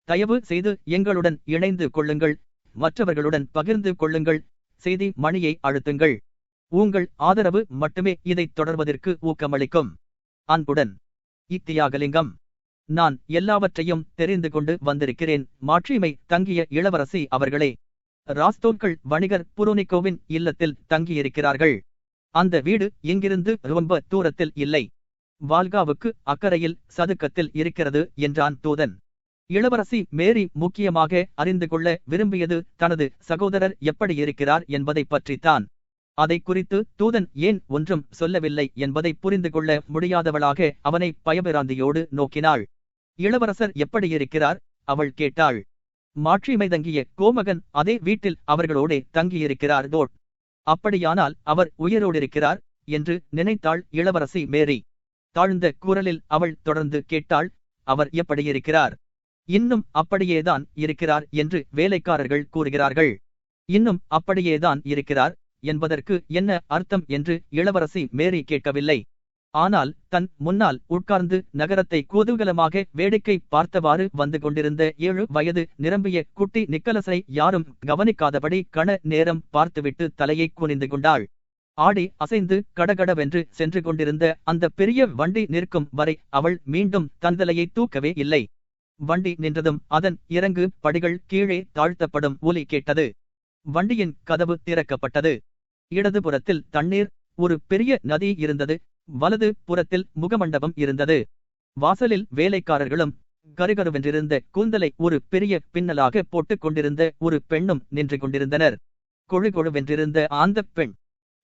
தயவு செய்து எங்களுடன் இணைந்து கொள்ளுங்கள், மற்றவர்களுடன் பகிர்ந்து கொள்ளுங்கள், செய்தி மணியை அழுத்துங்கள். உங்கள் ஆதரவு மட்டுமே இதைத் தொடர்வதற்கு ஊக்கமளிக்கும். அன்புடன் தியாகலிங்கம். நான் எல்லாவற்றையும் தெரிந்து கொண்டு வந்திருக்கிறேன். மாட்சிமை தங்கிய இளவரசி அவர்களே, ராஸ்தோக்கள் வணிகர் புரோனிகோவின் இல்லத்தில் தங்கியிருக்கிறார்கள். அந்த வீடு இங்கிருந்து ரொம்ப தூரத்தில் இல்லை. வால்காவுக்கு அக்கறையில் சதுக்கத்தில் இருக்கிறது என்றான் தூதன். இளவரசி மேரி முக்கியமாக அறிந்து கொள்ள விரும்பியது தனது சகோதரர் எப்படி இருக்கிறார் என்பதை பற்றித்தான். அதை குறித்து தூதன் ஏன் ஒன்றும் சொல்லவில்லை என்பதை புரிந்து கொள்ள முடியாதவளாக அவனை பயபிராந்தியோடு நோக்கினாள். இளவரசர் எப்படி இருக்கிறார்? அவள் கேட்டாள். மாட்சிமை தங்கிய கோமகன் அதே வீட்டில் அவர்களோடே தங்கியிருக்கிறார் தோட். அப்படியானால் அவர் உயிரோடிருக்கிறார் என்று நினைத்தாள் இளவரசி மேரி. தாழ்ந்த குரலில் அவள் தொடர்ந்து கேட்டாள், அவர் எப்படியிருக்கிறார்? இன்னும் அப்படியேதான் இருக்கிறார் என்று வேலைக்காரர்கள் கூறுகிறார்கள். இன்னும் அப்படியேதான் இருக்கிறார் என்பதற்கு என்ன அர்த்தம் என்று இளவரசி மேரி கேட்கவில்லை. ஆனால் தன் முன்னால் உட்கார்ந்து நகரத்தை குதூகலமாக வேடிக்கை பார்த்தவாறு வந்து கொண்டிருந்த 7 வயது நிரம்பிய குட்டி நிக்கலஸை யாரும் கவனிக்காதபடி கண நேரம் பார்த்துவிட்டு தலையை குனிந்து கொண்டாள். ஆடி அசைந்து கடகடவென்று சென்று கொண்டிருந்த அந்த பெரிய வண்டி நிற்கும் வரை அவள் மீண்டும் தந்தலையை தூக்கவே இல்லை. வண்டி நின்றதும் அதன் இறங்கு படிகள் கீழே தாழ்த்தப்படும் ஒலி கேட்டது. வண்டியின் கதவு திறக்கப்பட்டது. இடதுபுறத்தில் தண்ணீர், ஒரு பெரிய நதி இருந்தது. வலது புறத்தில் முகமண்டபம் இருந்தது. வாசலில் வேலைக்காரர்களும் கருகருவென்றிருந்த கூந்தலை ஒரு பெரிய பின்னலாக போட்டுக் கொண்டிருந்த ஒரு பெண்ணும் நின்று கொண்டிருந்தனர். கொழுகொழுவென்றிருந்த அந்த பெண்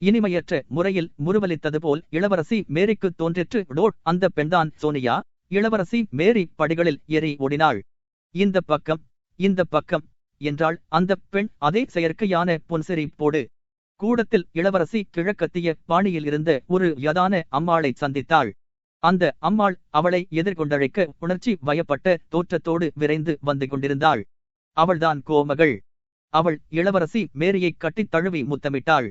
இனிமையற்ற முறையில் முறுவலித்தது போல் இளவரசி மேரிக்கு தோன்றிற்று. டோட், அந்த பெண்தான் சோனியா. இளவரசி மேரி படிகளில் ஏறி ஓடினாள். இந்த பக்கம், இந்த பக்கம் என்றாள் அந்த பெண் அதே செயற்கையான புன்சிரிப்போடு. கூடத்தில் இளவரசி கிழக்கத்திய பாணியில் இருந்த ஒரு யதான அம்மாளை சந்தித்தாள். அந்த அம்மாள் அவளை எதிர்கொண்டழைக்க உணர்ச்சி வயப்பட்ட தோற்றத்தோடு விரைந்து வந்து கொண்டிருந்தாள். அவள்தான் கோமகள். அவள் இளவரசி மேரியை கட்டித் தழுவி முத்தமிட்டாள்.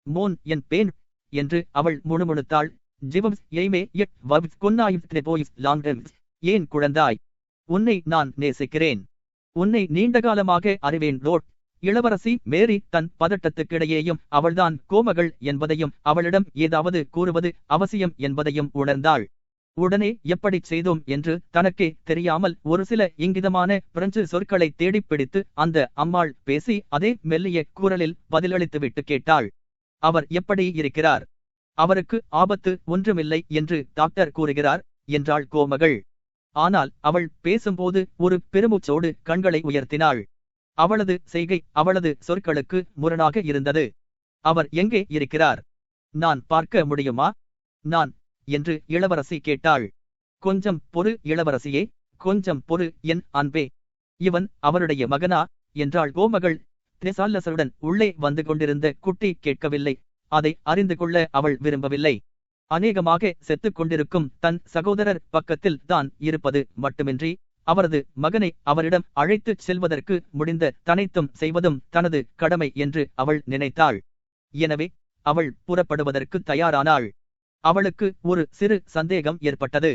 மோன் என் பேன் என்று அவள் முணுமுணுத்தாள். ஜிவம்ஸ் எய்மே எட் வப்ஸ் கொன்னாயிஸ் லாங்டம்ஸ். ஏன் குழந்தாய், உன்னை நான் நேசிக்கிறேன். உன்னை நீண்டகாலமாக அறிவேன் லோட். இளவரசி மேரி தன் பதட்டத்துக்கிடையேயும் அவள்தான் கோமகள் என்பதையும் அவளிடம் ஏதாவது கூறுவது அவசியம் என்பதையும் உணர்ந்தாள். உடனே எப்படிச் செய்தோம் என்று தனக்கே தெரியாமல் ஒரு சில இங்கிதமான பிரெஞ்சு சொற்களை தேடிப் பிடித்து அந்த அம்மாள் பேசி அதே மெல்லிய குரலில் பதிலளித்துவிட்டு கேட்டாள். அவர் எப்படி இருக்கிறார்? அவருக்கு ஆபத்து ஒன்றுமில்லை என்று டாக்டர் கூறுகிறார் என்றாள் கோமகள். ஆனால் அவள் பேசும்போது ஒரு பெருமூச்சோடு கண்களை உயர்த்தினாள். அவளது செய்கை அவளது சொற்களுக்கு முரணாக இருந்தது. அவர் எங்கே இருக்கிறார்? நான் பார்க்க முடியுமா? நான் என்று இளவரசி கேட்டாள். கொஞ்சம் பொறு இளவரசியே, கொஞ்சம் பொறு என் அன்பே. இவன் அவருடைய மகனா என்றாள் கோமகள். திரசால்லசருடன் உள்ளே வந்து கொண்டிருந்த குட்டி கேட்கவில்லை. அதை அறிந்து கொள்ள அவள் விரும்பவில்லை. அநேகமாக செத்துக் கொண்டிருக்கும் தன் சகோதரர் பக்கத்தில் தான் இருப்பது மட்டுமின்றி அவரது மகனை அவரிடம் அழைத்துச் செல்வதற்கு முடிந்த தனைத்தும் செய்வதும் தனது கடமை என்று அவள் நினைத்தாள். எனவே அவள் புறப்படுவதற்கு தயாரானாள். அவளுக்கு ஒரு சிறு சந்தேகம் ஏற்பட்டது.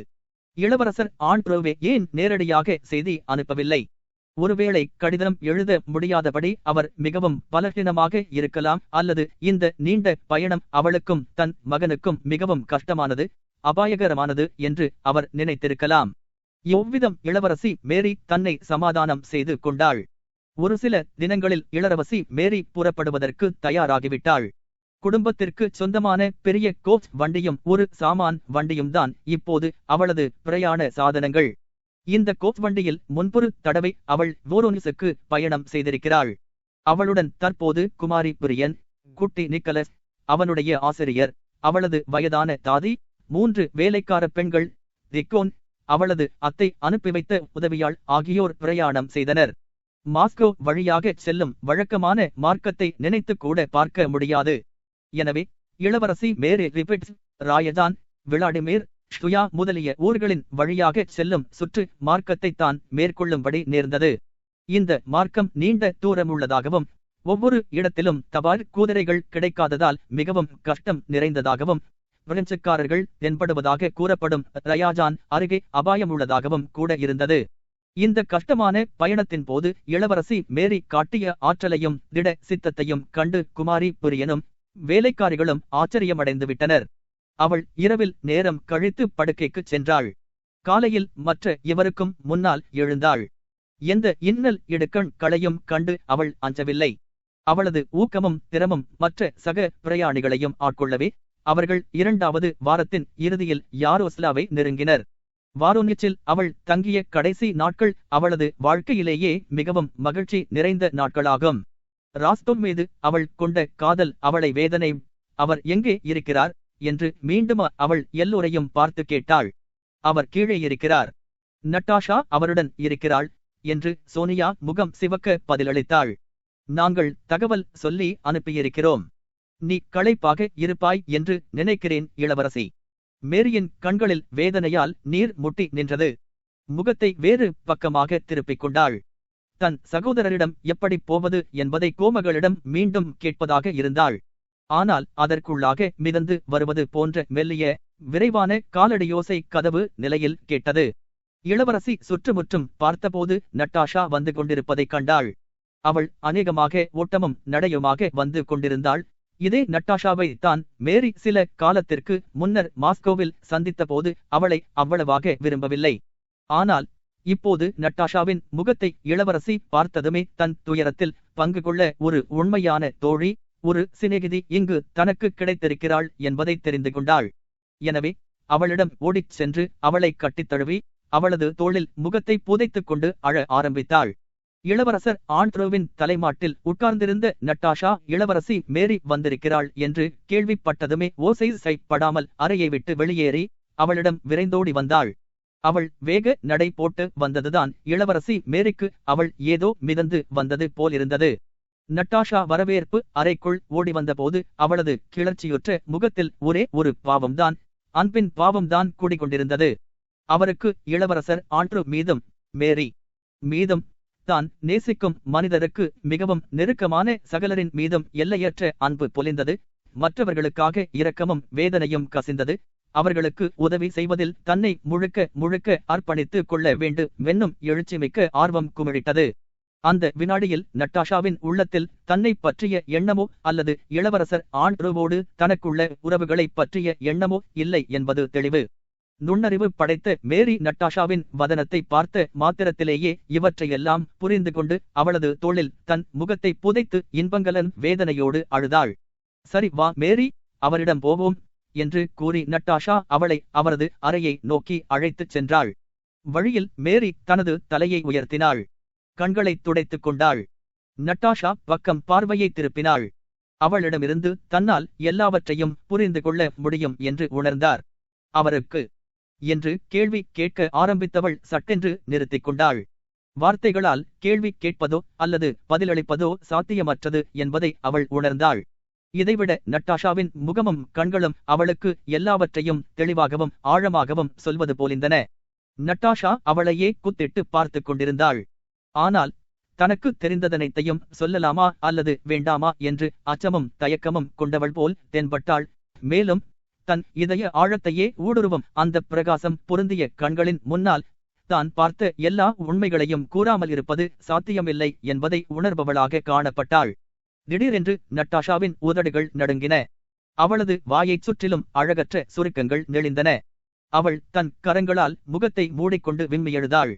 இளவரசர் ஆண்ட்ரோவே ஏன் நேரடியாக செய்தி அனுப்பவில்லை? ஒருவேளை கடிதம் எழுத முடியாதபடி அவர் மிகவும் பலகீனமாக இருக்கலாம், அல்லது இந்த நீண்ட பயணம் அவளுக்கும் தன் மகனுக்கும் மிகவும் கஷ்டமானது, அபாயகரமானது என்று அவர் நினைத்திருக்கலாம். எவ்விதம் இளவரசி மேரி தன்னை சமாதானம் செய்து கொண்டாள். ஒரு சில தினங்களில் இளவரசி மேரி புறப்படுவதற்கு தயாராகிவிட்டாள். குடும்பத்திற்கு சொந்தமான பெரிய கோச் வண்டியும் ஒரு சாமான் வண்டியும் தான் இப்போது அவளது பிரயாண சாதனங்கள். இந்த கோச் வண்டியில் முன்பொரு தடவை அவள் வோரோனிஸுக்கு பயணம் செய்திருக்கிறாள். அவளுடன் தற்போது குமாரி பிரியன், குட்டி நிக்கலஸ், அவனுடைய ஆசிரியர், அவளது வயதான தாதி, 3 வேலைக்கார பெண்கள், திக்கோன், அவளது அத்தை அனுப்பி வைத்த உதவியாள் ஆகியோர் பிரயாணம் செய்தனர். மாஸ்கோ வழியாக செல்லும் வழக்கமான மார்க்கத்தை நினைத்து கூட பார்க்க முடியாது. எனவே இளவரசி மேரி ரிபிட்ஸ், ராயதான், விளாடிமிர், ஷுயா முதலிய ஊர்களின் வழியாக செல்லும் சுற்று மார்க்கத்தை தான் மேற்கொள்ளும்படி நேர்ந்தது. இந்த மார்க்கம் நீண்ட தூரமுள்ளதாகவும் ஒவ்வொரு இடத்திலும் தபால் குதிரைகள் கிடைக்காததால் மிகவும் கஷ்டம் நிறைந்ததாகவும் பிரெஞ்சுக்காரர்கள் தென்படுவதாக கூறப்படும் ரயாஜான் அருகே அபாயம் உள்ளதாகவும் கூட இருந்தது. இந்த கஷ்டமான பயணத்தின் போது இளவரசி மேரி காட்டிய ஆற்றலையும் திட சித்தத்தையும் கண்டு குமாரி பிரியனும் வேலைக்காரிகளும் ஆச்சரியமடைந்து விட்டனர். அவள் இரவில் நேரம் கழித்து படுக்கைக்குச் சென்றாள். காலையில் மற்ற இவருக்கும் முன்னால் எழுந்தாள். எந்த இன்னல் இடுக்கண் களையும் கண்டு அவள் அஞ்சவில்லை. அவளது ஊக்கமும் திறமும் மற்ற சக பிரயாணிகளையும் ஆட்கொள்ளவே அவர்கள் 2வது வாரத்தின் இறுதியில் யாரோஸ்லாவை நெருங்கினர். வாரோனிச்சில் அவள் தங்கிய கடைசி நாட்கள் அவளது வாழ்க்கையிலேயே மிகவும் மகிழ்ச்சி நிறைந்த நாட்களாகும். ராஸ்தோன் மீது அவள் கொண்ட காதல் அவளை வேதனை. அவர் எங்கே இருக்கிறார் என்று மீண்டும் அவள் எல்லோரையும் பார்த்து கேட்டாள். அவர் கீழே இருக்கிறார். நட்டாஷா அவருடன் இருக்கிறாள் என்று சோனியா முகம் சிவக்க பதிலளித்தாள். நாங்கள் தகவல் சொல்லி அனுப்பியிருக்கிறோம். நீ களைப்பாக இருப்பாய் என்று நினைக்கிறேன் இளவரசி. மேரியின் கண்களில் வேதனையால் நீர் முட்டி நின்றது. முகத்தை வேறு பக்கமாக திருப்பிக் கொண்டாள். தன் சகோதரரிடம் எப்படி போவது என்பதை கோமகளிடம் மீண்டும் கேட்பதாக இருந்தாள். ஆனால் அதற்குள்ளாக மிதந்து வருவது போன்ற மெல்லிய விரைவான காலடியோசை கதவு நிலையில் கேட்டது. இளவரசி சுற்றுமுற்றும் பார்த்தபோது நட்டாஷா வந்து கொண்டிருப்பதைக் கண்டாள். அவள் அநேகமாக ஓட்டமும் நடையுமாக வந்து கொண்டிருந்தாள். இதே நட்டாஷாவை தான் மேரி சில காலத்திற்கு முன்னர் மாஸ்கோவில் சந்தித்தபோது அவளை அவ்வளவாக விரும்பவில்லை. ஆனால் இப்போது நட்டாஷாவின் முகத்தை இளவரசி பார்த்ததுமே தன் துயரத்தில் பங்கு கொள்ள ஒரு உண்மையான தோழி, ஒரு சிநேகிதி இங்கு தனக்கு கிடைத்திருக்கிறாள் என்பதை தெரிந்து கொண்டாள். எனவே அவளிடம் ஓடிச் சென்று அவளை கட்டித் தழுவி அவளது தோளில் முகத்தை புதைத்துக் கொண்டு அழ ஆரம்பித்தாள். இளவரசர் ஆண்ட்ரோவின் தலைமாட்டில் உட்கார்ந்திருந்த நட்டாஷா இளவரசி மேரி வந்திருக்கிறாள் என்று கேள்விப்பட்டதுமே ஓசைப்படாமல் அறையை விட்டு வெளியேறி அவளிடம் விரைந்தோடி வந்தாள். அவள் வேக நடை போட்டு வந்ததுதான் இளவரசி மேரிக்கு அவள் ஏதோ மிதந்து வந்தது போலிருந்தது. நட்டாஷா வரவேற்பு அறைக்குள் ஓடி வந்தபோது அவளது கிளர்ச்சியுற்ற முகத்தில் ஒரே ஒரு பாவம்தான், அன்பின் பாவம்தான் கூடிக்கொண்டிருந்தது. அவருக்கு இளவரசர் ஆண்ட்ரோ மீதும் மேரி மீதும் தான் நேசிக்கும் மனிதருக்கு மிகவும் நெருக்கமான சகலரின் மீதும் எல்லையற்ற அன்பு பொலிந்தது. மற்றவர்களுக்காக இரக்கமும் வேதனையும் கசிந்தது. அவர்களுக்கு உதவி செய்வதில் தன்னை முழுக்க முழுக்க அர்ப்பணித்து கொள்ள வேண்டுமென்னும் எழுச்சிமிக்க ஆர்வம் குமிழிட்டது. அந்த வினாடியில் நட்டாஷாவின் உள்ளத்தில் தன்னை பற்றிய எண்ணமோ அல்லது இளவரசர் ஆண்ட்ரோவோடு தனக்குள்ள உறவுகளை பற்றிய எண்ணமோ இல்லை என்பது தெளிவு. நுண்ணறிவு படைத்த மேரி நட்டாஷாவின் வதனத்தை பார்த்த மாத்திரத்திலேயே இவற்றையெல்லாம் புரிந்து கொண்டு அவளது தோளில் தன் முகத்தை புதைத்து இன்பங்கலன் வேதனையோடு அழுதாள். சரி வா மேரி, அவரிடம் போவோம் என்று கூறி நட்டாஷா அவளை அவரது அறையை நோக்கி அழைத்துச் சென்றாள். வழியில் மேரி தனது தலையை உயர்த்தினாள். கண்களை துடைத்துக் கொண்டாள். நட்டாஷா பக்கம் பார்வையை திருப்பினாள். அவளிடமிருந்து தன்னால் எல்லாவற்றையும் புரிந்து கொள்ள முடியும் என்று உணர்ந்தார். அவருக்கு என்று கேள்வி கேட்க ஆரம்பித்தவள் சட்டென்று நிறுத்திக் கொண்டாள். வார்த்தைகளால் கேள்வி கேட்பதோ அல்லது பதிலளிப்பதோ சாத்தியமற்றது என்பதை அவள் உணர்ந்தாள். இதைவிட நட்டாஷாவின் முகமும் கண்களும் அவளுக்கு எல்லாவற்றையும் தெளிவாகவும் ஆழமாகவும் சொல்வது போலிருந்தன. நட்டாஷா அவளையே குத்திட்டு பார்த்து கொண்டிருந்தாள். ஆனால் தனக்கு தெரிந்ததனைத்தையும் சொல்லலாமா அல்லது வேண்டாமா என்று அச்சமும் தயக்கமும் கொண்டவள் போல் தென்பட்டாள். மேலும் தன் இதய ஆழத்தையே ஊடுருவும் அந்த பிரகாசம் பொருந்திய கண்களின் முன்னால் தான் பார்த்த எல்லா உண்மைகளையும் கூறாமல் இருப்பது சாத்தியமில்லை என்பதை உணர்பவளாக காணப்பட்டாள். திடீரென்று நட்டாஷாவின் உதடுகள் நடுங்கின. அவளது வாயைச் சுற்றிலும் அழகற்ற சுருக்கங்கள் நெளிந்தன. அவள் தன் கரங்களால் முகத்தை மூடிக்கொண்டு விம்மி எழுதாள்.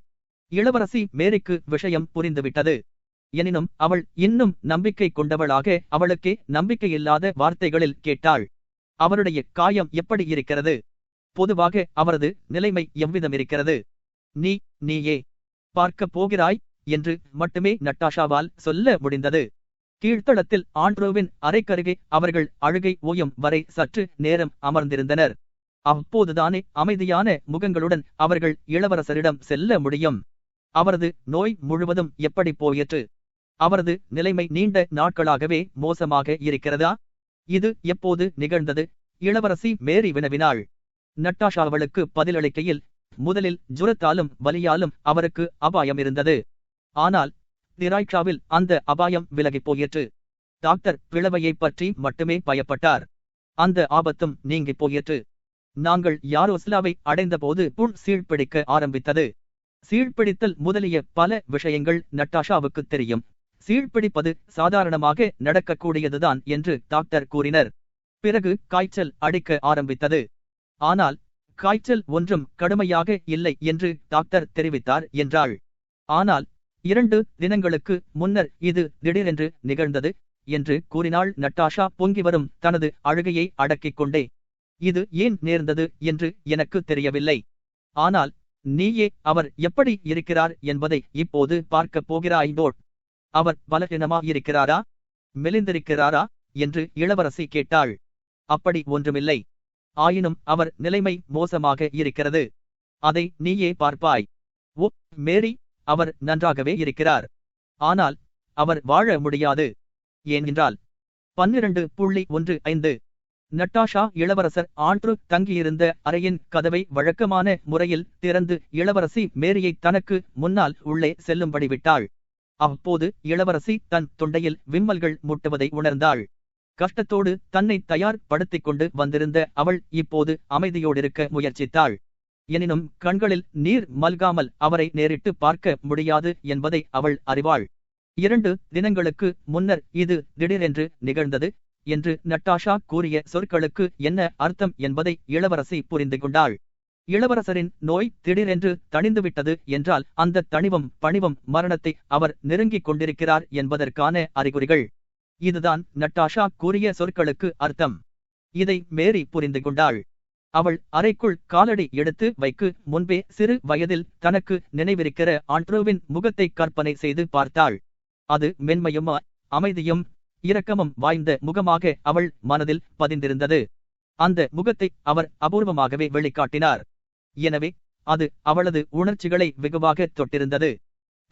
இளவரசி மேரிக்கு விஷயம் புரிந்துவிட்டது. எனினும் அவள் இன்னும் நம்பிக்கை கொண்டவளாக அவளுக்கே நம்பிக்கையில்லாத வார்த்தைகளில் கேட்டாள். அவருடைய காயம் எப்படி இருக்கிறது? பொதுவாக அவரது நிலைமை எவ்விதம் இருக்கிறது? நீயே பார்க்கப் போகிறாய் என்று மட்டுமே நட்டாஷாவால் சொல்ல முடிந்தது. கீழ்த்தளத்தில் ஆண்ட்ரோவின் அறைக்கருகே அவர்கள் அழுகை ஓயும் வரை சற்று நேரம் அமர்ந்திருந்தனர். அப்போதுதானே அமைதியான முகங்களுடன் அவர்கள் இளவரசரிடம் செல்ல முடியும். அவரது நோய் முழுவதும் எப்படி போயிற்று? அவரது நிலைமை நீண்ட நாட்களாகவே மோசமாக இருக்கிறதா? இது எப்போது நிகழ்ந்தது? இளவரசி மேரி வினவினாள். நட்டாஷா அவளுக்கு பதிலளிக்கையில், முதலில் ஜுரத்தாலும் வலியாலும் அவருக்கு அபாயம் இருந்தது. ஆனால் திராய்ஷாவில் அந்த அபாயம் விலகிப் போயிற்று. டாக்டர் பிளவையைப் பற்றி மட்டுமே பயப்பட்டார். அந்த ஆபத்தும் நீங்கிப் போயிற்று. நாங்கள் யாரோஸ்லாவை அடைந்தபோது புண் சீழ்பிடிக்க ஆரம்பித்தது. சீழ்பிடித்தல் முதலிய பல விஷயங்கள் நட்டாஷாவுக்கு தெரியும். சீழ்பிடிப்பது சாதாரணமாக நடக்கக்கூடியதுதான் என்று டாக்டர் கூறினர். பிறகு காய்ச்சல் அடிக்க ஆரம்பித்தது. ஆனால் காய்ச்சல் ஒன்றும் கடுமையாக இல்லை என்று டாக்டர் தெரிவித்தார் என்றாள். ஆனால் 2 தினங்களுக்கு முன்னர் இது திடீரென்று நிகழ்ந்தது என்று கூறினாள் நட்டாஷா பொங்கிவரும் தனது அழுகையை அடக்கிக் கொண்டே. இது ஏன் நேர்ந்தது என்று எனக்கு தெரியவில்லை. ஆனால் நீயே அவர் எப்படி இருக்கிறார் என்பதை இப்போது பார்க்கப் போகிறாய். அவர் பலவீனமா இருக்கிறாரா, மெலிந்திருக்கிறாரா என்று இளவரசி கேட்டாள். அப்படி ஒன்றுமில்லை. ஆயினும் அவர் நிலைமை மோசமாக இருக்கிறது. அதை நீயே பார்ப்பாய். ஓ மேரி, அவர் நன்றாகவே இருக்கிறார். ஆனால் அவர் வாழ முடியாது. ஏன் என்றால் 12.15 நட்டாஷா இளவரசர் ஆண்ட்ரு தங்கியிருந்த அறையின் கதவை வழக்கமான முறையில் திறந்து இளவரசி மேரியை தனக்கு முன்னால் உள்ளே செல்லும்படி விட்டாள். அப்போது இளவரசி தன் தொண்டையில் விம்மல்கள் முட்டுவதை உணர்ந்தாள். கஷ்டத்தோடு தன்னை தயார் படுத்திக் கொண்டு வந்திருந்த அவள் இப்போது அமைதியோடிருக்க முயற்சித்தாள். எனினும் கண்களில் நீர் மல்காமல் அவரை நேரிட்டு பார்க்க முடியாது என்பதை அவள் அறிவாள். 2 தினங்களுக்கு முன்னர் இது திடீரென்று நிகழ்ந்தது என்று நட்டாஷா கூறிய சொற்களுக்கு என்ன அர்த்தம் என்பதை இளவரசி புரிந்து கொண்டாள். இளவரசரின் நோய் திடீரென்று தணிந்துவிட்டது என்றால் அந்த தணிவும் பணிவும் மரணத்தை அவர் நெருங்கிக் கொண்டிருக்கிறார் என்பதற்கான அறிகுறிகள். இதுதான் நட்டாஷா கூறிய சொற்களுக்கு அர்த்தம். இதை மேரி புரிந்து கொண்டாள். அவள் அறைக்குள் காலடி எடுத்து வைக்கு முன்பே சிறு வயதில் தனக்கு நினைவிருக்கிற ஆண்ட்ரூவின் முகத்தை கற்பனை செய்து பார்த்தாள். அது மென்மையும் அமைதியும் இரக்கமும் வாய்ந்த முகமாக அவள் மனதில் பதிந்திருந்தது. அந்த முகத்தை அவர் அபூர்வமாகவே வெளிக்காட்டினார். எனவே அது அவளது உணர்ச்சிகளை வெகுவாக தொட்டிருந்தது.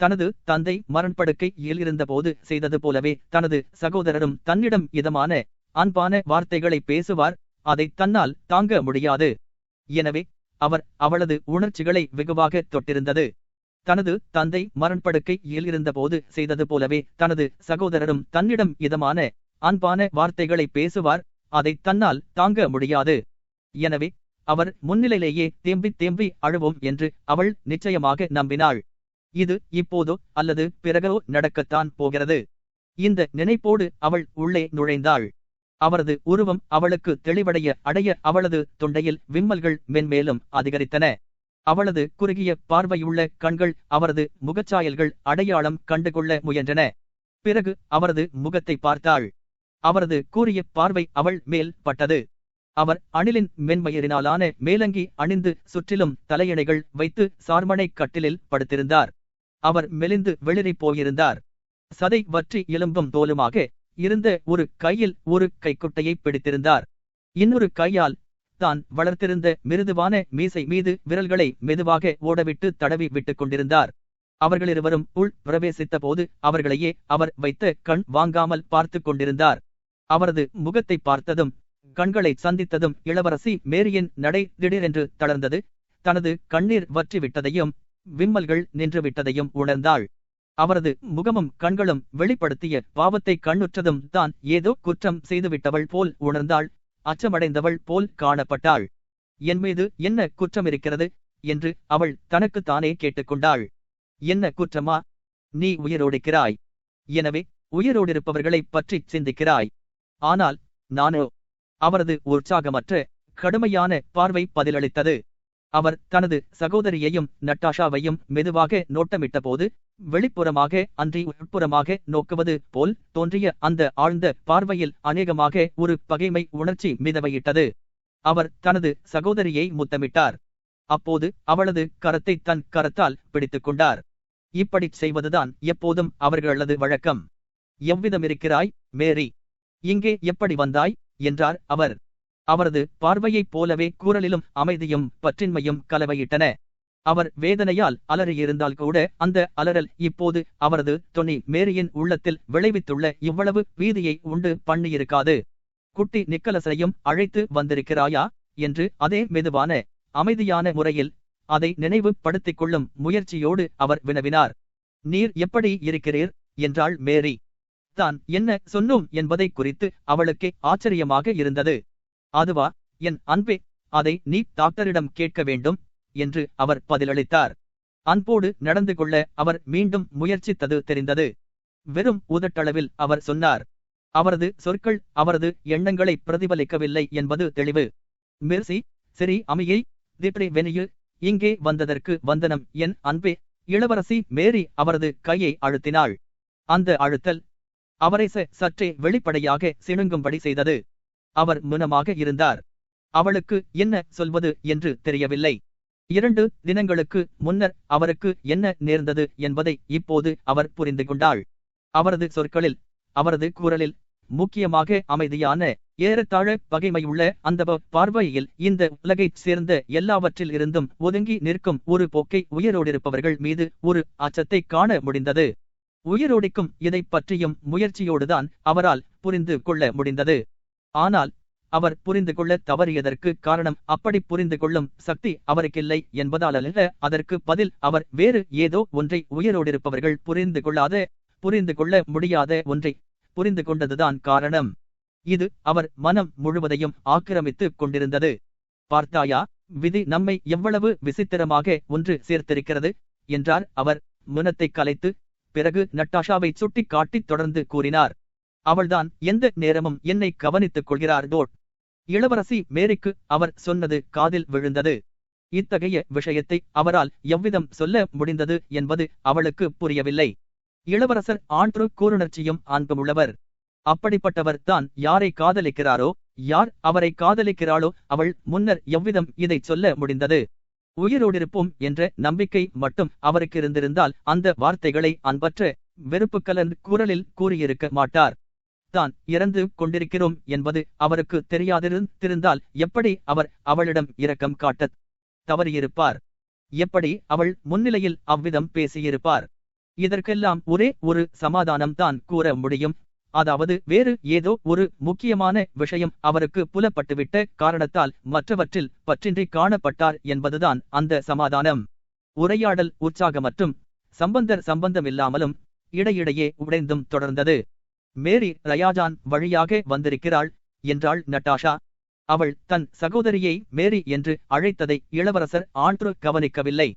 தனது தந்தை மரண்படுக்கையில் இருந்தபோது செய்தது போலவே தனது சகோதரரும் தன்னிடம் இதமான அன்பான வார்த்தைகளை பேசுவார். அதை தன்னால் தாங்க முடியாது. எனவே அவளது உணர்ச்சிகளை வெகுவாக தொட்டிருந்தது. தனது தந்தை மரண்படுக்கையில் இருந்தபோது செய்தது போலவே தனது சகோதரரும் தன்னிடம் இதமான அன்பான வார்த்தைகளை பேசுவார். அதை தன்னால் தாங்க முடியாது. எனவே அவர் முன்னிலையிலேயே தேம்பி தேம்பி அழுவோம் என்று அவள் நிச்சயமாக நம்பினாள். இது இப்போதோ அல்லது பிறகோ நடக்கத்தான் போகிறது. இந்த நினைப்போடு அவள் உள்ளே நுழைந்தாள். அவரது உருவம் அவளுக்கு தெளிவடைய அவளது தொண்டையில் விம்மல்கள் மென்மேலும் அதிகரித்தன. அவளது குறுகிய பார்வையுள்ள கண்கள் அவரது முகச்சாயல்கள் அடையாளம் கண்டுகொள்ள முயன்றன. பிறகு அவரது முகத்தை பார்த்தாள். அவரது கூரிய பார்வை அவள் மேல் பட்டது. அவர் அணிலின் மென்மயிரினாலான மேலங்கி அணிந்து சுற்றிலும் தலையணைகள் வைத்து சார்மனை கட்டிலில் படுத்திருந்தார். அவர் மெலிந்து வெளிரி போயிருந்தார். சதை வற்றி எலும்பும் தோலுமாக இருந்த ஒரு கையில் ஒரு கைக்குட்டையை பிடித்திருந்தார். இன்னொரு கையால் தான் வளர்த்திருந்த மிருதுவான மீசை மீது விரல்களை மெதுவாக ஓடவிட்டு தடவி விட்டுக் கொண்டிருந்தார். அவர்களிருவரும் உள் பிரவேசித்த போது அவர்களையே அவர் வைத்த கண் வாங்காமல் பார்த்து கொண்டிருந்தார். அவரது முகத்தை பார்த்ததும் கண்களை சந்தித்ததும் இளவரசி மேரியின் நடை திடீரென்று தளர்ந்தது. தனது கண்ணீர் வற்றிவிட்டதையும் விம்மல்கள் நின்றுவிட்டதையும் உணர்ந்தாள். அவரது முகமும் கண்களும் வெளிப்படுத்திய பாவத்தை கண்ணுற்றதும் தான் ஏதோ குற்றம் செய்துவிட்டவள் போல் உணர்ந்தாள். அச்சமடைந்தவள் போல் காணப்பட்டாள். என் மீது என்ன குற்றமிருக்கிறது என்று அவள் தனக்குத்தானே கேட்டுக்கொண்டாள். என்ன குற்றமா? நீ உயிரோடிக்கிறாய். எனவே உயிரோடிருப்பவர்களை பற்றி சிந்திக்கிறாய். ஆனால் நானோ? அவரது உற்சாகமற்ற கடுமையான பார்வை பதிலளித்தது. அவர் தனது சகோதரியையும் நட்டாஷாவையும் மெதுவாக நோட்டமிட்ட போது வெளிப்புறமாக அன்றி உட்புறமாக நோக்குவது போல் தோன்றிய அந்த ஆழ்ந்த பார்வையில் அநேகமாக ஒரு பகைமை உணர்ச்சி மிதவையிட்டது. அவர் தனது சகோதரியை முத்தமிட்டார். அப்போது அவளது கரத்தை தன் கரத்தால் பிடித்துக் கொண்டார். இப்படிச் செய்வதுதான் எப்போதும் அவர்களது வழக்கம். எவ்விதமிருக்கிறாய் மேரி? இங்கே எப்படி வந்தாய் என்றார் அவர். அவரது பார்வையைப் போலவே குரலிலும் அமைதியும் பற்றின்மையும் கலவையிட்டன. அவர் வேதனையால் அலறியிருந்தால் கூட அந்த அலறல் இப்போது அவரது தொனி மேரியின் உள்ளத்தில் விளைவித்துள்ள இவ்வளவு பீதியை உண்டு பண்ணியிருக்காது. குட்டி நிக்கலசையும் அழைத்து வந்திருக்கிறாயா என்று அதே மெதுவான அமைதியான முறையில் அதை நினைவு படுத்திக் கொள்ளும் முயற்சியோடு அவர் வினவினார். நீர் எப்படி இருக்கிறீர் என்றாள் மேரி. தான் என்ன சொன்னோம் என்பதை குறித்து அவளுக்கே ஆச்சரியமாக இருந்தது. அதுவா என் அன்பே, அதை நீ டாக்டரிடம் கேட்க வேண்டும் என்று அவர் பதிலளித்தார். அன்போடு நடந்து கொள்ள அவர் மீண்டும் முயற்சித்தது தெரிந்தது. வெறும் உதட்டளவில் அவர் சொன்னார். அவரது சொற்கள் அவரது எண்ணங்களை பிரதிபலிக்கவில்லை என்பது தெளிவு. மெர்சி, சரி அமியை, திப்ரி வெனியு, இங்கே வந்ததற்கு வந்தனம் என் அன்பே. இளவரசி மேரி அவரது கையை அழுத்தினாள். அந்த அழுத்தல் அவரை சற்றே வெளிப்படையாக சிணுங்கும்படி செய்தது. அவர் மௌனமாக இருந்தார். அவளுக்கு என்ன சொல்வது என்று தெரியவில்லை. 2 தினங்களுக்கு முன்னர் அவருக்கு என்ன நேர்ந்தது என்பதை இப்போது அவர் புரிந்து கொண்டாள். அவரது சொற்களில், அவரது குரலில், முக்கியமாக அமைதியான, ஏறத்தாழ பகைமையுள்ள அந்த பார்வையில் இந்த உலகைச் சேர்ந்த எல்லாவற்றில் இருந்தும் ஒதுங்கி நிற்கும் ஒரு போக்கை உயிரோடிருப்பவர்கள் மீது ஒரு அச்சத்தை காண முடிந்தது. உயிரோடிக்கும் இதை பற்றியும் முயற்சியோடுதான் அவரால் புரிந்து கொள்ள முடிந்தது. ஆனால் அவர் புரிந்து கொள்ள தவறியதற்கு காரணம் அப்படி புரிந்து கொள்ளும் சக்தி அவருக்கில்லை என்பதால் அல்ல, அதற்கு பதில் அவர் வேறு ஏதோ ஒன்றை உயிரோடிருப்பவர்கள் புரிந்து கொள்ள முடியாத ஒன்றை புரிந்து கொண்டதுதான் காரணம். இது அவர் மனம் முழுவதையும் ஆக்கிரமித்து கொண்டிருந்தது. பார்த்தாயா, விதி நம்மை எவ்வளவு விசித்திரமாக ஒன்று சேர்த்திருக்கிறது என்றார் அவர் மனத்தை கலைத்து. பிறகு நட்டாஷாவை சுட்டி காட்டி தொடர்ந்து கூறினார். அவள்தான் எந்த நேரமும் என்னை கவனித்துக் கொள்கிறார் டோட். இளவரசி மேரிக்கு அவர் சொன்னது காதில் விழுந்தது. இத்தகைய விஷயத்தை அவரால் எவ்விதம் சொல்ல முடிந்தது என்பது அவளுக்கு புரியவில்லை. இளவரசர் ஆண்ட்ரு கூருணர்ச்சியும் அன்புமுள்ளவர். அப்படிப்பட்டவர் தான் யாரை காதலிக்கிறாரோ, யார் அவரை காதலிக்கிறாளோ அவள் முன்னர் எவ்விதம் இதை சொல்ல முடிந்தது? உயிரோடிருப்போம் என்ற நம்பிக்கை மட்டும் அவருக்கு இருந்திருந்தால் அந்த வார்த்தைகளை அன்பற்ற வெறுப்பு கலந்த குரலில் கூறியிருக்க மாட்டார். தான் இறந்து கொண்டிருக்கிறோம் என்பது அவருக்கு தெரியாதிருந்தால் எப்படி அவர் அவளிடம் இரக்கம் காட்டத் தவறியிருப்பார்? எப்படி அவள் முன்னிலையில் அவ்விதம் பேசியிருப்பார்? இதற்கெல்லாம் ஒரே ஒரு சமாதானம் தான் கூற முடியும். அதாவது வேறு ஏதோ ஒரு முக்கியமான விஷயம் அவருக்கு புலப்பட்டுவிட்ட காரணத்தால் மற்றவற்றில் பற்றின்றி காணப்பட்டார் என்பதுதான் அந்த சமாதானம். உரையாடல் உற்சாகமற்றும் சம்பந்தமில்லாமலும் இடையிடையே உடைந்தும் தொடர்ந்தது. மேரி ரயாஜான் வழியாக வந்திருக்கிறாள் என்றாள் நட்டாஷா. அவள் தன் சகோதரியை மேரி என்று அழைத்ததை இளவரசர் ஆண்ட்ரு கவனிக்கவில்லை.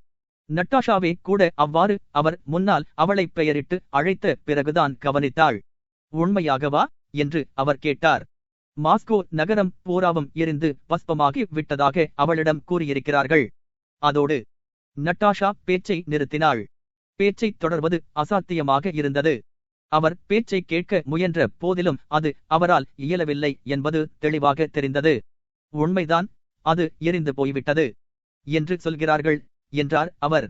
நட்டாஷாவே கூட அவ்வாறு அவர் முன்னால் அவளை பெயரிட்டு அழைத்த பிறகுதான் கவனித்தாள். உண்மையாகவா என்று அவர் கேட்டார். மாஸ்கோ நகரம் பூராவும் எரிந்து பஸ்பமாகி விட்டதாக அவளிடம் கூறியிருக்கிறார்கள். அதோடு நட்டாஷா பேச்சை நிறுத்தினாள். பேச்சைத் தொடர்வது அசாத்தியமாக இருந்தது. அவர் பேச்சை கேட்க முயன்ற போதிலும் அது அவரால் இயலவில்லை என்பது தெளிவாக தெரிந்தது. உண்மைதான், அது எரிந்து போய்விட்டது என்று சொல்கிறார்கள் என்றார் அவர்.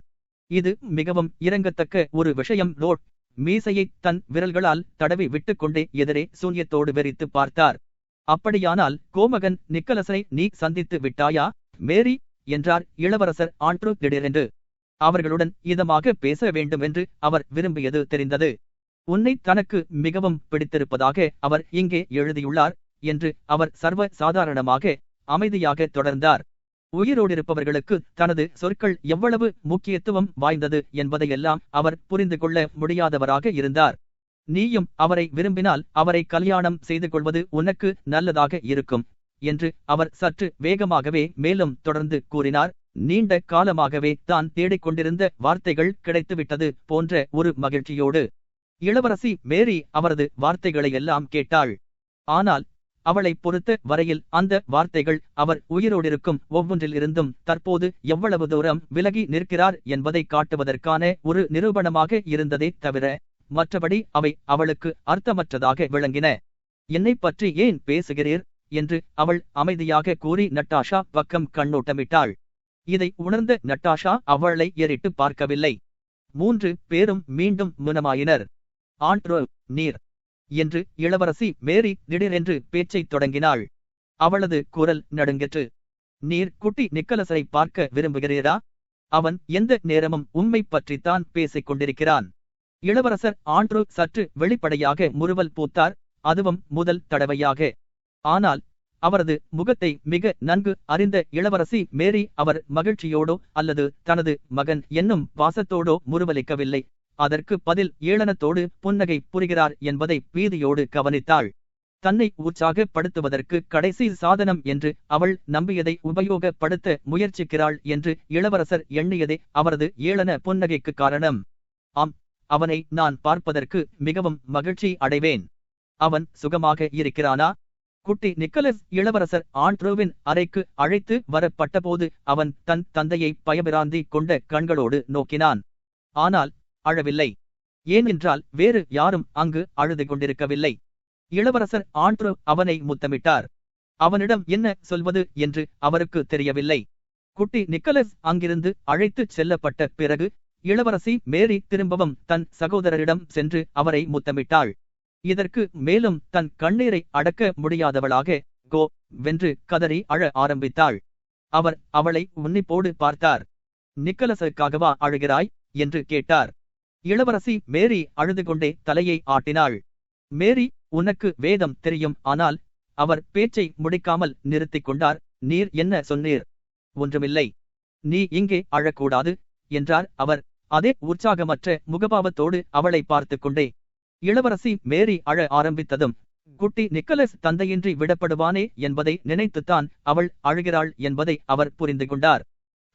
இது மிகவும் இரங்கத்தக்க ஒரு விஷயம் லோட். மீசையை தன் விரல்களால் தடவி விட்டுக்கொண்டே எதிரே சூன்யத்தோடு வெறித்து பார்த்தார். அப்படியானால் கோமகன் நிக்கலசனை நீ சந்தித்து விட்டாயா மேரி என்றார் இளவரசர் ஆண்ட்ரு திடீரென்று. அவர்களுடன் இதமாக பேச வேண்டுமென்று அவர் விரும்பியது தெரிந்தது. உன்னை தனக்கு மிகவும் பிடித்திருப்பதாக அவர் இங்கே எழுதியுள்ளார் என்று அவர் சர்வ சாதாரணமாக அமைதியாக தொடர்ந்தார். உயிரோடிருப்பவர்களுக்கு தனது சொற்கள் எவ்வளவு முக்கியத்துவம் வாய்ந்தது என்பதையெல்லாம் அவர் புரிந்து கொள்ள முடியாதவராக இருந்தார். நீயும் அவரை விரும்பினால் அவரை கல்யாணம் செய்து கொள்வது உனக்கு நல்லதாக இருக்கும் என்று அவர் சற்று வேகமாகவே மேலும் தொடர்ந்து கூறினார். நீண்ட காலமாகவே தான் தேடிக்கொண்டிருந்த வார்த்தைகள் கிடைத்துவிட்டது போன்ற ஒரு மகிழ்ச்சியோடு. இளவரசி மேரி அவரது வார்த்தைகளையெல்லாம் கேட்டாள். ஆனால் அவளை பொறுத்த வரையில் அந்த வார்த்தைகள் அவர் உயிரோடிருக்கும் ஒவ்வொன்றில் இருந்தும் தற்போது எவ்வளவு தூரம் விலகி நிற்கிறார் என்பதை காட்டுவதற்கான ஒரு நிரூபணமாக இருந்ததே தவிர மற்றபடி அவை அவளுக்கு அர்த்தமற்றதாக விளங்கின. என்னை பற்றி ஏன் பேசுகிறீர் என்று அவள் அமைதியாக கூறி நட்டாஷா பக்கம் கண்ணோட்டமிட்டாள். இதை உணர்ந்த நட்டாஷா அவளை ஏறிட்டு பார்க்கவில்லை. 3 பேரும் மீண்டும் மௌனமாயினர். ஆண்ட்ரோ, நீர் என்று இளவரசி மேரி திடீரென்று பேச்சைத் தொடங்கினாள். அவளது குரல் நடுங்கிற்று. நீர் குட்டி நிக்கலசரை பார்க்க விரும்புகிறீரா? அவன் எந்த நேரமும் உம்மை பற்றித்தான் பேசிக் கொண்டிருக்கிறான். இளவரசர் ஆண்ட்ரூ சற்று வெளிப்படையாக முறுவல் பூத்தார், அதுவும் முதல் தடவையாக. ஆனால் அவரது முகத்தை மிக நன்கு அறிந்த இளவரசி மேரி அவர் மகிழ்ச்சியோடோ அல்லது தனது மகன் என்னும் பாசத்தோடோ முறுவலிக்கவில்லை. அதற்கு பதில் ஏளனத்தோடு புன்னகை புரிகிறார் என்பதை பீதியோடு கவனித்தாள். தன்னை உற்சாகப்படுத்துவதற்கு கடைசி சாதனம் என்று அவள் நம்பியதை உபயோகப்படுத்த முயற்சிக்கிறாள் என்று இளவரசர் எண்ணியதே அவரது ஏளன புன்னகைக்கு காரணம். ஆம், அவனை நான் பார்ப்பதற்கு மிகவும் மகிழ்ச்சி அடைவேன். அவன் சுகமாக இருக்கிறானா? குட்டி நிக்கலஸ் இளவரசர் ஆண்ட்ரூவின் அறைக்கு அழைத்து வரப்பட்டபோது அவன் தன் தந்தையை பயபிராந்தி கொண்ட கண்களோடு நோக்கினான். ஆனால் அழவில்லை. ஏனென்றால் வேறு யாரும் அங்கு அழுது கொண்டிருக்கவில்லை. இளவரசர் ஆண்ட்ரூ அவனை முத்தமிட்டார். அவனிடம் என்ன சொல்வது என்று அவருக்கு தெரியவில்லை. குட்டி நிக்கலஸ் அங்கிருந்து அழைத்துச் செல்லப்பட்ட பிறகு இளவரசி மேரி திரும்பவும் தன் சகோதரரிடம் சென்று அவரை முத்தமிட்டாள். இதற்கு மேலும் தன் கண்ணீரை அடக்க முடியாதவளாக கோ வென்று கதறி அழ ஆரம்பித்தாள். அவர் அவளை உன்னிப்போடு பார்த்தார். நிக்கலஸுக்காகவா அழுகிறாய் என்று கேட்டார். இளவரசி மேரி அழுது கொண்டே தலையை ஆட்டினாள். மேரி, உனக்கு வேதம் தெரியும். ஆனால் அவர் பேச்சை முடிக்காமல் நிறுத்திக் கொண்டார். நீர் என்ன சொன்னீர்? ஒன்றுமில்லை. நீ இங்கே அழக்கூடாது என்றார் அவர், அதே உற்சாகமற்ற முகபாவத்தோடு அவளை பார்த்து கொண்டே. இளவரசி மேரி அழ ஆரம்பித்ததும் குட்டி நிக்கலஸ் தந்தையின்றி விடப்படுவானே என்பதை நினைத்துத்தான் அவள் அழுகிறாள் என்பதை அவர் புரிந்து கொண்டார்.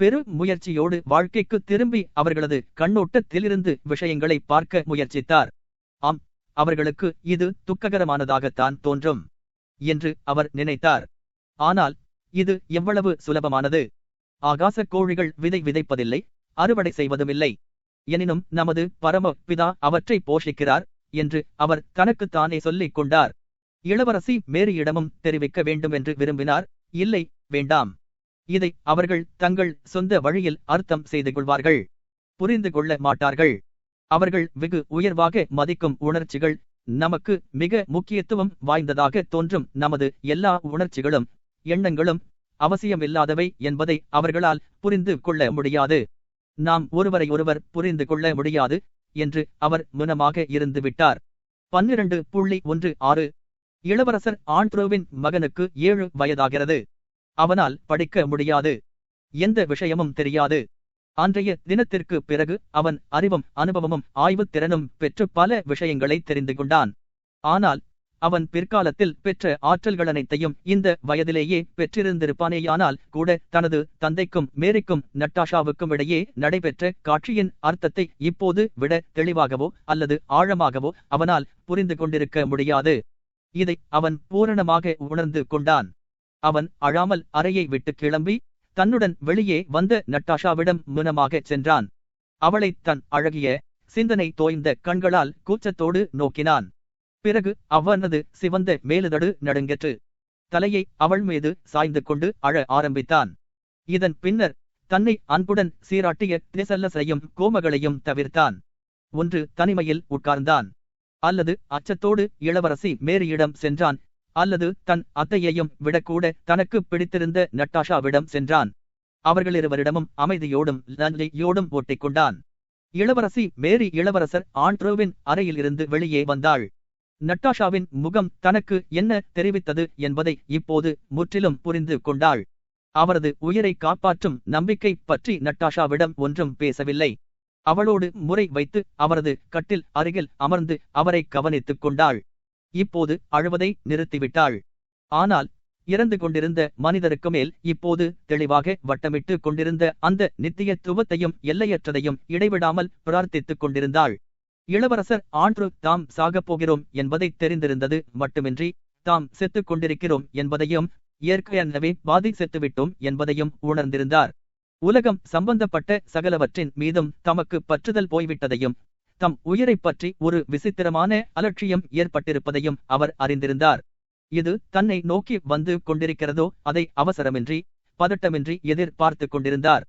பெரு முயற்சியோடு வாழ்க்கைக்கு திரும்பி அவர்களது கண்ணோட்டத்திலிருந்து விஷயங்களை பார்க்க முயற்சித்தார். ஆம், அவர்களுக்கு இது துக்ககரமானதாகத்தான் தோன்றும் என்று அவர் நினைத்தார். ஆனால் இது எவ்வளவு சுலபமானது! ஆகாச கோழிகள் விதை விதைப்பதில்லை, அறுவடை செய்வதுமில்லை. எனினும் நமது பரம பிதா அவற்றை போஷிக்கிறார் என்று அவர் தனக்குத்தானே சொல்லிக் கொண்டார். இளவரசி மேரியிடமும் தெரிவிக்க வேண்டுமென்று விரும்பினார். இல்லை, வேண்டாம். இதை அவர்கள் தங்கள் சொந்த வழியில் அர்த்தம் செய்து கொள்வார்கள், புரிந்து கொள்ள மாட்டார்கள். அவர்கள் வெகு உயர்வாக மதிக்கும் உணர்ச்சிகள், நமக்கு மிக முக்கியத்துவம் வாய்ந்ததாக தோன்றும் நமது எல்லா உணர்ச்சிகளும் எண்ணங்களும் அவசியமில்லாதவை என்பதை அவர்களால் புரிந்து கொள்ள முடியாது. நாம் ஒருவரையொருவர் புரிந்து கொள்ள முடியாது என்று அவர் முனமாக இருந்து விட்டார். 12.16 இளவரசர் ஆண்ட்ரூவின் மகனுக்கு 7 வயதாகிறது. அவனால் படிக்க முடியாது. எந்த விஷயமும் தெரியாது. அன்றைய தினத்திற்கு பிறகு அவன் அறிவும் அனுபவமும் ஆய்வுத் திறனும் பெற்று பல விஷயங்களை தெரிந்து கொண்டான். ஆனால் அவன் பிற்காலத்தில் பெற்ற ஆற்றல்களனைத்தையும் இந்த வயதிலேயே பெற்றிருந்திருப்பானேயானால் கூட தனது தந்தைக்கும் மேரிக்கும் நட்டாஷாவுக்கும் இடையே நடைபெற்ற காட்சியின் அர்த்தத்தை இப்போது விட தெளிவாகவோ அல்லது ஆழமாகவோ அவனால் புரிந்து கொண்டிருக்க முடியாது. இதை அவன் பூரணமாக உணர்ந்து கொண்டான். அவன் அழாமல் அறையை விட்டு கிளம்பி தன்னுடன் வெளியே வந்த நட்டாஷாவிடம் முனமாகச் சென்றான். அவளை தன் அழகிய சிந்தனை தோய்ந்த கண்களால் கூச்சத்தோடு நோக்கினான். பிறகு அவனது சிவந்த மேலுதடு நடுங்கற்று. தலையை அவள் மீது சாய்ந்து கொண்டு அழ ஆரம்பித்தான். இதன் பின்னர் தன்னை அன்புடன் சீராட்டிய திசல்லஸையும் கோமகளையும் தவிர்த்தான். ஒன்று தனிமையில் உட்கார்ந்தான், அல்லது அச்சத்தோடு இளவரசி மேரியிடம் சென்றான், அல்லது தன் அத்தையையும் விடக்கூட தனக்கு பிடித்திருந்த நட்டாஷாவிடம் சென்றான். அவர்களிருவரிடமும் அமைதியோடும் நன்றியோடும் ஓட்டிக்கொண்டான். இளவரசி மேரி இளவரசர் ஆண்ட்ரூவின் அறையில் இருந்து வெளியே வந்தாள். நட்டாஷாவின் முகம் தனக்கு என்ன தெரிவித்தது என்பதை இப்போது முற்றிலும் புரிந்து கொண்டாள். அவரது உயிரை காப்பாற்றும் நம்பிக்கை பற்றி நட்டாஷாவிடம் ஒன்றும் பேசவில்லை. அவளோடு முறை வைத்து அவரது கட்டில் அருகில் அமர்ந்து அவரை கவனித்துக் கொண்டாள். இப்போது அழுவதை நிறுத்திவிட்டாள். ஆனால் இறந்து கொண்டிருந்த மனிதருக்கு மேல் இப்போது தெளிவாக வட்டமிட்டு கொண்டிருந்த அந்த நித்தியத்துவத்தையும் எல்லையற்றதையும் இடைவிடாமல் பிரார்த்தித்துக் கொண்டிருந்தாள். இளவரசர் ஆண்ட்ரூ தாம் சாகப்போகிறோம் என்பதை தெரிந்திருந்தது மட்டுமின்றி தாம் செத்துக் கொண்டிருக்கிறோம் என்பதையும் இயற்கையானவே பாதி செத்துவிட்டோம் என்பதையும் உணர்ந்திருந்தார். உலகம் சம்பந்தப்பட்ட சகலவற்றின் மீதும் தமக்கு பற்றுதல் போய்விட்டதையும் தம் உயிரை பற்றி ஒரு விசித்திரமான அலட்சியம் ஏற்பட்டிருப்பதையும் அவர் அறிந்திருந்தார். இது தன்னை நோக்கி வந்து கொண்டிருக்கிறதோ அதை அவசரமின்றி பதட்டமின்றி எதிர்பார்த்து கொண்டிருந்தார்.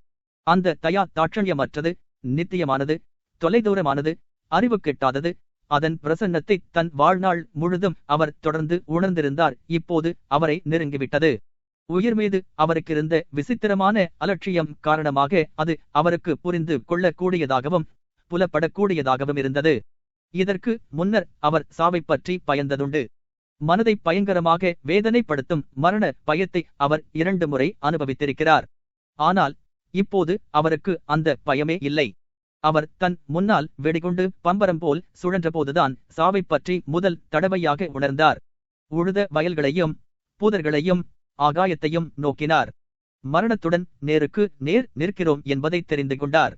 அந்த தயா தாட்சண்யமற்றது, நித்தியமானது, தொலைதூரமானது, அறிவு கெட்டாதது, அதன் பிரசன்னத்தை தன் வாழ்நாள் முழுதும் அவர் தொடர்ந்து உணர்ந்திருந்தார். இப்போது அவரை நெருங்கிவிட்டது. உயிர் மீது அவருக்கிருந்த விசித்திரமான அலட்சியம் காரணமாக அது அவருக்கு புரிந்து கொள்ளக்கூடியதாகவும் புலப்படக்கூடியதாகவும் இருந்தது. இதற்கு முன்னர் அவர் சாவைப் பற்றி பயந்ததுண்டு. மனதை பயங்கரமாக வேதனைப்படுத்தும் மரண பயத்தை அவர் 2 முறை அனுபவித்திருக்கிறார். ஆனால் இப்போது அவருக்கு அந்த பயமே இல்லை. அவர் தன் முன்னால் வெடிகுண்டு பம்பரம் போல் சுழன்றபோதுதான் சாவைப் பற்றி முதல் தடவையாக உணர்ந்தார். உழுத வயல்களையும் புதர்களையும் ஆகாயத்தையும் நோக்கினார். மரணத்துடன் நேருக்கு நேர் நிற்கிறோம் என்பதை தெரிந்து கொண்டார்.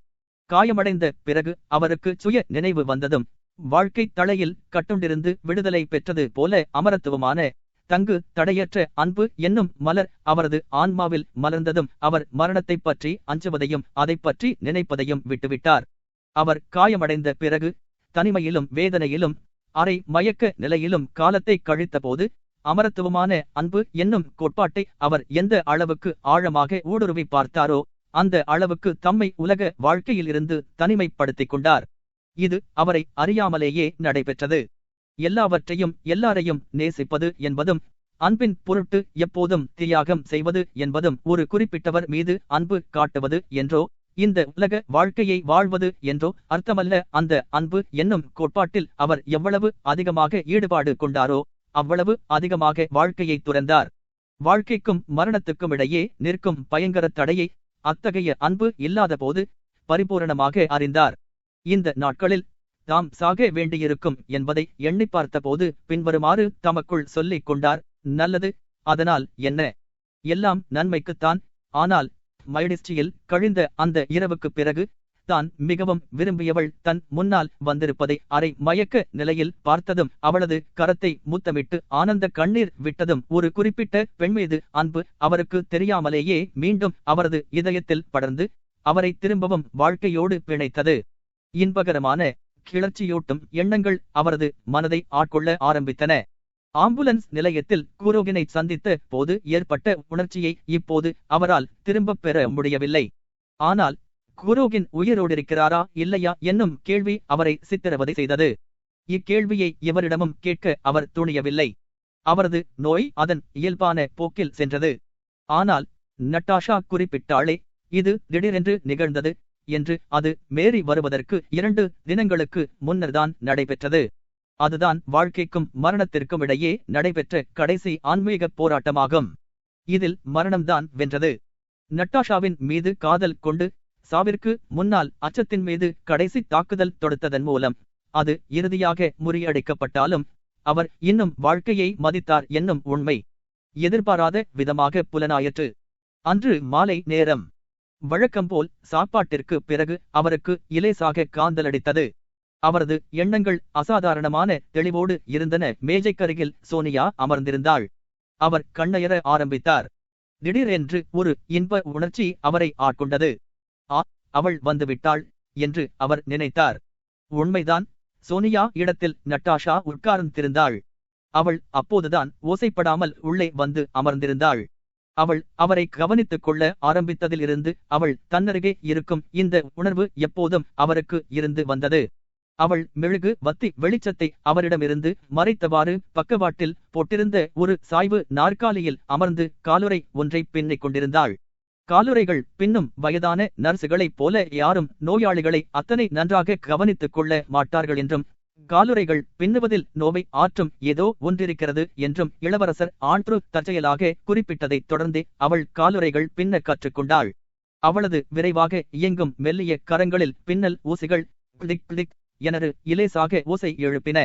காயமடைந்த பிறகு அவருக்கு சுய நினைவு வந்ததும் வாழ்க்கை தலையில் கட்டுண்டிருந்து விடுதலை பெற்றது போல அமரத்துவமான தங்கு தடையற்ற அன்பு என்னும் மலர் அவரது ஆன்மாவில் மலர்ந்ததும் அவர் மரணத்தைப் பற்றி அஞ்சுவதையும் அதைப் பற்றி நினைப்பதையும் விட்டுவிட்டார். அவர் காயமடைந்த பிறகு தனிமையிலும் வேதனையிலும் அரை மயக்க நிலையிலும் காலத்தை கழித்தபோது அமரத்துவமான அன்பு என்னும் கோட்பாட்டை அவர் எந்த அளவுக்கு ஆழமாக ஊடுருவி பார்த்தாரோ அந்த அளவுக்கு தம்மை உலக வாழ்க்கையிலிருந்து தனிமைப்படுத்திக் கொண்டார். இது அவரை அறியாமலேயே நடைபெற்றது. எல்லாவற்றையும் எல்லாரையும் நேசிப்பது என்பதும் அன்பின் பொருட்டு எப்போதும் தியாகம் செய்வது என்பதும் ஒரு குறிப்பிட்டவர் மீது அன்பு காட்டுவது என்றோ இந்த உலக வாழ்க்கையை வாழ்வது என்றோ அர்த்தமல்ல. அந்த அன்பு என்னும் கோட்பாட்டில் அவர் எவ்வளவு அதிகமாக ஈடுபாடு கொண்டாரோ அவ்வளவு அதிகமாக வாழ்க்கையை துறந்தார். வாழ்க்கைக்கும் மரணத்துக்கும் இடையே நிற்கும் பயங்கர தடையை அத்தகைய அன்பு இல்லாதபோது பரிபூரணமாக அறிந்தார். இந்த நாட்களில் தாம் சாக வேண்டியிருக்கும் என்பதை எண்ணி பார்த்தபோது பின்வருமாறு தமக்குள் சொல்லிக் கொண்டார். நல்லது, அதனால் என்ன? எல்லாம் நன்மைக்குத்தான். ஆனால் மைடிஸ்டியில் கழிந்த அந்த இரவுக்குப் பிறகு தான் மிகவும் விரும்பியவள் தன் முன்னால் வந்திருப்பதை அரை மயக்க நிலையில் பார்த்ததும் அவளது கரத்தை முத்தமிட்டு ஆனந்த கண்ணீர் விட்டதும் ஒரு குறிப்பிட்ட பெண்மீது அன்பு அவருக்கு தெரியாமலேயே மீண்டும் அவரது இதயத்தில் படர்ந்து அவரை திரும்பவும் வாழ்க்கையோடு பிணைத்தது. இன்பகரமான கிளர்ச்சியூட்டும் எண்ணங்கள் அவரது மனதை ஆட்கொள்ள ஆரம்பித்தன. ஆம்புலன்ஸ் நிலையத்தில் குரோகினை சந்தித்த போது ஏற்பட்ட உணர்ச்சியை இப்போது அவரால் திரும்பப் பெற முடியவில்லை. ஆனால் குரோகின் உயிரோடிருக்கிறாரா இல்லையா என்னும் கேள்வி அவரை சித்திரவதை செய்தது. இக்கேள்வியை எவரிடமும் கேட்க அவர் துணியவில்லை. அவரது நோய் அதன் இயல்பான போக்கில் சென்றது. ஆனால் நட்டாஷா குறிப்பிட்டாளே, இது திடீரென்று நிகழ்ந்தது என்று. அது மேரி வருவதற்கு 2 தினங்களுக்கு முன்னர்தான் நடைபெற்றது. அதுதான் வாழ்க்கைக்கும் மரணத்திற்கும் இடையே நடைபெற்ற கடைசி ஆன்மீக போராட்டமாகும். இதில் மரணம்தான் வென்றது. நட்டாஷாவின் மீது காதல் கொண்டு சாவிற்கு முன்னால் அச்சத்தின் மீது கடைசி தாக்குதல் தொடுத்ததன் மூலம் அது இறுதியாக முறியடிக்கப்பட்டாலும் அவர் இன்னும் வாழ்க்கையை மதித்தார் என்னும் உண்மை எதிர்பாராத விதமாக புலனாயிற்று. அன்று மாலை நேரம். வழக்கம்போல் சாப்பாட்டிற்கு பிறகு அவருக்கு இலேசாக காந்தலடித்தது. அவரது எண்ணங்கள் அசாதாரணமான தெளிவோடு இருந்தன. மேஜைக்கருகில் சோனியா அமர்ந்திருந்தாள். அவர் கண்ணயர ஆரம்பித்தார். திடீரென்று ஒரு இன்ப உணர்ச்சி அவரை ஆட்கொண்டது. அவள் வந்துவிட்டாள் என்று அவர் நினைத்தார். உண்மைதான். சோனியா இடத்தில் நட்டாஷா உட்கார்ந்திருந்தாள். அவள் அப்போதுதான் ஓசைப்படாமல் உள்ளே வந்து அமர்ந்திருந்தாள். அவள் அவரை கவனித்துக் கொள்ள ஆரம்பித்ததிலிருந்து அவள் தன்னருகே இருக்கும் இந்த உணர்வு எப்போதும் அவருக்கு இருந்து வந்தது. அவள் மெழுகு வத்தி வெளிச்சத்தை அவரிடமிருந்து மறைத்தவாறு பக்கவாட்டில் போட்டிருந்த ஒரு சாய்வு நாற்காலியில் அமர்ந்து காலுறை ஒன்றை பின்னிக் கொண்டிருந்தாள். காலுறைகள் பின்னும் வயதான நர்சுகளைப் போல யாரும் நோயாளிகளை அத்தனை நன்றாக கவனித்துக் கொள்ள மாட்டார்கள் என்றும் காலுறைகள் பின்னுவதில் நோவை ஆற்றும் ஏதோ ஒன்றிருக்கிறது என்றும் இளவரசர் ஆண்ட்ரு தற்செயலாக குறிப்பிட்டதைத் தொடர்ந்தே அவள் காலுறைகள் பின்ன கற்றுக்கொண்டாள். அவளது விரைவாக இயங்கும் மெல்லிய கரங்களில் பின்னல் ஊசிகள் பிளிக் பிளிக் எனறு இலேசாக ஓசை எழுப்பின.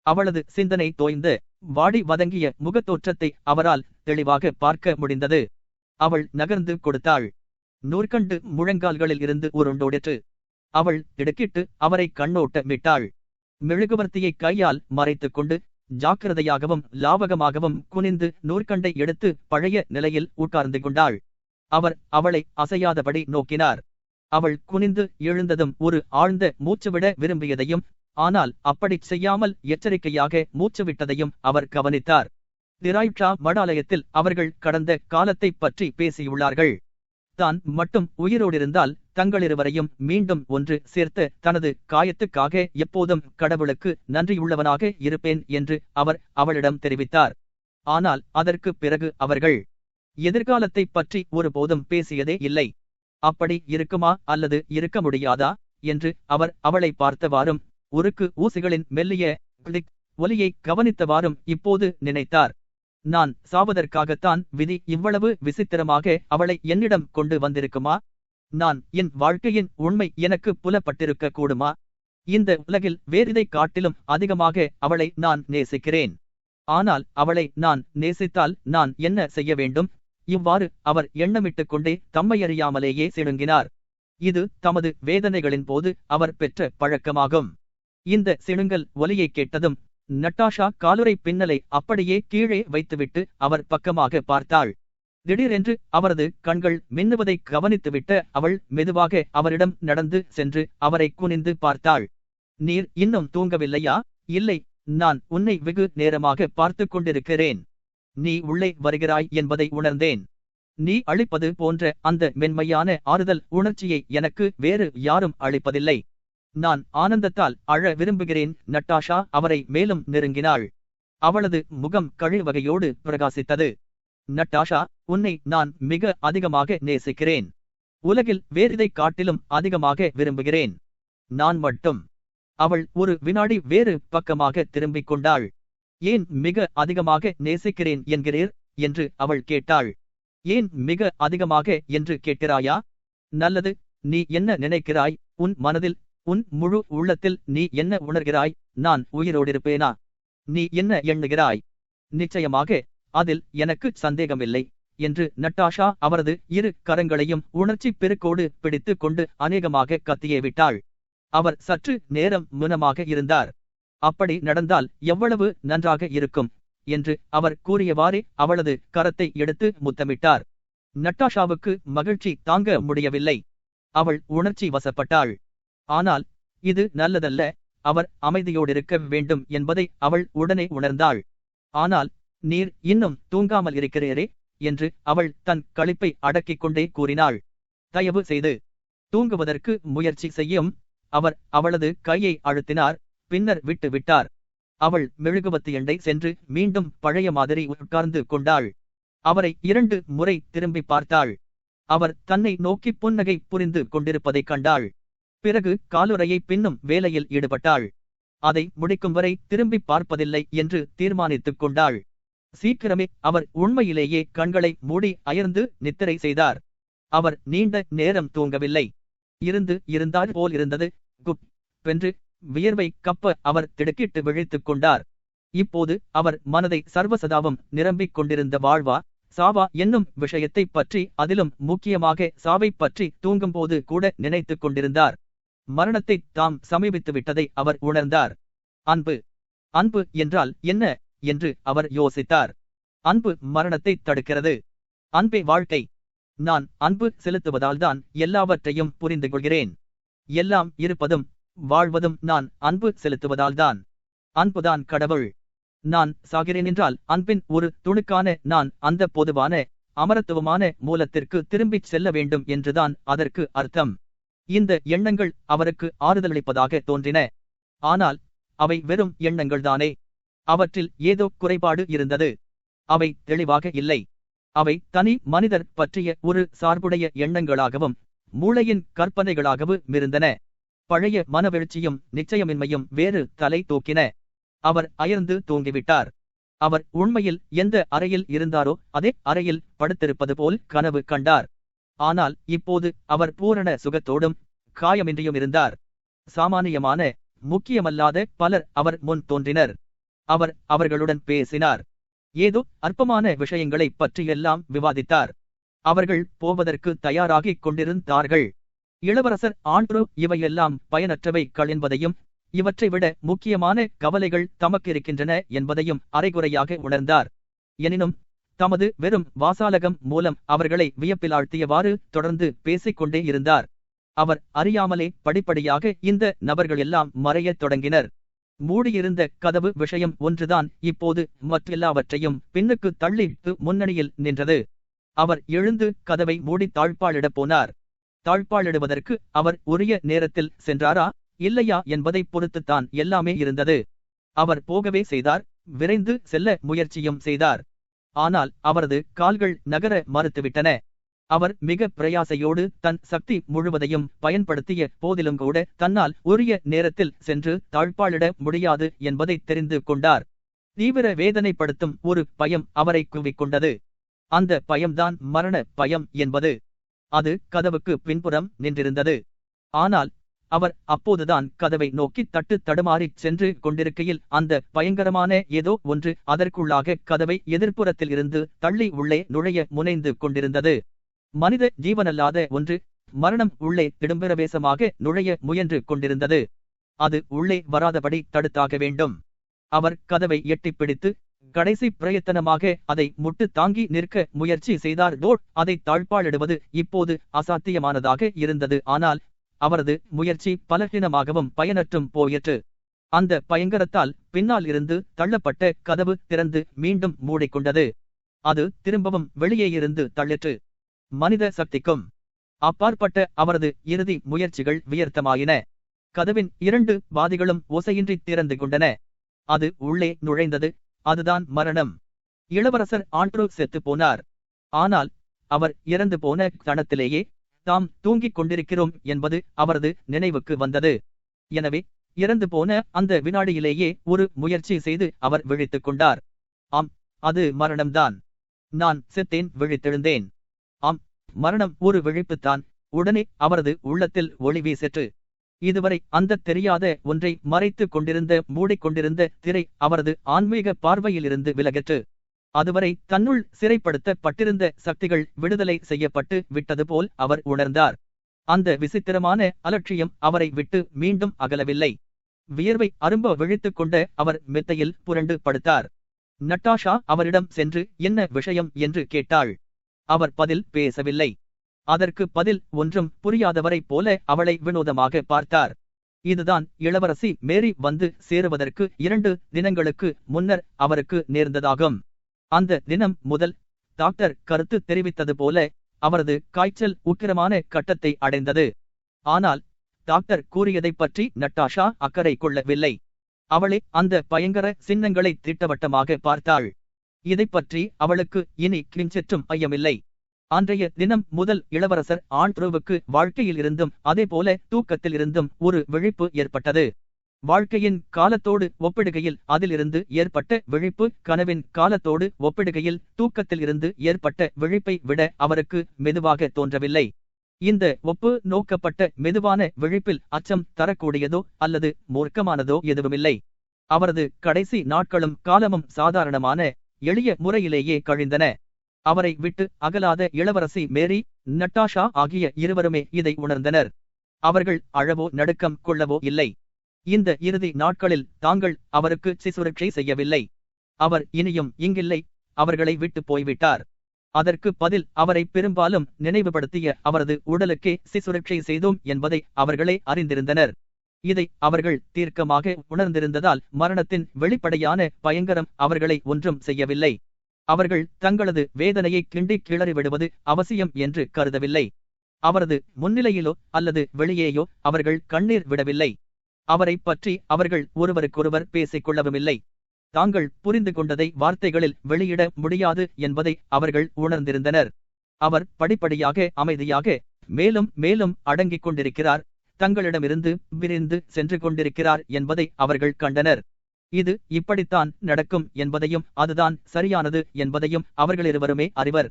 அவளது சிந்தனை தோய்ந்த வாடி வதங்கிய முகத்தோற்றத்தை அவரால் தெளிவாக பார்க்க முடிந்தது. அவள் நகர்ந்து கொடுத்தாள். நூற்கண்டு முழங்கால்களில் இருந்து உருண்டோடிற்று. அவள் திடுக்கிட்டு அவரை கண்ணோட்ட விட்டாள். மெழுகுவர்த்தியை கையால் மறைத்துக் கொண்டு ஜாக்கிரதையாகவும் லாவகமாகவும் குனிந்து நூற்கண்டை எடுத்து பழைய நிலையில் உட்கார்ந்து கொண்டாள். அவர் அவளை அசையாதபடி நோக்கினார். அவள் குனிந்து எழுந்ததும் ஒரு ஆழ்ந்த மூச்சுவிட விரும்பியதையும் ஆனால் அப்படிச் செய்யாமல் எச்சரிக்கையாக மூச்சுவிட்டதையும் அவர் கவனித்தார். திராய்ட்சா மடாலயத்தில் அவர்கள் கடந்த காலத்தை பற்றி பேசியுள்ளார்கள். தான் மட்டும் உயிரோடிருந்தால் தங்களிருவரையும் மீண்டும் ஒன்று சேர்த்த தனது காயத்துக்காக எப்போதும் கடவுளுக்கு நன்றியுள்ளவனாக இருப்பேன் என்று அவர் அவளிடம் தெரிவித்தார். ஆனால் அதற்கு பிறகு அவர்கள் எதிர்காலத்தை பற்றி ஒருபோதும் பேசியதே இல்லை. அப்படி இருக்குமா அல்லது இருக்க முடியாதா என்று அவர் அவளை பார்த்தவாறும் உருக்கு ஊசிகளின் மெல்லிய கிளிக் ஒலியை கவனித்தவாறும் இப்போது நினைத்தார். நான் சாவதற்காகத்தான் விதி இவ்வளவு விசித்திரமாக அவளை என்னிடம் கொண்டு வந்திருக்குமா? நான் என் வாழ்க்கையின் உண்மை எனக்கு புலப்பட்டிருக்க கூடுமா? இந்த உலகில் வேறிதை காட்டிலும் அதிகமாக அவளை நான் நேசிக்கிறேன். ஆனால் அவளை நான் நேசித்தால் நான் என்ன செய்ய வேண்டும்? இவ்வாறு அவர் எண்ணமிட்டுக் கொண்டே தம்மையறியாமலேயே சிணுங்கினார். இது தமது வேதனைகளின் போது அவர் பெற்ற பழக்கமாகும். இந்த சிணுங்கல் ஒலியைக் கேட்டதும் நட்டாஷா காலுறை பின்னலை அப்படியே கீழே வைத்துவிட்டு அவர் பக்கமாக பார்த்தாள். திடீரென்று அவரது கண்கள் மின்னுவதை கவனித்துவிட்ட அவள் மெதுவாக அவரிடம் நடந்து சென்று அவரை குனிந்து பார்த்தாள். நீர் இன்னும் தூங்கவில்லையா? இல்லை, நான் உன்னை வெகு நேரமாக பார்த்து கொண்டிருக்கிறேன். நீ உள்ளே வருகிறாய் என்பதை உணர்ந்தேன். நீ அளிப்பது போன்ற அந்த மென்மையான ஆறுதல் உணர்ச்சியை எனக்கு வேறு யாரும் அளிப்பதில்லை. நான் ஆனந்தத்தால் அழ விரும்புகிறேன். நட்டாஷா அவரை மேலும் நெருங்கினாள். அவளது முகம் கழிவகையோடு பிரகாசித்தது. நட்டாஷா, உன்னை நான் மிக அதிகமாக நேசிக்கிறேன். உலகில் வேறிதை காட்டிலும் அதிகமாக விரும்புகிறேன். நான் மட்டும். அவள் ஒரு வினாடி வேறு பக்கமாக திரும்பிக் கொண்டாள். ஏன் மிக அதிகமாக நேசிக்கிறேன் என்கிறீர் என்று அவள் கேட்டாள். ஏன் மிக அதிகமாக என்று கேட்கிறாயா? நல்லது, நீ என்ன நினைக்கிறாய்? உன் மனதில், உன் முழு உள்ளத்தில் நீ என்ன உணர்கிறாய்? நான் உயிரோடிருப்பேனா? நீ என்ன எண்ணுகிறாய்? நிச்சயமாக அதில் எனக்கு சந்தேகமில்லை என்று நட்டாஷா அவரது இரு கரங்களையும் உணர்ச்சி பெருக்கோடு பிடித்துக் கொண்டு அநேகமாக கத்தியே விட்டாள். அவர் சற்று நேரம் மௌனமாக இருந்தார். அப்படி நடந்தால் எவ்வளவு நன்றாக இருக்கும் என்று அவர் கூறியவாறே அவளது கரத்தை எடுத்து முத்தமிட்டார். நட்டாஷாவுக்கு மகிழ்ச்சி தாங்க முடியவில்லை. அவள் உணர்ச்சி வசப்பட்டாள். ஆனால் இது நல்லதல்ல. அவர் அமைதியோடிருக்க வேண்டும் என்பதை அவள் உடனே உணர்ந்தாள். ஆனால் நீர் இன்னும் தூங்காமல் இருக்கிறீரே என்று அவள் தன் களிப்பை அடக்கிக் கொண்டே கூறினாள். தயவு செய்து தூங்குவதற்கு முயற்சி செய்யும். அவர் அவளது கையை அழுத்தினார், பின்னர் விட்டு விட்டார். அவள் மெழுகுவர்த்தியண்டை சென்று மீண்டும் பழைய மாதிரி உட்கார்ந்து கொண்டாள். அவரை 2 முறை திரும்பி பார்த்தாள். அவர் தன்னை நோக்கி புன்னகை புரிந்து கொண்டிருப்பதைக் கண்டாள். பிறகு காலுறையை பின்னும் வேலையில் ஈடுபட்டாள். அதை முடிக்கும் வரை திரும்பி பார்ப்பதில்லை என்று தீர்மானித்துக் கொண்டாள். சீக்கிரமே அவர் உண்மையிலேயே கண்களை மூடி அயர்ந்து நித்திரை செய்தார். அவர் நீண்ட நேரம் தூங்கவில்லை. இருந்தார் போல் இருந்தது. குப் வென்று வியர்வை கப்ப அவர் திடுக்கிட்டு விழித்துக் கொண்டார். இப்போது அவர் மனதை சர்வசதாவும் நிரம்பிக் கொண்டிருந்த வாழ்வா சாவா என்னும் விஷயத்தை பற்றி, அதிலும் முக்கியமாக சாவை பற்றி தூங்கும்போது கூட நினைத்துக் கொண்டிருந்தார். மரணத்தை தாம் சமீபித்து விட்டதை அவர் உணர்ந்தார். அன்பு அன்பு என்றால் என்ன என்று அவர் யோசித்தார். அன்பு மரணத்தை தடுக்கிறது. அன்பே வாழ்க்கை. நான் அன்பு செலுத்துவதால்தான் எல்லாவற்றையும் புரிந்து கொள்கிறேன். எல்லாம் இருப்பதும் வாழ்வதும் நான் அன்பு செலுத்துவதால்தான். அன்புதான் கடவுள். நான் சாகிறேன் என்றால் அன்பின் ஒரு துணுக்கான நான் அந்த பொதுவான அமரத்துவமான மூலத்திற்கு திரும்பிச் செல்ல வேண்டும் என்றுதான் அதற்கு அர்த்தம். இந்த எண்ணங்கள் அவருக்கு ஆறுதலளிப்பதாக தோன்றின. ஆனால் அவை வெறும் எண்ணங்கள்தானே. அவற்றில் ஏதோ குறைபாடு இருந்தது. அவை தெளிவாக இல்லை. அவை தனி மனிதர் பற்றிய ஒரு சார்புடைய எண்ணங்களாகவும் மூளையின் கற்பனைகளாகவும் இருந்தன. பழைய மனவெழுச்சியும் நிச்சயமின்மையும் வேறு தலை தூக்கின. அவர் அயர்ந்து தூங்கிவிட்டார். அவர் உண்மையில் எந்த அறையில் இருந்தாரோ அதே அறையில் படுத்திருப்பது போல் கனவு கண்டார். ஆனால் இப்போது அவர் பூரண சுகத்தோடும் காயமின்றியும் இருந்தார். சாமானியமான முக்கியமல்லாத பலர் அவர் முன் தோன்றினர். அவர் அவர்களுடன் பேசினார். ஏதோ அற்பமான விஷயங்களை பற்றியெல்லாம் விவாதித்தார். அவர்கள் போவதற்கு தயாராகிக் கொண்டிருந்தார்கள். இளவரசர் ஆண்ட்ரூ இவையெல்லாம் பயனற்றவைகள் என்பதையும் இவற்றை விட முக்கியமான கவலைகள் தமக்கிருக்கின்றன என்பதையும் அரைகுறையாக உணர்ந்தார். எனினும் தமது வெறும் வாசாலகம் மூலம் அவர்களை வியப்பிலாழ்த்தியவாறு தொடர்ந்து பேசிக்கொண்டே இருந்தார். அவர் அறியாமலே படிப்படியாக இந்த நபர்களெல்லாம் மறையத் தொடங்கினர். மூடியிருந்த கதவு விஷயம் ஒன்றுதான் இப்போது மற்றெல்லாவற்றையும் பின்னுக்கு தள்ளிட்டு முன்னணியில் நின்றது. அவர் எழுந்து கதவை மூடி தாழ்பாளிடப் போனார். தாழ்பாளிடுவதற்கு அவர் உரிய நேரத்தில் சென்றாரா இல்லையா என்பதை பொறுத்துத்தான் எல்லாமே இருந்தது. அவர் போகவே செய்தார். விரைந்து செல்ல முயற்சியும் செய்தார். ஆனால் அவரது கால்கள் நகர மறுத்துவிட்டன. அவர் மிக பிரயாசையோடு தன் சக்தி முழுவதையும் பயன்படுத்திய போதிலும் கூட தன்னால் உரிய நேரத்தில் சென்று தாழ்பாளிட முடியாது என்பதை தெரிந்து கொண்டார். தீவிர வேதனைப்படுத்தும் ஒரு பயம் அவரை குவிக்கொண்டது. அந்த பயம்தான் மரண பயம் என்பது. அது கதவுக்கு பின்புறம் நின்றிருந்தது. ஆனால் அவர் அப்போதுதான் கதவை நோக்கி தட்டு தடுமாறிச் சென்று கொண்டிருக்கையில் அந்த பயங்கரமான ஏதோ ஒன்று அதற்குள்ளாக கதவை எதிர்ப்புறத்தில் இருந்து தள்ளி உள்ளே நுழைய முனைந்து கொண்டிருந்தது. மனித ஜீவனல்லாத ஒன்று, மரணம் உள்ளே திடும்பிரவேசமாக நுழைய முயன்று கொண்டிருந்தது. அது உள்ளே வராதபடி தடுத்தாக வேண்டும். அவர் கதவை எட்டிப்பிடித்து கடைசி பிரயத்தனமாக அதை முட்டு தாங்கி நிற்க முயற்சி செய்தார். அதை தாழ்பாளிடுவது இப்போது அசாத்தியமானதாக இருந்தது. ஆனால் அவரது முயற்சி பலவீனமாகவும் பயனற்றும் போயிற்று. அந்த பயங்கரத்தால் பின்னால் இருந்து தள்ளப்பட்ட கதவு திறந்து மீண்டும் மூடிக்கொண்டது. அது திரும்பவும் வெளியே இருந்து தள்ளிற்று. மனித சக்திக்கும் அப்பாற்பட்ட அவரது இறுதி முயற்சிகள் வியர்த்தமாயின. கதவின் 2 வாதிகளும் ஓசையின்றி திறந்து கொண்டன. அது உள்ளே நுழைந்தது. அதுதான் மரணம். இளவரசர் ஆண்ட்ரூ செத்துப் போனார். ஆனால் அவர் இறந்து போன கணத்திலேயே தாம் தூங்கிக் கொண்டிருக்கிறோம் என்பது அவரது நினைவுக்கு வந்தது. எனவே இறந்து போன அந்த வினாடியிலேயே ஒரு முயற்சி செய்து அவர் விழித்துக் கொண்டார். ஆம், அது மரணம்தான். நான் செத்தேன், விழித்தெழுந்தேன். ஆம், மரணம் ஒரு விழிப்புத்தான். உடனே அவரது உள்ளத்தில் ஒளி வீசிற்று. இதுவரை அந்த தெரியாத ஒன்றை மறைத்து கொண்டிருந்த மூடிக்கொண்டிருந்த திரை அவரது ஆன்மீக பார்வையிலிருந்து விலகிற்று. அதுவரை தன்னுள் சிறைப்படுத்தப்பட்டிருந்த சக்திகள் விடுதலை செய்யப்பட்டு விட்டது போல் அவர் உணர்ந்தார். அந்த விசித்திரமான அலட்சியம் அவரை விட்டு மீண்டும் அகலவில்லை. வியர்வை அரும்ப விழித்துக் கொண்ட அவர் மெத்தையில் புரண்டு படுத்தார். நட்டாஷா அவரிடம் சென்று என்ன விஷயம் என்று கேட்டாள். அவர் பதில் பேசவில்லை. அதற்கு பதில் ஒன்றும் புரியாதவரை போல அவளை வினோதமாக பார்த்தார். இதுதான் இளவரசி மேரி வந்து சேருவதற்கு 2 தினங்களுக்கு முன்னர் அவருக்கு நேர்ந்ததாகும். அந்த தினம் முதல் டாக்டர் கருத்து தெரிவித்தது போல அவரது காய்ச்சல் உக்கிரமான கட்டத்தை அடைந்தது. ஆனால் டாக்டர் கூறியதைப் பற்றி நட்டாஷா அக்கறை கொள்ளவில்லை. அவளே அந்த பயங்கர சின்னங்களை திட்டவட்டமாக பார்த்தாள். இதைப் பற்றி அவளுக்கு இனி கிஞ்சிற்றும் ஐயமில்லை. அன்றைய தினம் முதல் இளவரசர் ஆண்ட்ரூவுக்கு வாழ்க்கையில் இருந்தும் அதேபோல தூக்கத்தில் இருந்தும் ஒரு விழிப்பு ஏற்பட்டது. வாழ்க்கையின் காலத்தோடு ஒப்பிடுகையில் அதிலிருந்து ஏற்பட்ட விழிப்பு கனவின் காலத்தோடு ஒப்பிடுகையில் தூக்கத்தில் இருந்து ஏற்பட்ட விழிப்பை விட அவருக்கு மெதுவாக தோன்றவில்லை. இந்த ஒப்பு நோக்கப்பட்ட மெதுவான விழிப்பில் அச்சம் தரக்கூடியதோ அல்லது மூர்க்கமானதோ எதுவுமில்லை. அவரது கடைசி நாட்களும் காலமும் சாதாரணமான எளிய முறையிலேயே கழிந்தன. அவரை விட்டு அகலாத இளவரசி மேரி, நட்டாஷா ஆகிய இருவருமே இதை உணர்ந்தனர். அவர்கள் அழவோ நடுக்கம் கொள்ளவோ இல்லை. இந்த இறுதி நாட்களில் தாங்கள் அவருக்கு சிசுரட்சை செய்யவில்லை. அவர் இனியும் இங்கில்லை, அவர்களை விட்டு போய்விட்டார். அதற்கு பதில் அவரை பெரும்பாலும் நினைவுபடுத்திய அவரது உடலுக்கே சிசுரட்சை செய்தோம் என்பதை அவர்களே அறிந்திருந்தனர். இதை அவர்கள் தீர்க்கமாக உணர்ந்திருந்ததால் மரணத்தின் வெளிப்படையான பயங்கரம் அவர்களை ஒன்றும் செய்யவில்லை. அவர்கள் தங்களது வேதனையை கிண்டி கிளறிவிடுவது அவசியம் என்று கருதவில்லை. அவரது முன்னிலையிலோ அல்லது வெளியேயோ அவர்கள் கண்ணீர் விடவில்லை. அவரை பற்றி அவர்கள் ஒருவருக்கொருவர் பேசிக் கொள்ளவுமில்லை. தாங்கள் புரிந்து கொண்டதை வார்த்தைகளில் வெளியிட முடியாது என்பதை அவர்கள் உணர்ந்திருந்தனர். அவர் படிப்படியாக அமைதியாக மேலும் மேலும் அடங்கிக் கொண்டிருக்கிறார், தங்களிடமிருந்து விரிந்து சென்று கொண்டிருக்கிறார் என்பதை அவர்கள் கண்டனர். இது இப்படித்தான் நடக்கும் என்பதையும் அதுதான் சரியானது என்பதையும் அவர்களிருவருமே அறிவர்.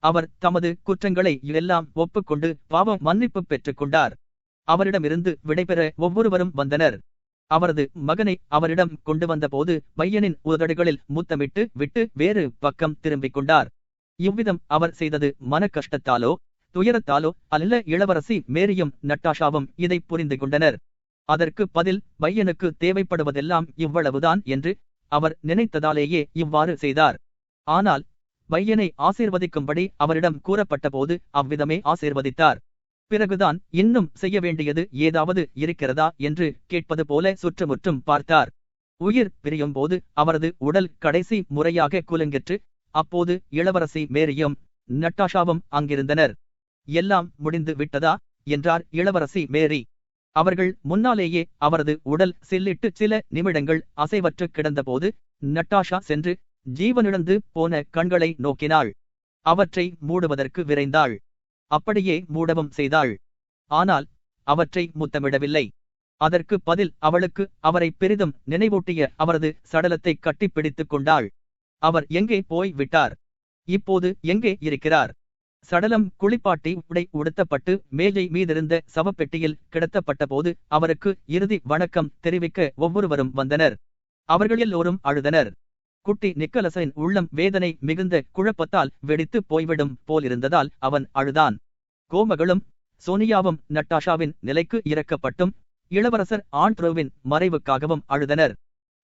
அவர் தமது குற்றங்களை எல்லாம் ஒப்புக்கொண்டு பாவ மன்னிப்பு பெற்றுக் கொண்டார். அவரிடமிருந்து விடைபெற ஒவ்வொருவரும் வந்தனர். அவரது மகனை அவரிடம் கொண்டு வந்தபோது பையனின் உதடுகளில் முத்தமிட்டு விட்டு வேறு பக்கம் திரும்பிக் கொண்டார். இவ்விதம் அவர் செய்தது மன கஷ்டத்தாலோ துயரத்தாலோ அல்ல. இளவரசி மேரியும் நட்டாஷாவும் இதை புரிந்து கொண்டனர். அதற்கு பதில் பையனுக்கு தேவைப்படுவதெல்லாம் இவ்வளவுதான் என்று அவர் நினைத்ததாலேயே இவ்வாறு செய்தார். ஆனால் பையனை ஆசீர்வதிக்கும்படி அவரிடம் கூறப்பட்டபோது அவ்விதமே ஆசீர்வதித்தார். பிறகுதான் இன்னும் செய்ய வேண்டியது ஏதாவது இருக்கிறதா என்று கேட்பது போல சுற்றுமுற்றும் பார்த்தார். உயிர் பிரியும் போது அவரது உடல் கடைசி முறையாக குலுங்கிற்று. அப்போது இளவரசி மேரியும் நட்டாஷாவும் அங்கிருந்தனர். எல்லாம் முடிந்து விட்டதா என்றார் இளவரசி மேரி. அவர்கள் முன்னாலேயே அவரது உடல் சில்லிட்டு சில நிமிடங்கள் அசைவற்று கிடந்தபோது நட்டாஷா சென்று ஜீவனிழந்து போன கண்களை நோக்கினாள். அவற்றை மூடுவதற்கு விரைந்தாள். அப்படியே மூடவும் செய்தாள். ஆனால் அவற்றை முத்தமிடவில்லை. அதற்கு பதில் அவளுக்கு அவரை பெரிதும் நினைவூட்டிய அவரது சடலத்தை கட்டிப்பிடித்துக் கொண்டாள். அவர் எங்கே போய் விட்டார்? இப்போது எங்கே இருக்கிறார்? சடலம் குளிப்பாட்டி உடை உடுத்தப்பட்டு மேஜை மீதிருந்த சவப்பெட்டியில் கிடத்தப்பட்ட போது அவருக்கு இறுதி வணக்கம் தெரிவிக்க ஒவ்வொருவரும் வந்தனர். அவர்கள் எல்லோரும் அழுதனர். குட்டி நிக்கலஸின் உள்ளம் வேதனை மிகுந்த குழப்பத்தால் வெடித்து போய்விடும் போலிருந்ததால் அவன் அழுதான். கோமகளும் சோனியாவும் நட்டாஷாவின் நிலைக்கு இறக்கப்பட்டும் இளவரசர் ஆண்ட்ரூவின் மறைவுக்காகவும் அழுதனர்.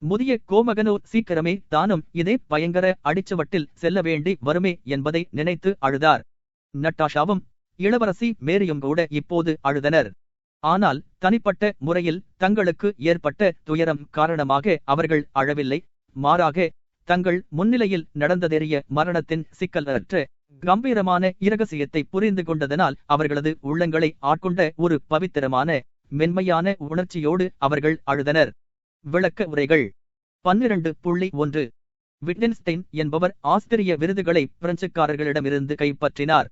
முதிய கோமகனோ சீக்கிரமே தானும் இதே பயங்கர அடிச்சுவட்டில் செல்ல வேண்டி வருமே என்பதை நினைத்து அழுதார். நட்டாஷாவும் இளவரசி மேரியும் கூட இப்போது அழுதனர். ஆனால் தனிப்பட்ட முறையில் தங்களுக்கு ஏற்பட்ட துயரம் காரணமாக அவர்கள் அழவில்லை. மாறாக தங்கள் முன்னிலையில் நடந்ததேறிய மரணத்தின் சிக்கலற்ற கம்பீரமான இரகசியத்தை புரிந்து கொண்டதனால் அவர்களது உள்ளங்களை ஆட்கொண்ட ஒரு பவித்திரமான மென்மையான உணர்ச்சியோடு அவர்கள் அழுதனர். விளக்க உரைகள். 12.1 விட்கென்ஸ்டைன் என்பவர் ஆஸ்திரிய விருதுகளை பிரெஞ்சுக்காரர்களிடமிருந்து கைப்பற்றினார்.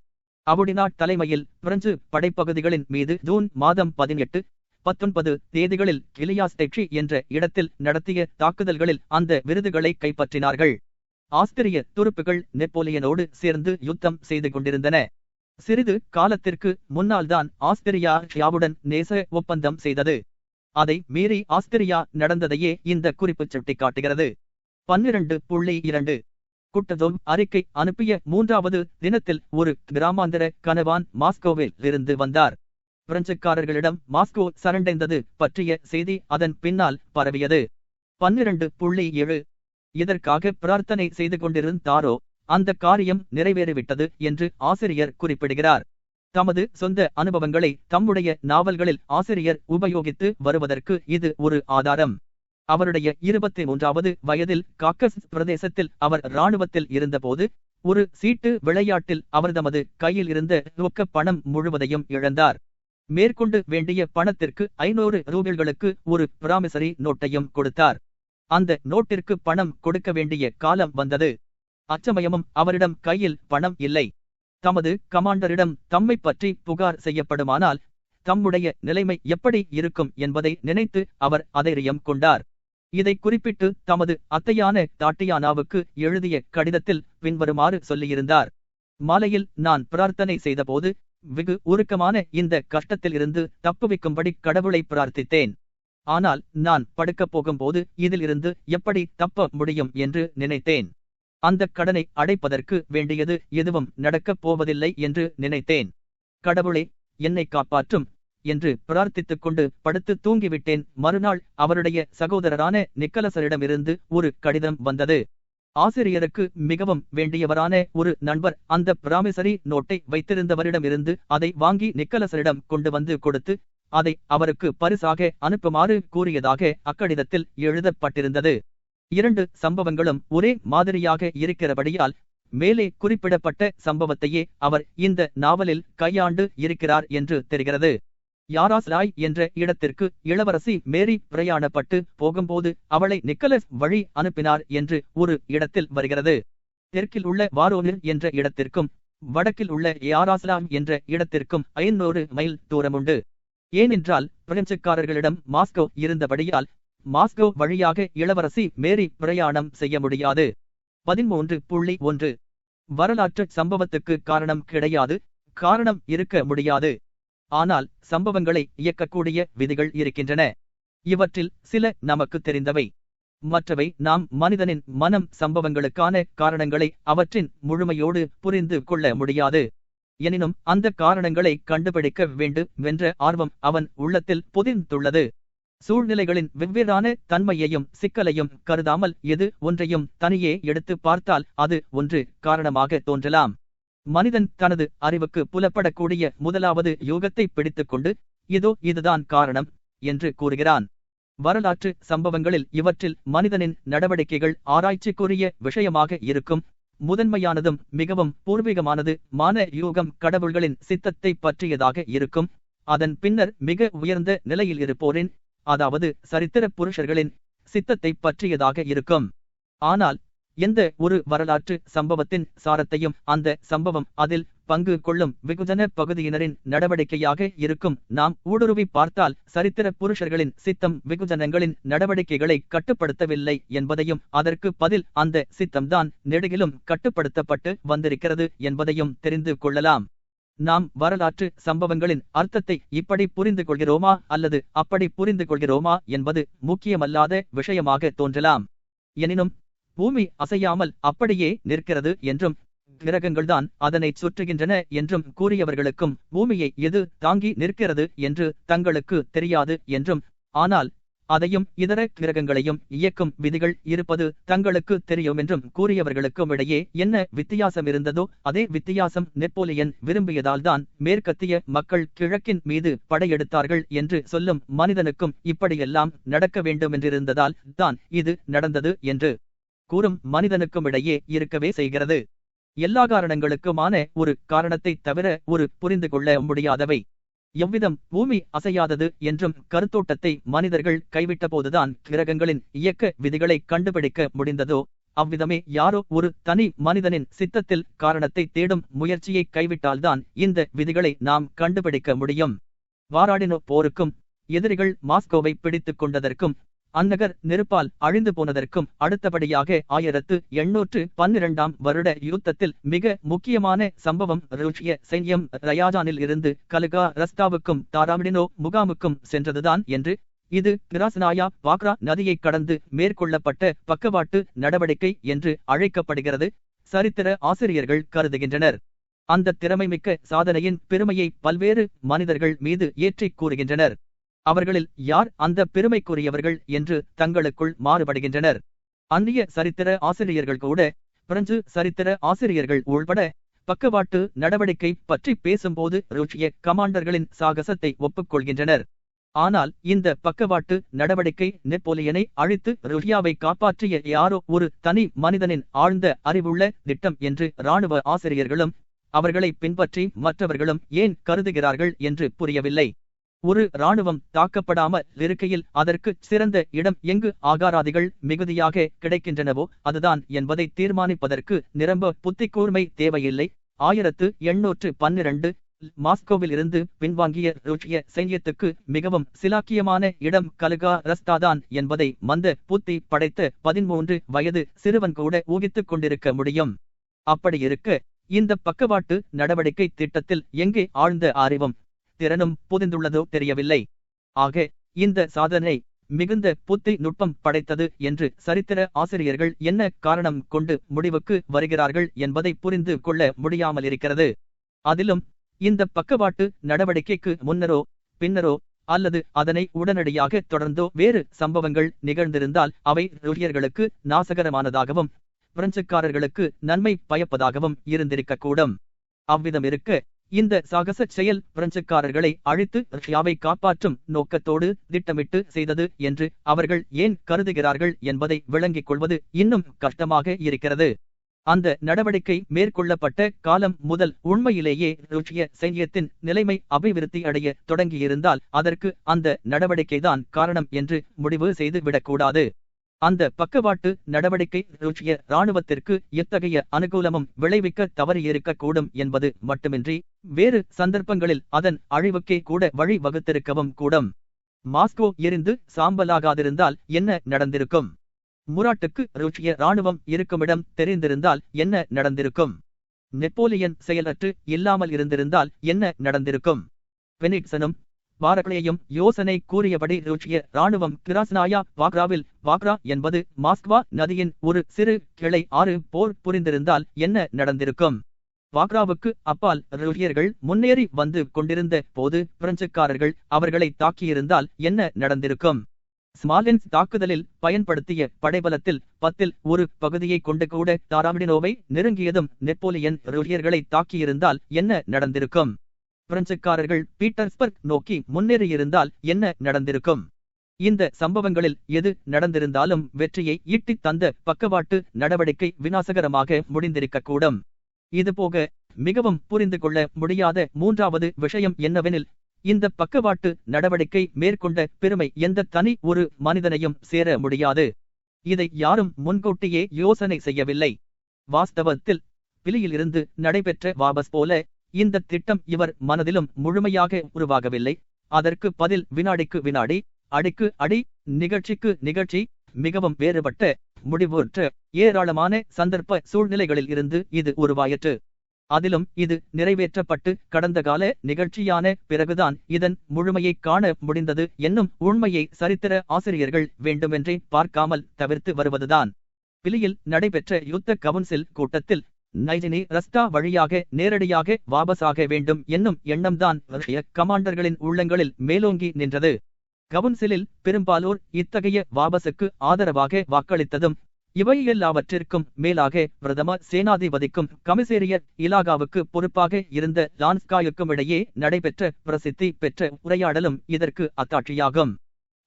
அவுடினாட் தலைமையில் பிரெஞ்சு படைப்பகுதிகளின் மீது ஜூன் மாதம் 18, 19 தேதிகளில் கிலியாஸ்டெக்ஷி என்ற இடத்தில் நடத்திய தாக்குதல்களில் அந்த விருதுகளை கைப்பற்றினார்கள். ஆஸ்திரிய துருப்புகள் நெப்போலியனோடு சேர்ந்து யுத்தம் செய்து கொண்டிருந்தன. சிறிது காலத்திற்கு முன்னால்தான் ஆஸ்திரியா ரஷ்யாவுடன் நேச ஒப்பந்தம் செய்தது. அதை மீறி ஆஸ்திரியா நடந்ததையே இந்த குறிப்பு சுட்டிக்காட்டுகிறது. 12.2 குட்டதோம் அறிக்கை அனுப்பிய 3வது தினத்தில் ஒரு கிராமாந்தர கனவான் மாஸ்கோவில் இருந்து வந்தார். பிரெஞ்சுக்காரர்களிடம் மாஸ்கோ சரண்டைந்தது பற்றிய செய்தி அதன் பின்னால் பரவியது. 12.7 இதற்காக பிரார்த்தனை செய்து கொண்டிருந்தாரோ அந்த காரியம் நிறைவேறிவிட்டது என்று ஆசிரியர் குறிப்பிடுகிறார். தமது சொந்த அனுபவங்களை தம்முடைய நாவல்களில் ஆசிரியர் உபயோகித்து வருவதற்கு இது ஒரு ஆதாரம். அவருடைய 23வது வயதில் காக்கஸ் பிரதேசத்தில் அவர் இராணுவத்தில் இருந்தபோது ஒரு சீட்டு விளையாட்டில் அவர் தமது கையில் இருந்த ரொக்க பணம் முழுவதையும் இழந்தார். மேற்கொண்டு வேண்டிய பணத்திற்கு 500 ரூபிள்களுக்கு ஒரு பிராமிசரி நோட்டையும் கொடுத்தார். அந்த நோட்டிற்கு பணம் கொடுக்க வேண்டிய காலம் வந்தது. அச்சமயமும் அவரிடம் கையில் பணம் இல்லை. தமது கமாண்டரிடம் தம்மை பற்றி புகார் செய்யப்படுமானால் தம்முடைய நிலைமை எப்படி இருக்கும் என்பதை நினைத்து அவர் அதைரியம் கொண்டார். இதை குறிப்பிட்டு தமது அத்தையான தாட்டியானாவுக்கு எழுதிய கடிதத்தில் பின்வருமாறு சொல்லியிருந்தார். மாலையில் நான் பிரார்த்தனை செய்தபோது வெகு உருக்கமான இந்த கஷ்டத்தில் இருந்து தப்புவிக்கும்படி கடவுளை பிரார்த்தித்தேன். ஆனால் நான் படுக்கப் போகும்போது இதில் இருந்து எப்படி தப்ப முடியும் என்று நினைத்தேன். அந்த கடனை அடைப்பதற்கு வேண்டியது எதுவும் நடக்கப் போவதில்லை என்று நினைத்தேன். கடவுளே என்னை காப்பாற்றும் என்று பிரார்த்தித்துக் கொண்டு படுத்து தூங்கிவிட்டேன். மறுநாள் அவருடைய சகோதரரான நிக்கலசரிடமிருந்து ஒரு கடிதம் வந்தது. ஆசிரியருக்கு மிகவும் வேண்டியவரான ஒரு நண்பர் அந்த பிராமிசரி நோட்டை வைத்திருந்தவரிடமிருந்து அதை வாங்கி நிக்கலசரிடம் கொண்டு வந்து கொடுத்து அதை அவருக்கு பரிசாக அனுப்புமாறு கூறியதாக அக்கடிதத்தில் எழுதப்பட்டிருந்தது. 2 சம்பவங்களும் ஒரே மாதிரியாக இருக்கிறபடியால் மேலே குறிப்பிடப்பட்ட சம்பவத்தையே அவர் இந்த நாவலில் கையாண்டு இருக்கிறார் என்று தெரிகிறது. யாராஸ்லாய் என்ற இடத்திற்கு இளவரசி மேரி பிரயாணப்பட்டு போகும்போது அவளை நிக்கலஸ் வழி அனுப்பினார் என்று ஒரு இடத்தில் வருகிறது. தெற்கில் உள்ள வாரோனிர் என்ற இடத்திற்கும் வடக்கில் உள்ள யாராஸ்லாம் என்ற இடத்திற்கும் 500 மைல் தூரமுண்டு. ஏனென்றால் பிரெஞ்சுக்காரர்களிடம் மாஸ்கோ இருந்தபடியால் மாஸ்கோ வழியாக இளவரசி மேரி பிரயாணம் செய்ய முடியாது. 13.1 வரலாற்று சம்பவத்துக்கு காரணம் கிடையாது, காரணம் இருக்க முடியாது. ஆனால் சம்பவங்களை இயக்கக்கூடிய விதிகள் இருக்கின்றன. இவற்றில் சில நமக்கு தெரிந்தவை. மற்றவை நாம் மனிதனின் மனம் சம்பவங்களுக்கான காரணங்களை அவற்றின் முழுமையோடு புரிந்து கொள்ள முடியாது. எனினும் அந்த காரணங்களை கண்டுபிடிக்க வேண்டுமென்ற ஆர்வம் அவன் உள்ளத்தில் பொதிந்துள்ளது. சூழ்நிலைகளின் வெவ்வேறான தன்மையையும் சிக்கலையும் கருதாமல் எது ஒன்றையும் தனியே எடுத்து பார்த்தால் அது ஒன்று காரணமாக தோன்றலாம். மனிதன் தனது அறிவுக்கு புலப்படக்கூடிய முதலாவது யூகத்தை பிடித்துக்கொண்டு இதோ இதுதான் காரணம் என்று கூறுகிறான். வரலாற்று சம்பவங்களில் இவற்றில் மனிதனின் நடவடிக்கைகள் ஆராய்ச்சிக்குரிய விஷயமாக இருக்கும். முதன்மையானதும் மிகவும் பூர்வீகமானது மான யூகம் கடவுள்களின் சித்தத்தை பற்றியதாக இருக்கும். அதன் பின்னர் மிக உயர்ந்த நிலையில் இருப்போரின், அதாவது சரித்திர புருஷர்களின் சித்தத்தை பற்றியதாக இருக்கும். ஆனால் எந்த ஒரு வரலாற்று சம்பவத்தின் சாரத்தையும் அந்த சம்பவம் அதில் பங்கு கொள்ளும் வெகுஜன பகுதியினரின் நடவடிக்கையாக இருக்கும். நாம் ஊடுருவி பார்த்தால் சரித்திர புருஷர்களின் சித்தம் வெகுஜனங்களின் நடவடிக்கைகளை கட்டுப்படுத்தவில்லை என்பதையும் அதற்கு பதில் அந்த சித்தம்தான் நெடுகிலும் கட்டுப்படுத்தப்பட்டு வந்திருக்கிறது என்பதையும் தெரிந்து கொள்ளலாம். நாம் வரலாற்று சம்பவங்களின் அர்த்தத்தை இப்படி புரிந்து கொள்கிறோமா அல்லது அப்படி புரிந்து கொள்கிறோமா என்பது முக்கியமல்லாத விஷயமாக தோன்றலாம். எனினும் பூமி அசையாமல் அப்படியே நிற்கிறது என்றும் கிரகங்கள்தான் அதனை சுற்றுகின்றன என்றும் கூறியவர்களுக்கும் பூமியை எது தாங்கி நிற்கிறது என்று தங்களுக்கு தெரியாது என்றும், ஆனால் அதையும் இதர கிரகங்களையும் இயக்கும் விதிகள் இருப்பது தங்களுக்கு தெரியும் என்றும் கூறியவர்களுக்கும் இடையே என்ன வித்தியாசம் இருந்ததோ அதே வித்தியாசம் நெப்போலியன் விரும்பியதால்தான் மேற்கத்திய மக்கள் கிழக்கின் மீது படையெடுத்தார்கள் என்று சொல்லும் மனிதனுக்கும் இப்படியெல்லாம் நடக்க வேண்டுமென்றிருந்ததால் தான் இது நடந்தது என்று கூறும் மனிதனுக்கும் இடையே இருக்கவே செய்கிறது. எல்லா காரணங்களுக்குமான ஒரு காரணத்தை தவிர ஒரு புரிந்து கொள்ள முடியாதவை. எவ்விதம் பூமி அசையாதது என்றும் கருத்தோட்டத்தை மனிதர்கள் கைவிட்ட போதுதான் கிரகங்களின் இயக்க விதிகளை கண்டுபிடிக்க முடிந்ததோ, அவ்விதமே யாரோ ஒரு தனி மனிதனின் சித்தத்தில் காரணத்தை தேடும் முயற்சியை கைவிட்டால்தான் இந்த விதிகளை நாம் கண்டுபிடிக்க முடியும். வாராடினோ போருக்கும் எதிரிகள் மாஸ்கோவை பிடித்துக் கொண்டதற்கும் அந்நகர் நெருப்பால் அழிந்து போனதற்கும் அடுத்தபடியாக 1812 வருட யுத்தத்தில் மிக முக்கியமான சம்பவம் ரஷ்ய சைன்யம் ரயாஜானில் இருந்து கலுகா ரஸ்தாவுக்கும் தாராமிடினோ முகாமுக்கும் சென்றதுதான் என்று, இது கிராஸ்னாயா பாக்ரா நதியை கடந்து மேற்கொள்ளப்பட்ட பக்கவாட்டு நடவடிக்கை என்று அழைக்கப்படுகிறது சரித்திர ஆசிரியர்கள் கருதுகின்றனர். அந்த திறமைமிக்க சாதனையின் பெருமையை பல்வேறு மனிதர்கள் மீது ஏற்றிக் கூறுகின்றனர். அவர்களில் யார் அந்த பெருமைக்குரியவர்கள் என்று தங்களுக்குள் மாறுபடுகின்றனர். அந்நிய சரித்திர ஆசிரியர்கள் கூட, பிரெஞ்சு சரித்திர ஆசிரியர்கள் உள்பட, பக்கவாட்டு நடவடிக்கை பற்றி பேசும்போது ரஷ்ய கமாண்டர்களின் சாகசத்தை ஒப்புக்கொள்கின்றனர். ஆனால் இந்த பக்கவாட்டு நடவடிக்கை நெப்போலியனை அழித்து ரஷ்யாவை காப்பாற்றிய யாரோ ஒரு தனி மனிதனின் ஆழ்ந்த அறிவுள்ள திட்டம் என்று இராணுவ ஆசிரியர்களும் அவர்களை பின்பற்றி மற்றவர்களும் ஏன் கருதுகிறார்கள் என்று புரியவில்லை. ஒரு இராணுவம் தாக்கப்படாமல் இருக்கையில் அதற்கு சிறந்த இடம் எங்கு ஆகாராதிகள் மிகுதியாக கிடைக்கின்றனவோ அதுதான் என்பதை தீர்மானிப்பதற்கு நிரம்ப புத்திக்கூர்மை தேவையில்லை. 1812 மாஸ்கோவில் இருந்து பின்வாங்கிய ரஷ்ய சைன்யத்துக்கு மிகவும் சிலாக்கியமான இடம் கலுகா ரஸ்தாதான் என்பதை மந்த புத்தி படைத்த 13 வயது சிறுவன் கூட ஊகித்துக் கொண்டிருக்க முடியும். அப்படியிருக்க இந்த பக்கவாட்டு நடவடிக்கை திட்டத்தில் எங்கே ஆழ்ந்த அறிவும் திறனும் புதிந்துள்ளதோ தெரியவில்லை. ஆக இந்த சாதனை மிகுந்த புத்தி நுட்பம் படைத்தது என்று சரித்திர ஆசிரியர்கள் என்ன காரணம் கொண்டு முடிவுக்கு வருகிறார்கள் என்பதை புரிந்து கொள்ள முடியாமலிருக்கிறது. அதிலும் இந்த பக்கவாட்டு நடவடிக்கைக்கு முன்னரோ பின்னரோ அல்லது அதனை உடனடியாக தொடர்ந்தோ வேறு சம்பவங்கள் நிகழ்ந்திருந்தால் அவை ரஷ்யர்களுக்கு நாசகரமானதாகவும் பிரெஞ்சுக்காரர்களுக்கு நன்மை பயப்பதாகவும் இருந்திருக்கக்கூடும். அவ்விதம் இருக்க இந்த சாகச செயல் பிரெஞ்சுக்காரர்களை அழித்து ரஷ்யாவை காப்பாற்றும் நோக்கத்தோடு திட்டமிட்டு செய்தது என்று அவர்கள் ஏன் கருதுகிறார்கள் என்பதை விளங்கிக் கொள்வது இன்னும் கஷ்டமாக இருக்கிறது. அந்த நடவடிக்கை மேற்கொள்ளப்பட்ட காலம் முதல் உண்மையிலேயே ரஷ்ய சைன்யத்தின் நிலைமை அபிவிருத்தி அடைய தொடங்கியிருந்தால் அதற்கு அந்த நடவடிக்கைதான் காரணம் என்று முடிவு செய்து விடக்கூடாது. அந்த பக்கவாட்டு நடவடிக்கை ரஷ்ய இராணுவத்திற்கு எத்தகைய அனுகூலமும் விளைவிக்க தவறியிருக்கக்கூடும் என்பது மட்டுமின்றி வேறு சந்தர்ப்பங்களில் அதன் அழிவுக்கே கூட வழி வகுத்திருக்கவும் கூடும். மாஸ்கோ எரிந்து சாம்பலாகாதிருந்தால் என்ன நடந்திருக்கும்? முராட்டுக்கு ரஷ்ய இராணுவம் இருக்குமிடம் தெரிந்திருந்தால் என்ன நடந்திருக்கும்? நெப்போலியன் செயலற்று இல்லாமல் இருந்திருந்தால் என்ன நடந்திருக்கும்? பெனிக்சனும் பாரக்லேயும் யோசனை கூறியபடி ரஷ்ய இராணுவம் கிராஸ்னாயா பாக்ராவில், பாக்ரா என்பது மாஸ்கவா நதியின் ஒரு சிறு கிளை ஆறு, போர் புரிந்திருந்தால் என்ன நடந்திருக்கும்? பாக்ராவுக்கு அப்பால் ரஷ்யர்கள் முன்னேறி வந்து கொண்டிருந்த போது பிரெஞ்சுக்காரர்கள் அவர்களை தாக்கியிருந்தால் என்ன நடந்திருக்கும்? ஸ்மாலின்ஸ் தாக்குதலில் பயன்படுத்திய படைபலத்தில் 10ல் ஒரு பகுதியை கொண்டு கூட தாராமிடினோவை நெருங்கியதும் நெப்போலியன் ரஷ்யர்களை தாக்கியிருந்தால் என்ன நடந்திருக்கும்? பிரெஞ்சுக்காரர்கள் பீட்டர்ஸ்பர்க் நோக்கி முன்னேறியிருந்தால் என்ன நடந்திருக்கும்? இந்த சம்பவங்களில் எது நடந்திருந்தாலும் வெற்றியை ஈட்டித் தந்த பக்கவாட்டு நடவடிக்கை விநாசகரமாக முடிந்திருக்கக்கூடும். இதுபோக மிகவும் புரிந்து கொள்ள முடியாத மூன்றாவது விஷயம் என்னவெனில், இந்த பக்கவாட்டு நடவடிக்கை மேற்கொண்ட பெருமை எந்த தனி ஒரு மனிதனையும் சேர முடியாது. இதை யாரும் முன்கூட்டியே யோசனை செய்யவில்லை. வாஸ்தவத்தில் பிலியிலிருந்து நடைபெற்ற வாபஸ் போல இந்த திட்டம் இவர் மனதிலும் முழுமையாக உருவாகவில்லை. அதற்கு பதில் வினாடிக்கு வினாடி, அடிக்கு அடி, நிகழ்ச்சிக்கு நிகழ்ச்சி, மிகவும் வேறுபட்ட, முடிவுற்ற ஏராளமான சந்தர்ப்ப சூழ்நிலைகளில் இருந்து இது உருவாயிற்று. அதிலும் இது நிறைவேற்றப்பட்டு கடந்த கால நிகழ்ச்சியான பிறகுதான் இதன் முழுமையை காண முடிந்தது என்னும் உண்மையை சரித்திர ஆசிரியர்கள் வேண்டுமென்றே பார்க்காமல் தவிர்த்து வருவதுதான். பிலியில் நடைபெற்ற யுத்த கவுன்சில் கூட்டத்தில் நைஜினி ரஸ்டா வழியாக நேரடியாக வாபஸாக வேண்டும் என்னும் எண்ணம்தான் ரஷ்ய கமாண்டர்களின் உள்ளங்களில் மேலோங்கி நின்றது. கவுன்சிலில் பெரும்பாலோர் இத்தகைய வாபஸுக்கு ஆதரவாக வாக்களித்ததும், இவை எல்லாவற்றிற்கும் மேலாக பிரதம சேனாதிபதிக்கும் கமிசேரியர் இலாகாவுக்கு பொறுப்பாக இருந்த லான்ஸ்காயுக்கும் இடையே நடைபெற்ற பிரசித்தி பெற்ற உரையாடலும் இதற்கு அத்தாட்சியாகும்.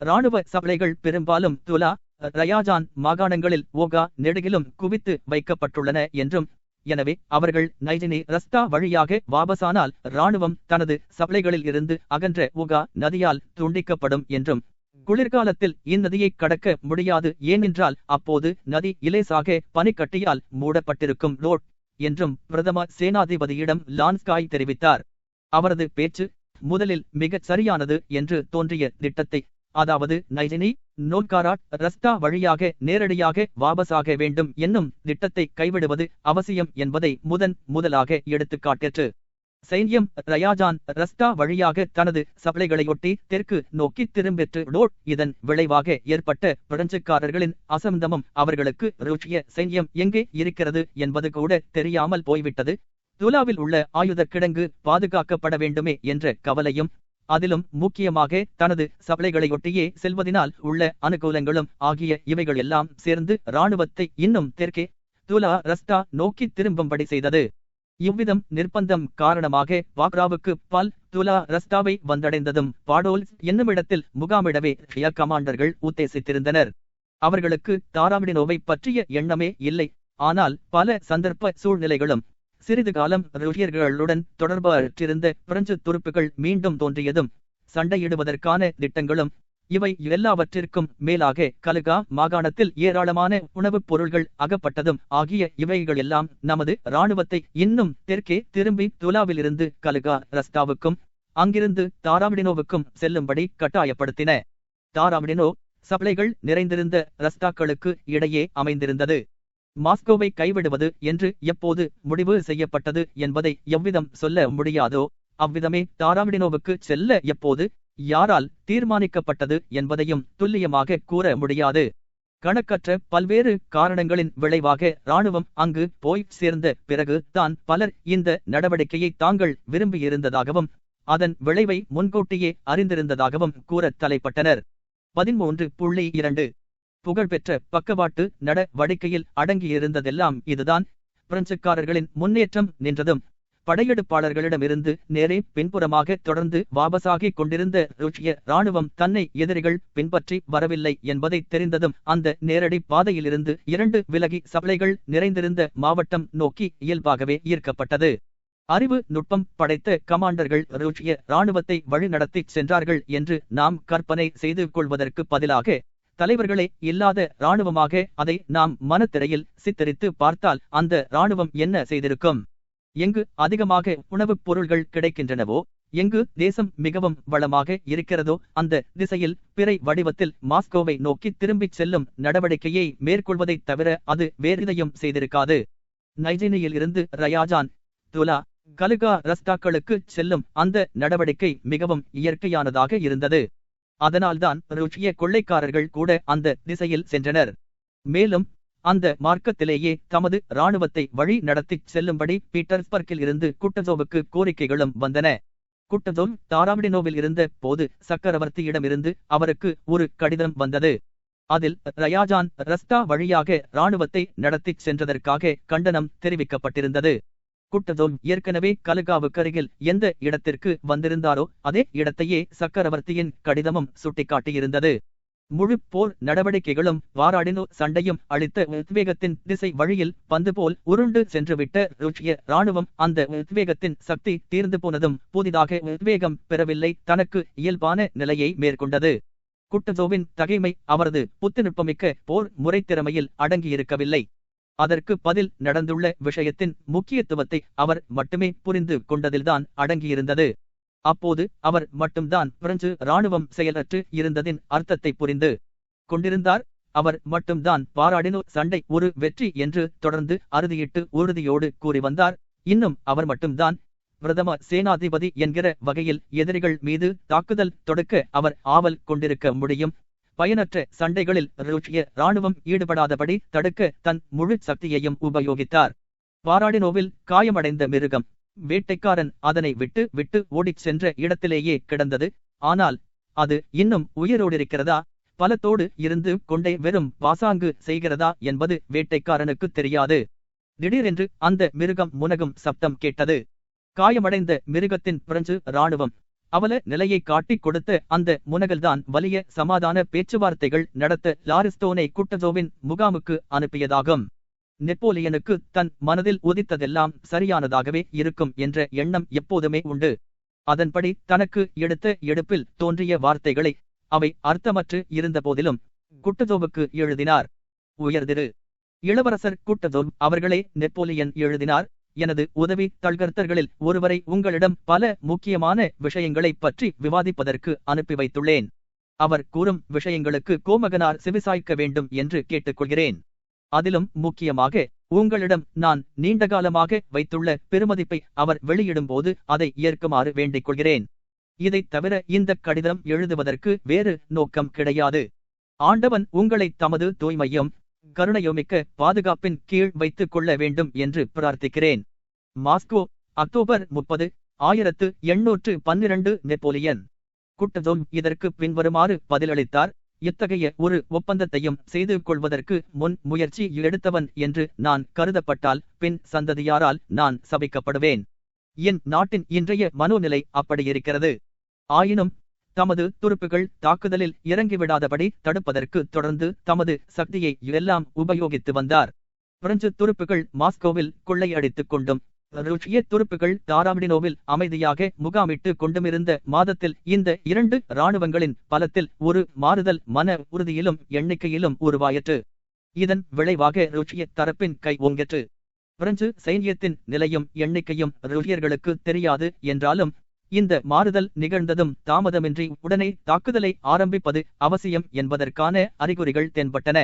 இராணுவ சப்ளைகள் பெரும்பாலும் துலா, ரயாஜான் மாகாணங்களில் ஓகா நெடுகிலும் குவித்து வைக்கப்பட்டுள்ளன என்றும், எனவே அவர்கள் நைஜினி ரஸ்டா வழியாக வாபஸானால் இராணுவம் தனது சப்ளைகளில் இருந்து அகன்ற ஓகா நதியால் துண்டிக்கப்படும் என்றும், குளிர்காலத்தில் இந்நதியை கடக்க முடியாது, ஏனென்றால் அப்போது நதி இலேசாக பனிக்கட்டியால் மூடப்பட்டிருக்கும் லோட் என்றும் பிரதம சேனாதிபதியிடம் லான்ஸ்காய் தெரிவித்தார். அவரது பேச்சு முதலில் மிகச் சரியானது என்று தோன்றிய திட்டத்தை, அதாவது நைஜினி நோல்காராட் ரஸ்டா வழியாக நேரடியாக வாபஸாக வேண்டும் என்னும் திட்டத்தை கைவிடுவது அவசியம் என்பதை முதலாக எடுத்துக்காட்டிற்று. சைன்யம் ரயாஜான் ரஸ்டா வழியாக தனது சப்ளைகளையொட்டி தெற்கு நோக்கி திரும்பிற்று லோட். இதன் விளைவாக ஏற்பட்ட பிரெஞ்சுக்காரர்களின் அசந்தமும் அவர்களுக்கு ரஷ்ய சைன்யம் எங்கே இருக்கிறது என்பது கூட தெரியாமல் போய்விட்டது. துலாவில் உள்ள ஆயுத கிடங்கு பாதுகாக்கப்பட வேண்டுமே என்ற கவலையும், அதிலும் முக்கியமாக தனது சப்ளைகளையொட்டியே செல்வதனால் உள்ள அனுகூலங்களும் ஆகிய இவைகள் எல்லாம் சேர்ந்து இராணுவத்தை இன்னும் தெற்கே துலா ரஸ்டா நோக்கி திரும்பும்படி செய்தது. இவ்விதம் நிர்பந்தம் காரணமாக வாக்ராவுக்கு பால் துலா ரஸ்டாவை வந்தடைந்ததும் பாடோல் என்னுமிடத்தில் முகாமிடவே ரஷ்ய கமாண்டர்கள் உத்தேசித்திருந்தனர். அவர்களுக்கு தாராமிடினோவை பற்றிய எண்ணமே இல்லை. ஆனால் பல சந்தர்ப்ப சூழ்நிலைகளும் சிறிது காலம் ரஷ்யர்களுடன் தொடர்பற்றிருந்த பிரெஞ்சு துருப்புகள் மீண்டும் தோன்றியதும், சண்டையிடுவதற்கான திட்டங்களும், இவை எல்லாவற்றிற்கும் மேலாக கலுகா மாகாணத்தில் ஏராளமான உணவுப் பொருள்கள் அகப்பட்டதும் ஆகிய இவைகள் எல்லாம் நமது இராணுவத்தை இன்னும் தெற்கே திரும்பி துலாவிலிருந்து கலுகா ரஸ்டாவுக்கும் அங்கிருந்து தாராமிடினோவுக்கும் செல்லும்படி கட்டாயப்படுத்தின. தாராமிடினோ சப்ளைகள் நிறைந்திருந்த ரஸ்டாக்களுக்கு இடையே அமைந்திருந்தது. மாஸ்கோவை கைவிடுவது என்று எப்போது முடிவு செய்யப்பட்டது என்பதை எவ்விதம் சொல்ல முடியாதோ அவ்விதமே தாராமிடினோவுக்கு செல்ல எப்போது யாரால் தீர்மானிக்கப்பட்டது என்பதையும் துல்லியமாக கூற முடியாது. கணக்கற்ற பல்வேறு காரணங்களின் விளைவாக இராணுவம் அங்கு போய் சேர்ந்த பிறகு தான் பலர் இந்த நடவடிக்கையை தாங்கள் விரும்பியிருந்ததாகவும் அதன் விளைவை முன்கூட்டியே அறிந்திருந்ததாகவும் கூற தலைப்பட்டனர். 13.2 புகழ்பெற்ற பக்கவாட்டு நடவடிக்கையில் அடங்கியிருந்ததெல்லாம் இதுதான். பிரெஞ்சுக்காரர்களின் முன்னேற்றம் நின்றதும் படையெடுப்பாளர்களிடமிருந்து நேரே பின்புறமாக தொடர்ந்து வாபஸாகிக் கொண்டிருந்த ரஷ்ய இராணுவம் தன்னை எதிரிகள் பின்பற்றி வரவில்லை என்பதை தெரிந்ததும் அந்த நேரடி பாதையிலிருந்து 2 விலகி சப்ளைகள் நிறைந்திருந்த மாவட்டம் நோக்கி இயல்பாகவே ஈர்க்கப்பட்டது. அறிவு நுட்பம் படைத்த கமாண்டர்கள் ரஷ்ய இராணுவத்தை வழிநடத்திச் சென்றார்கள் என்று நாம் கற்பனை செய்து கொள்வதற்கு பதிலாக, தலைவர்களே இல்லாத இராணுவமாக அதை நாம் மனத்திரையில் சித்தரித்து பார்த்தால் அந்த இராணுவம் என்ன செய்திருக்கும்? எங்கு அதிகமாக உணவுப் பொருள்கள் கிடைக்கின்றனவோ, எங்கு தேசம் மிகவும் வளமாக இருக்கிறதோ அந்த திசையில் பிறை வடிவத்தில் மாஸ்கோவை நோக்கி திரும்பிச் செல்லும் நடவடிக்கையை மேற்கொள்வதைத் தவிர அது வேறிதையும் செய்திருக்காது. நைஜீனியில் இருந்து ரயாஜான், துலா, கலுகா ரஸ்டாக்களுக்கு செல்லும் அந்த நடவடிக்கை மிகவும் இயற்கையானதாக இருந்தது. அதனால்தான் ரஷ்ய கொள்ளைக்காரர்கள் கூட அந்த திசையில் சென்றனர். மேலும் அந்த மார்க்கத்திலேயே தமது இராணுவத்தை வழி நடத்திச் செல்லும்படி பீட்டர்ஸ்பர்க்கில் இருந்து குட்டசோவுக்கு கோரிக்கைகளும் வந்தன. குட்டசோவ் தாராமிடினோவில் இருந்த போது சக்கரவர்த்தியிடமிருந்து அவருக்கு ஒரு கடிதம் வந்தது. அதில் ரயாஜான் ரஸ்டா வழியாக இராணுவத்தை நடத்திச் சென்றதற்காக கண்டனம் தெரிவிக்கப்பட்டிருந்தது. குட்டசோவ் ஏற்கனவே கலுகாவுக்கருகில் எந்த இடத்திற்கு வந்திருந்தாரோ அதே இடத்தையே சக்கரவர்த்தியின் கடிதமும் சுட்டிக்காட்டியிருந்தது. முழு போர் நடவடிக்கைகளும் வாராடினோ சண்டையும் அளித்த உத்வேகத்தின் திசை வழியில் பந்து போல் உருண்டு சென்றுவிட்ட ரஷ்ய இராணுவம் அந்த உத்வேகத்தின் சக்தி தீர்ந்து போனதும் புதிதாக உத்வேகம் பெறவில்லை, தனக்கு இயல்பான நிலையை மேற்கொண்டது. குட்டசோவின் தகைமை அவரது புத்துநுட்பமிக்க போர் முறைத்திறமையில் அடங்கியிருக்கவில்லை. அதற்கு பதில் நடந்துள்ள விஷயத்தின் முக்கியத்துவத்தை அவர் மட்டுமே புரிந்து கொண்டதில்தான் அடங்கியிருந்தது. அப்போது அவர் மட்டும்தான் பிரெஞ்சு இராணுவம் செயலற்று இருந்ததின் அர்த்தத்தை புரிந்து கொண்டிருந்தார். அவர் மட்டும்தான் பாராடினோ சண்டை ஒரு வெற்றி என்று தொடர்ந்து அறுதியிட்டு உறுதியோடு கூறி வந்தார். இன்னும் அவர் மட்டும்தான் பிரதம சேனாதிபதி என்கிற வகையில் எதிரிகள் மீது தாக்குதல் தொடுக்க அவர் ஆவல் கொண்டிருக்க முடியும். பயனற்ற சண்டைகளில் ரஷ்ய இராணுவம் ஈடுபடாதபடி தடுக்க தன் முழு சக்தியையும் உபயோகித்தார். பாராடினோவில் காயமடைந்த மிருகம் வேட்டைக்காரன் அதனை விட்டு விட்டு ஓடிச் சென்ற இடத்திலேயே கிடந்தது. ஆனால் அது இன்னும் உயிரோடிருக்கிறதா, பலத்தோடு இருந்து கொண்டே வெறும் பாசாங்கு செய்கிறதா என்பது வேட்டைக்காரனுக்கு தெரியாது. திடீரென்று அந்த மிருகம் முனகும் சப்தம் கேட்டது. காயமடைந்த மிருகத்தின் பிரெஞ்சு இராணுவம் அவல நிலையை காட்டிக் கொடுத்த அந்த முனகல்தான் வலிய சமாதான பேச்சுவார்த்தைகள் நடத்த லாரிஸ்டோனை குட்டஜோவின் முகாமுக்கு அனுப்பியதாகும். நெப்போலியனுக்கு தன் மனதில் உதித்ததெல்லாம் சரியானதாகவே இருக்கும் என்ற எண்ணம் எப்போதுமே உண்டு. அதன்படி தனக்கு எடுத்த எடுப்பில் தோன்றிய வார்த்தைகளை, அவை அர்த்தமற்று இருந்தபோதிலும், குட்டஜோவுக்கு எழுதினார். உயர்திரு இளவரசர் குட்டஜோவ் அவர்களே, நெப்போலியன் எழுதினார். எனது உதவி தள்கர்த்தர்களில் ஒருவரை உங்களிடம் பல முக்கியமான விஷயங்களைப் பற்றி விவாதிப்பதற்கு அனுப்பி வைத்துள்ளேன். அவர் கூறும் விஷயங்களுக்கு கோமகனார் செவிசாய்க்க வேண்டும் என்று கேட்டுக்கொள்கிறேன். அதிலும் முக்கியமாக உங்களிடம் நான் நீண்டகாலமாக வைத்துள்ள பெருமதிப்பை அவர் வெளியிடும்போது அதை ஏற்குமாறு வேண்டிக் கொள்கிறேன். இதைத் தவிர இந்த கடிதம் எழுதுவதற்கு வேறு நோக்கம் கிடையாது. ஆண்டவன் உங்களை தமது தூய்மையும் கருணையுமிக்க பாதுகாப்பின் கீழ் வைத்துக் கொள்ள வேண்டும் என்று பிரார்த்திக்கிறேன். Moscow, October 30, 1812. நெப்போலியன். குட்டஜோவ் இதற்கு பின்வருமாறு பதிலளித்தார். இத்தகைய ஒரு ஒப்பந்தத்தையும் செய்து கொள்வதற்கு முன் முயற்சி எடுத்தவன் என்று நான் கருதப்பட்டால் பின் சந்ததியாரால் நான் சபிக்கப்படுவேன். என் நாட்டின் இன்றைய மனோநிலை அப்படியிருக்கிறது. ஆயினும் தமது துருப்புகள் தாக்குதலில் இறங்கிவிடாதபடி தடுப்பதற்கு தொடர்ந்து தமது சக்தியை எல்லாம் உபயோகித்து வந்தார். பிரெஞ்சு துருப்புகள் மாஸ்கோவில் கொள்ளையடித்துக் கொண்டும் ரஷ்ய துருப்புகள் தாராமிடினோவில் அமைதியாக முகாமிட்டு கொண்டுமிருந்த மாதத்தில் இந்த இரண்டு இராணுவங்களின் பலத்தில் ஒரு மாறுதல் மன உறுதியிலும் எண்ணிக்கையிலும் உருவாயிற்று. இதன் விளைவாக ரஷ்ய தரப்பின் கை ஓங்கிற்று. பிரெஞ்சு சைன்யத்தின் நிலையும் எண்ணிக்கையும் ரஷ்யர்களுக்கு தெரியாது என்றாலும் இந்த மாறுதல் நிகழ்ந்ததும் தாமதமின்றி உடனே தாக்குதலை ஆரம்பிப்பது அவசியம் என்பதற்கான அறிகுறிகள் தென்பட்டன.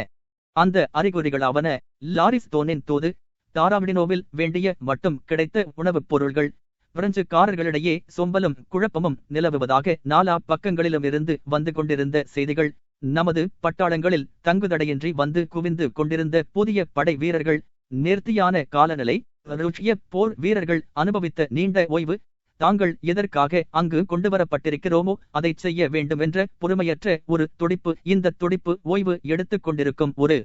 அந்த அறிகுறிகளாவன: லாரிஸ்டோனின் தூது, தாராமிடினோவில் வேண்டிய மட்டும் கிடைத்த உணவுப் பொருள்கள், பிரெஞ்சுக்காரர்களிடையே சொம்பலும் குழப்பமும் நிலவுவதாக நாலா பக்கங்களிலுமிருந்து வந்து கொண்டிருந்த செய்திகள், நமது பட்டாளங்களில் தங்குதடையின்றி வந்து குவிந்து கொண்டிருந்த புதிய படை வீரர்கள், நேர்த்தியான காலநிலை, ரஷ்ய போர் வீரர்கள் அனுபவித்த நீண்ட ஓய்வு, தாங்கள் எதற்காக அங்கு கொண்டுவரப்பட்டிருக்கிறோமோ அதைச் செய்ய வேண்டுமென்ற பொறுமையற்ற ஒரு துடிப்பு. இந்த துடிப்பு ஓய்வு எடுத்துக் கொண்டிருக்கும் ஒரு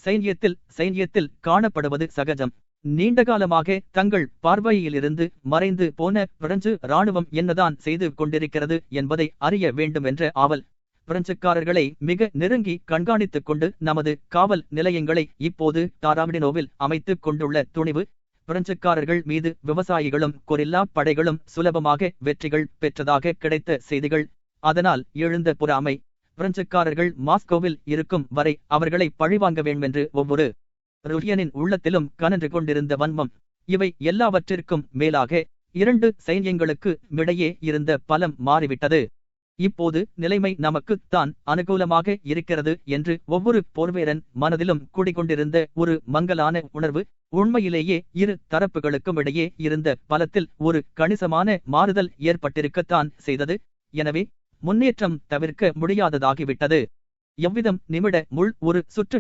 சைன்யத்தில் காணப்படுவது சகஜம். நீண்டகாலமாக தங்கள் பார்வையிலிருந்து மறைந்து போன பிரெஞ்சு இராணுவம் என்னதான் செய்து கொண்டிருக்கிறது என்பதை அறிய வேண்டுமென்ற ஆவல் பிரெஞ்சுக்காரர்களை மிக நெருங்கி கண்காணித்துக் கொண்டு நமது காவல் நிலையங்களை இப்போது தாராமிடினோவில் அமைத்துக் கொண்டுள்ள துணிவு, பிரெஞ்சுக்காரர்கள் மீது விவசாயிகளும் கொரில்லா படைகளும் சுலபமாக வெற்றிகள் பெற்றதாக கிடைத்த செய்திகள், அதனால் எழுந்த பொறாமை, பிரெஞ்சுக்காரர்கள் மாஸ்கோவில் இருக்கும் வரை அவர்களை பழிவாங்க வேண்டுமென்று ஒவ்வொரு ரஷ்யனின் உள்ளத்திலும் கனன்று கொண்டிருந்த வன்மம், இவை எல்லாவற்றிற்கும் மேலாக இரண்டு சைன்யங்களுக்கு இடையே இருந்த பலம் மாறிவிட்டது. இப்போது நிலைமை நமக்கு தான் அனுகூலமாக இருக்கிறது என்று ஒவ்வொரு போர்வீரன் மனதிலும் குடிகொண்டிருந்த ஒரு மங்கலான உணர்வு, உண்மையிலேயே இரு தரப்புகளுக்கும் இடையே இருந்த பலத்தில் ஒரு கணிசமான மாறுதல் ஏற்பட்டிருக்கத்தான் செய்தது. எனவே முன்னேற்றம் தவிர்க்க முடியாததாகிவிட்டது. எவ்விதம் நிமிட முள் ஒரு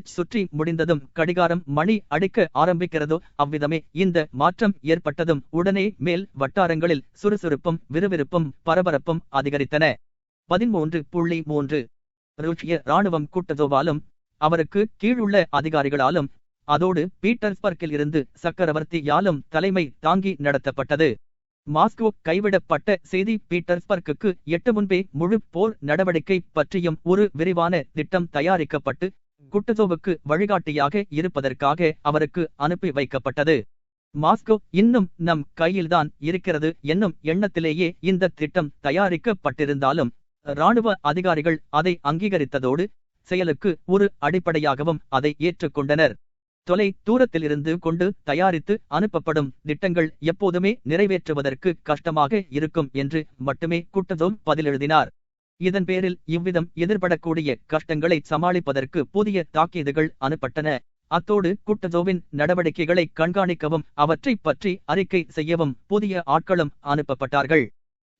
சுற்றி முடிந்ததும் கடிகாரம் மணி அடிக்க ஆரம்பிக்கிறதோ அவ்விதமே இந்த மாற்றம் ஏற்பட்டதும் உடனே மேல் வட்டாரங்களில் சுறுசுறுப்பும் விறுவிறுப்பும் பரபரப்பும் அதிகரித்தன. 13.3 ரஷ்ய இராணுவம் குட்டஜோவாலும் அவருக்கு கீழுள்ள அதிகாரிகளாலும் அதோடு பீட்டர்ஸ்பர்க்கில் இருந்து சக்கரவர்த்தியாலும் தலைமை தாங்கி நடத்தப்பட்டது. மாஸ்கோ கைவிடப்பட்ட செய்தி பீட்டர்ஸ்பர்க்குக்கு எட்டு முன்பே முழு போர் நடவடிக்கை பற்றியும் ஒரு விரிவான திட்டம் தயாரிக்கப்பட்டு குட்டஜோவுக்கு வழிகாட்டியாக இருப்பதற்காக அவருக்கு அனுப்பி வைக்கப்பட்டது. மாஸ்கோ இன்னும் நம் கையில்தான் இருக்கிறது என்னும் எண்ணத்திலேயே இந்த திட்டம் தயாரிக்கப்பட்டிருந்தாலும் இராணுவ அதிகாரிகள் அதை அங்கீகரித்ததோடு செயலுக்கு ஒரு அடிப்படையாகவும் அதை ஏற்றுக்கொண்டனர். தொலை தூரத்திலிருந்து கொண்டு தயாரித்து அனுப்பப்படும் திட்டங்கள் எப்போதுமே நிறைவேற்றுவதற்கு கஷ்டமாக இருக்கும் என்று மட்டுமே குட்டசோவ் பதிலெழுதினார். இதன் பேரில் இவ்விதம் எதிர்படக்கூடிய கஷ்டங்களை சமாளிப்பதற்கு புதிய தாக்கீதுகள் அனுப்பப்பட்டன. அத்தோடு குட்டசோவின் நடவடிக்கைகளை கண்காணிக்கவும் அவற்றைப் பற்றி அறிக்கை செய்யவும் புதிய ஆட்களும் அனுப்பப்பட்டார்கள்.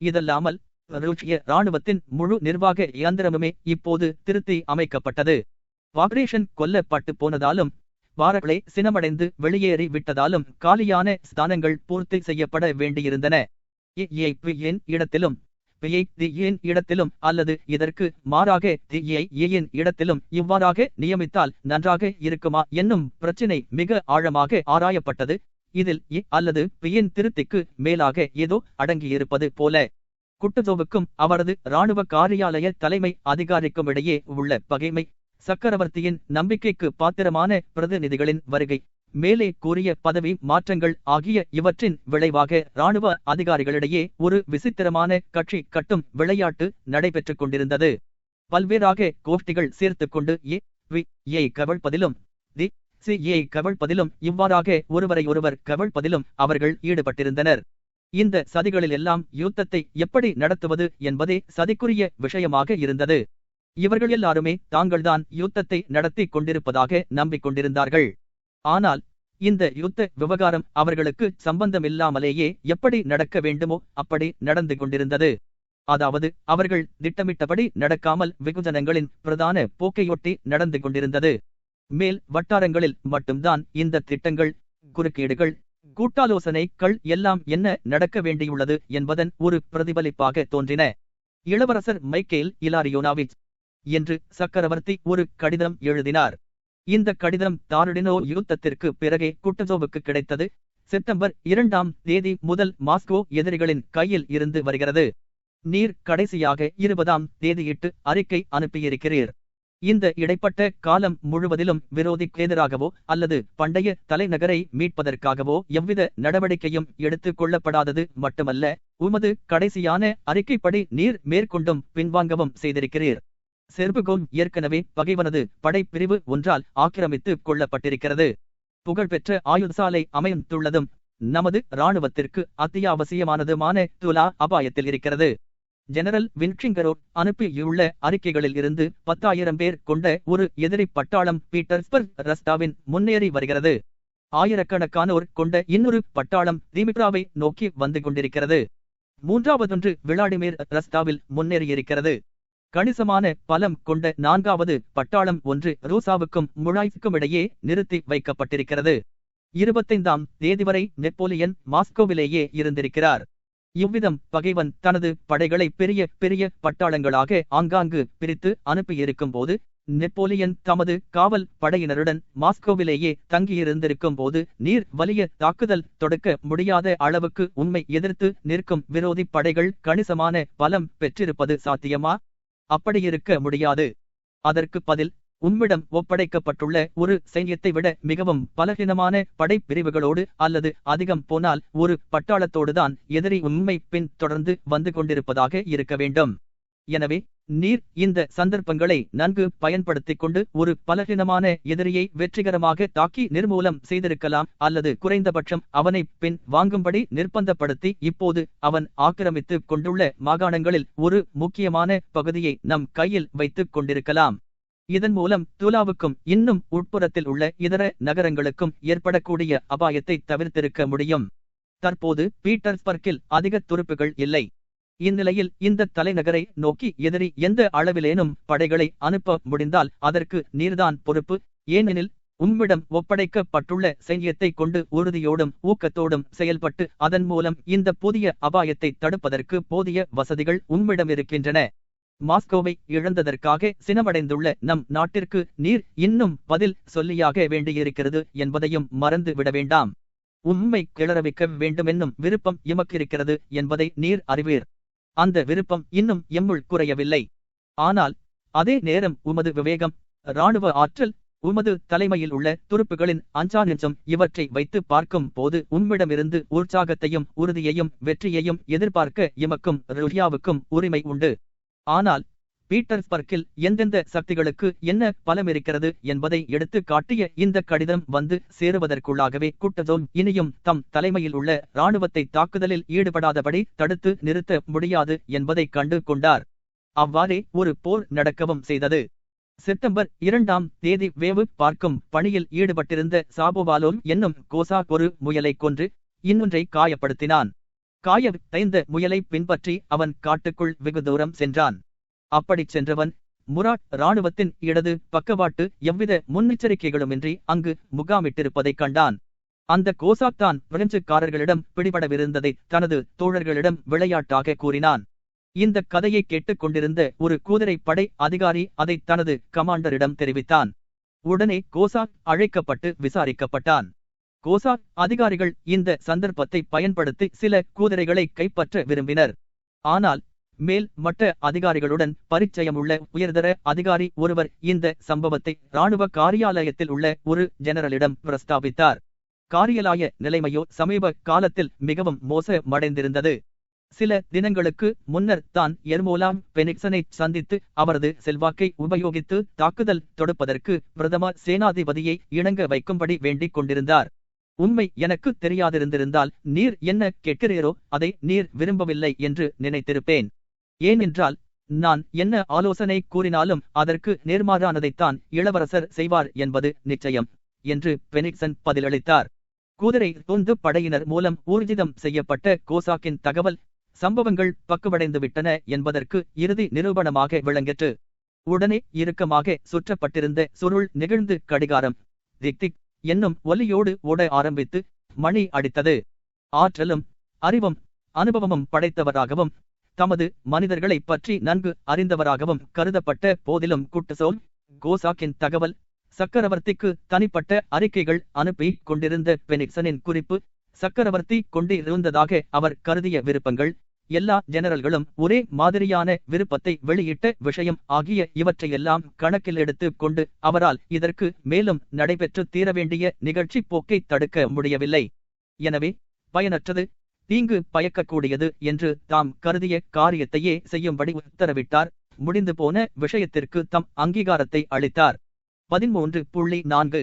இதல்லாமல் ரஷ்ய இராணுவத்தின் முழு நிர்வாக இயந்திரமுமே இப்போது திருத்தி அமைக்கப்பட்டது. வாக்ரேஷன் கொல்லப்பட்டு போனதாலும் வாரக்களை சினமடைந்து வெளியேறி விட்டதாலும் காலியான ஸ்தானங்கள் பூர்த்தி செய்யப்பட வேண்டியிருந்தன. ஏன் இடத்திலும் ஏன் இடத்திலும் அல்லது இதற்கு மாறாக ஏன் இடத்திலும் இவ்வாறாக நியமித்தால் நன்றாக இருக்குமா என்னும் பிரச்சினை மிக ஆழமாக ஆராயப்பட்டது. இதில் அல்லது பியின் திருத்திக்கு மேலாக ஏதோ அடங்கியிருப்பது போல. குட்டசோவுக்கும் அவரது இராணுவ காரியாலய தலைமை அதிகாரிக்கும் இடையே உள்ள பகைமை, சக்கரவர்த்தியின் நம்பிக்கைக்கு பாத்திரமான பிரதிநிதிகளின் வருகை, மேலே கூறிய பதவி மாற்றங்கள் ஆகிய இவற்றின் விளைவாக இராணுவ அதிகாரிகளிடையே ஒரு விசித்திரமான கட்சி கட்டும் விளையாட்டு நடைபெற்றுக் கொண்டிருந்தது. பல்வேறாக கோஷ்டிகள் சேர்த்துக் கொண்டு கவிழ்ப்பதிலும் கவிழ்ப்பதிலும் இவ்வாறாக ஒருவரையொருவர் கவிழ்ப்பதிலும் அவர்கள் ஈடுபட்டிருந்தனர். இந்த சதிகளில் எல்லாம் யுத்தத்தை எப்படி நடத்துவது என்பதே சதிக்குரிய விஷயமாக இருந்தது. இவர்கள் எல்லாருமே தாங்கள்தான் யுத்தத்தை நடத்தி கொண்டிருப்பதாக நம்பிக்கொண்டிருந்தார்கள். ஆனால் இந்த யுத்த விவகாரம் அவர்களுக்கு சம்பந்தமில்லாமலேயே எப்படி நடக்க வேண்டுமோ அப்படி நடந்து கொண்டிருந்தது. அதாவது அவர்கள் திட்டமிட்டபடி நடக்காமல் வெகுஜனங்களின் பிரதான போக்கையொட்டி நடந்து கொண்டிருந்தது. மேல் வட்டாரங்களில் மட்டும்தான் இந்த திட்டங்கள், குறுக்கீடுகள், கூட்டாலோசனைகள் எல்லாம் என்ன நடக்க வேண்டியுள்ளது என்பதன் ஒரு பிரதிபலிப்பாக தோன்றின. இளவரசர் மைக்கேல் இலாரியோனாவிச் என்று சக்கரவர்த்தி ஒரு கடிதம் எழுதினார். இந்த கடிதம் தாருடினோ யுத்தத்திற்கு பிறகே குட்டசோவுக்கு கிடைத்தது. செப்டம்பர் 2 முதல் மாஸ்கோ எதிரிகளின் கையில் இருந்து வருகிறது. நீர் கடைசியாக 20 அறிக்கை அனுப்பியிருக்கிறீர். இந்த இடைப்பட்ட காலம் முழுவதிலும் விரோதிக்கு எதிராகவோ அல்லது பண்டைய தலைநகரை மீட்பதற்காகவோ எவ்வித நடவடிக்கையும் எடுத்துக் கொள்ளப்படாதது மட்டுமல்ல, உமது கடைசியான அறிக்கைப்படி நீர் மேற்கொண்டும் பின்வாங்கவும் செய்திருக்கிறீர். செர்புகோன் ஏற்கனவே பகைவனது படைப்பிரிவு ஒன்றால் ஆக்கிரமித்து கொள்ளப்பட்டிருக்கிறது. புகழ்பெற்ற ஆயுதசாலை அமைந்துள்ளதும் நமது இராணுவத்திற்கு அத்தியாவசியமானதுமான துலா அபாயத்தில் இருக்கிறது. ஜெனரல் வின்ட்ரிங்கரோ அனுப்பியுள்ள அறிக்கைகளில் இருந்து 10,000 பேர் கொண்ட ஒரு எதிரி பட்டாளம் பீட்டர்ஸ்பர்க் ரஸ்டாவின் முன்னேறி வருகிறது. ஆயிரக்கணக்கானோர் கொண்ட இன்னொரு பட்டாளம் தீமிட்ராவை நோக்கி வந்து கொண்டிருக்கிறது. மூன்றாவதொன்று விளாடிமிர் ரஸ்டாவில் முன்னேறியிருக்கிறது. கணிசமான பலம் கொண்ட 4வது பட்டாளம் ஒன்று ரூசாவுக்கும் முழாய்க்கும் இடையே நிறுத்தி வைக்கப்பட்டிருக்கிறது. 25 வரை நெப்போலியன் மாஸ்கோவிலேயே இருந்திருக்கிறார். இவ்விதம் பகைவன் தனது படைகளை பெரிய பெரிய பட்டாளங்களாக ஆங்காங்கு பிரித்து அனுப்பியிருக்கும் போது, நெப்போலியன் தமது காவல் படையினருடன் மாஸ்கோவிலேயே தங்கியிருந்திருக்கும் போது நீர் வலிய தாக்குதல் தொடுக்க முடியாத அளவுக்கு உண்மை எதிர்த்து நிற்கும் விரோதி படைகள் கணிசமான பலம் பெற்றிருப்பது சாத்தியமா? அப்படியிருக்க முடியாது. அதற்கு பதில், உம்மிடம் ஒப்படைக்கப்பட்டுள்ள ஒரு சைன்யத்தை விட மிகவும் பலகீனமான படைப்பிரிவுகளோடு அல்லது அதிகம் போனால் ஒரு பட்டாளத்தோடுதான் எதிரி உண்மை பின் தொடர்ந்து வந்து கொண்டிருப்பதாக இருக்க வேண்டும். எனவே நீர் இந்த சந்தர்ப்பங்களை நன்கு பயன்படுத்திக் கொண்டு ஒரு பலகீனமான எதிரியை வெற்றிகரமாக தாக்கி நிர்மூலம் செய்திருக்கலாம், அல்லது குறைந்தபட்சம் அவனை பின் வாங்கும்படி நிர்பந்தப்படுத்தி இப்போது அவன் ஆக்கிரமித்து கொண்டுள்ள மாகாணங்களில் ஒரு முக்கியமான பகுதியை நம் கையில் வைத்துக் கொண்டிருக்கலாம். இதன் மூலம் துலாவுக்கும் இன்னும் உட்புறத்தில் உள்ள இதர நகரங்களுக்கும் ஏற்படக்கூடிய அபாயத்தை தவிர்த்திருக்க முடியும். தற்போது பீட்டர்ஸ்பர்க்கில் அதிக துருப்புகள் இல்லை. இந்நிலையில் இந்த தலைநகரை நோக்கி எதிரி எந்த அளவிலேனும் படைகளை அனுப்ப முடிந்தால் அதற்கு நீர்தான் பொறுப்பு. ஏனெனில் உம்மிடம் ஒப்படைக்கப்பட்டுள்ள சைன்யத்தை கொண்டு உறுதியோடும் ஊக்கத்தோடும் செயல்பட்டு அதன் மூலம் இந்த புதிய அபாயத்தை தடுப்பதற்கு போதிய வசதிகள் உம்மிடம் இருக்கின்றன. மாஸ்கோவை இழந்ததற்காக சினமடைந்துள்ள நம் நாட்டிற்கு நீர் இன்னும் பதில் சொல்லியாக வேண்டியிருக்கிறது என்பதையும் மறந்து விட வேண்டாம். உம்மை கிளறவிக்க வேண்டுமென்னும் விருப்பம் எமக்கிருக்கிறது என்பதை நீர் அறிவீர். அந்த விருப்பம் இன்னும் எம்முள் குறையவில்லை. ஆனால் அதே நேரம் உமது விவேகம், இராணுவ ஆற்றல், உமது தலைமையில் உள்ள துருப்புகளின் அஞ்சாநெஞ்சம் இவற்றை வைத்து பார்க்கும் போது உம்மிடமிருந்து உற்சாகத்தையும் உறுதியையும் வெற்றியையும் எதிர்பார்க்க எமக்கும் ரஷ்யாவுக்கும் உரிமை உண்டு. ஆனால் பீட்டர்ஸ்பர்க்கில் எந்தெந்த சக்திகளுக்கு என்ன பலம் இருக்கிறது என்பதை எடுத்து காட்டிய இந்த கடிதம் வந்து சேருவதற்குள்ளாகவே குட்டசோவ் இனியும் தம் தலைமையில் உள்ள இராணுவத்தை தாக்குதலில் ஈடுபடாதபடி தடுத்து நிறுத்த முடியாது என்பதை கண்டு கொண்டார். அவ்வாறே ஒரு போர் நடக்கவும் செய்தது. செப்டம்பர் 2ஆம் தேதி வேவு பார்க்கும் பணியில் ஈடுபட்டிருந்த சாபோவாலோம் என்னும் கோசாக் ஒரு முயலை கொன்று இன்னொன்றை காயப்படுத்தினான். காயத்தைந்த முயலை பின்பற்றி அவன் காட்டுக்குள் வெகு தூரம் சென்றான். அப்படிச் சென்றவன் முராட் இராணுவத்தின் இடது பக்கவாட்டு எவ்வித முன்னெச்சரிக்கைகளுமின்றி அங்கு முகாமிட்டிருப்பதைக் கண்டான். அந்த கோசாக் தான் பிரெஞ்சுக்காரர்களிடம் பிடிபடவிருந்ததை தனது தோழர்களிடம் விளையாட்டாக கூறினான். இந்த கதையை கேட்டுக் கொண்டிருந்த ஒரு குதிரை படை அதிகாரி அதை தனது கமாண்டரிடம் தெரிவித்தான். உடனே கோசாக் அழைக்கப்பட்டு விசாரிக்கப்பட்டான். கோசாக் அதிகாரிகள் இந்த சந்தர்ப்பத்தை பயன்படுத்தி சில குதிரைகளை கைப்பற்ற விரும்பினர். ஆனால் மேல் மட்ட அதிகாரிகளுடன் பரிச்சயமுள்ள உயர்தர அதிகாரி ஒருவர் இந்த சம்பவத்தை இராணுவ காரியாலயத்தில் உள்ள ஒரு ஜெனரலிடம் பிரஸ்தாபித்தார். காரியலாய நிலைமையோ சமீப காலத்தில் மிகவும் மோசமடைந்திருந்தது. சில தினங்களுக்கு முன்னர் தான் எர்மோலாம் பெனிக்சனை சந்தித்து அவரது செல்வாக்கை உபயோகித்து தாக்குதல் தொடுப்பதற்கு பிரதம சேனாதிபதியை இணங்க வைக்கும்படி வேண்டிக் கொண்டிருந்தார். உண்மை எனக்கு தெரியாதிருந்திருந்தால் நீர் என்ன கேட்கிறீரோ அதை நீர் விரும்பவில்லை என்று நினைத்திருப்பேன். ஏனென்றால் நான் என்ன ஆலோசனை கூறினாலும் அதற்கு நேர்மாறானதைத்தான் இளவரசர் செய்வார் என்பது நிச்சயம் என்று பெனிக்சன் பதிலளித்தார். குதிரை தொந்து படையினர் மூலம் ஊர்ஜிதம் செய்யப்பட்ட கோசாக்கின் தகவல் சம்பவங்கள் பக்குவடைந்துவிட்டன என்பதற்கு இறுதி நிரூபணமாக விளங்கிற்று. உடனே இறுக்கமாக சுற்றப்பட்டிருந்த சுருள் நெகிழ்ந்து கடிகாரம் திக் திக் என்னும் ஒலியோடு ஓட ஆரம்பித்து மணி அடித்தது. ஆற்றலும் அறிவும் அனுபவமும் படைத்தவராகவும் தமது மனிதர்களை பற்றி நன்கு அறிந்தவராகவும் கருதப்பட்ட போதிலும் குட்டசோவ் கோசாக்கின் தகவல் சக்கரவர்த்திக்கு தனிப்பட்ட அறிக்கைகள் அனுப்பி கொண்டிருந்த பெனிக்சனின் குறிப்பு சக்கரவர்த்தி கொண்டிருந்ததாக அவர் கருதிய விருப்பங்கள் எல்லா ஜெனரல்களும் ஒரே மாதிரியான விருப்பத்தை வெளியிட்ட விஷயம் ஆகிய இவற்றையெல்லாம் கணக்கில் எடுத்து கொண்டு அவரால் இதற்கு மேலும் நடைபெற்று தீரவேண்டிய நிகழ்ச்சி போக்கை தடுக்க முடியவில்லை. எனவே பயனற்றது தீங்கு பயக்கக்கூடியது என்று தாம் கருதிய காரியத்தையே செய்யும்படி உத்தரவிட்டார். முடிந்து போன விஷயத்திற்கு தம் அங்கீகாரத்தை அளித்தார். 13.4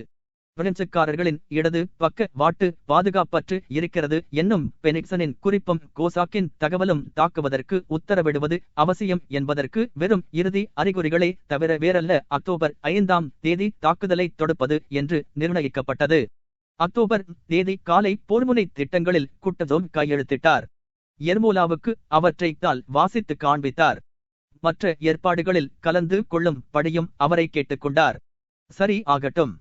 பிரெஞ்சுக்காரர்களின் இடது பக்க வாட்டு பாதுகாப்பற்று இருக்கிறது என்னும் பெனிக்சனின் குறிப்பும் கோசாக்கின் தகவலும் தாக்குவதற்கு உத்தரவிடுவது அவசியம் என்பதற்கு வெறும் இறுதி அறிகுறிகளே தவிர வேறல்ல. அக்டோபர் 5ஆம் தேதி தாக்குதலை தொடுப்பது என்று நிர்ணயிக்கப்பட்டது. அக்டோபர் தேதி காலை போர்முனை திட்டங்களில் குட்டசோவ் கையெழுத்திட்டார். எர்மோலாவுக்கு அவற்றை தால் வாசித்து காண்பித்தார். மற்ற ஏற்பாடுகளில் கலந்து கொள்ளும் படியும் அவரை கேட்டுக்கொண்டார். சரி ஆகட்டும்,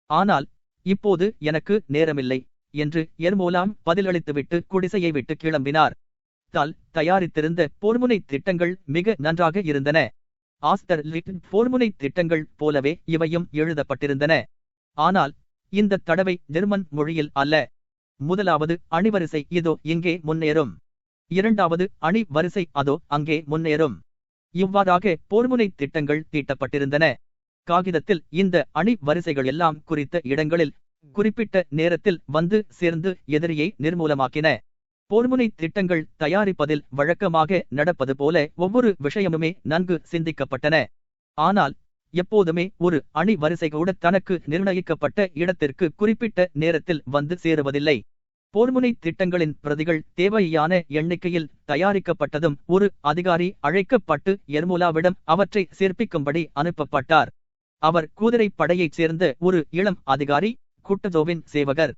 ஆனால் இப்போது எனக்கு நேரமில்லை என்று எர்மோலாம் பதிலளித்துவிட்டு குடிசையை விட்டு கிளம்பினார். தால் தயாரித்திருந்த போர்முனை திட்டங்கள் மிக நன்றாக இருந்தன. ஆஸ்டர் லிட் போர்முனை திட்டங்கள் போலவே இவையும் எழுதப்பட்டிருந்தன. ஆனால் இந்த தடவை ஜெர்மன் மொழியில் அல்ல. முதலாவது அணிவரிசை இதோ இங்கே முன்னேறும், இரண்டாவது அணி வரிசை அதோ அங்கே முன்னேறும். இவ்வாறாக போர்முனை திட்டங்கள் தீட்டப்பட்டிருந்தன. காகிதத்தில் இந்த அணி வரிசைகள் எல்லாம் குறித்த இடங்களில் குறிப்பிட்ட நேரத்தில் வந்து சேர்ந்து எதிரியை நிர்மூலமாக்கின. போர்முனை திட்டங்கள் தயாரிப்பதில் வழக்கமாக நடப்பது போல ஒவ்வொரு விஷயமுமே நன்கு சிந்திக்கப்பட்டன. ஆனால் எப்போதுமே ஒரு அணி வரிசை கூட தனக்கு நிர்ணயிக்கப்பட்ட இடத்திற்கு குறிப்பிட்ட நேரத்தில் வந்து சேருவதில்லை. போர்முனை திட்டங்களின் பிரதிகள் தேவையான எண்ணிக்கையில் தயாரிக்கப்பட்டதும் ஒரு அதிகாரி அழைக்கப்பட்டு எர்மோலாவிடம் அவற்றை சேர்ப்பிக்கும்படி அனுப்பப்பட்டார். அவர் குதிரை படையைச் சேர்ந்த ஒரு இளம் அதிகாரி, குட்டசோவின் சேவகர்.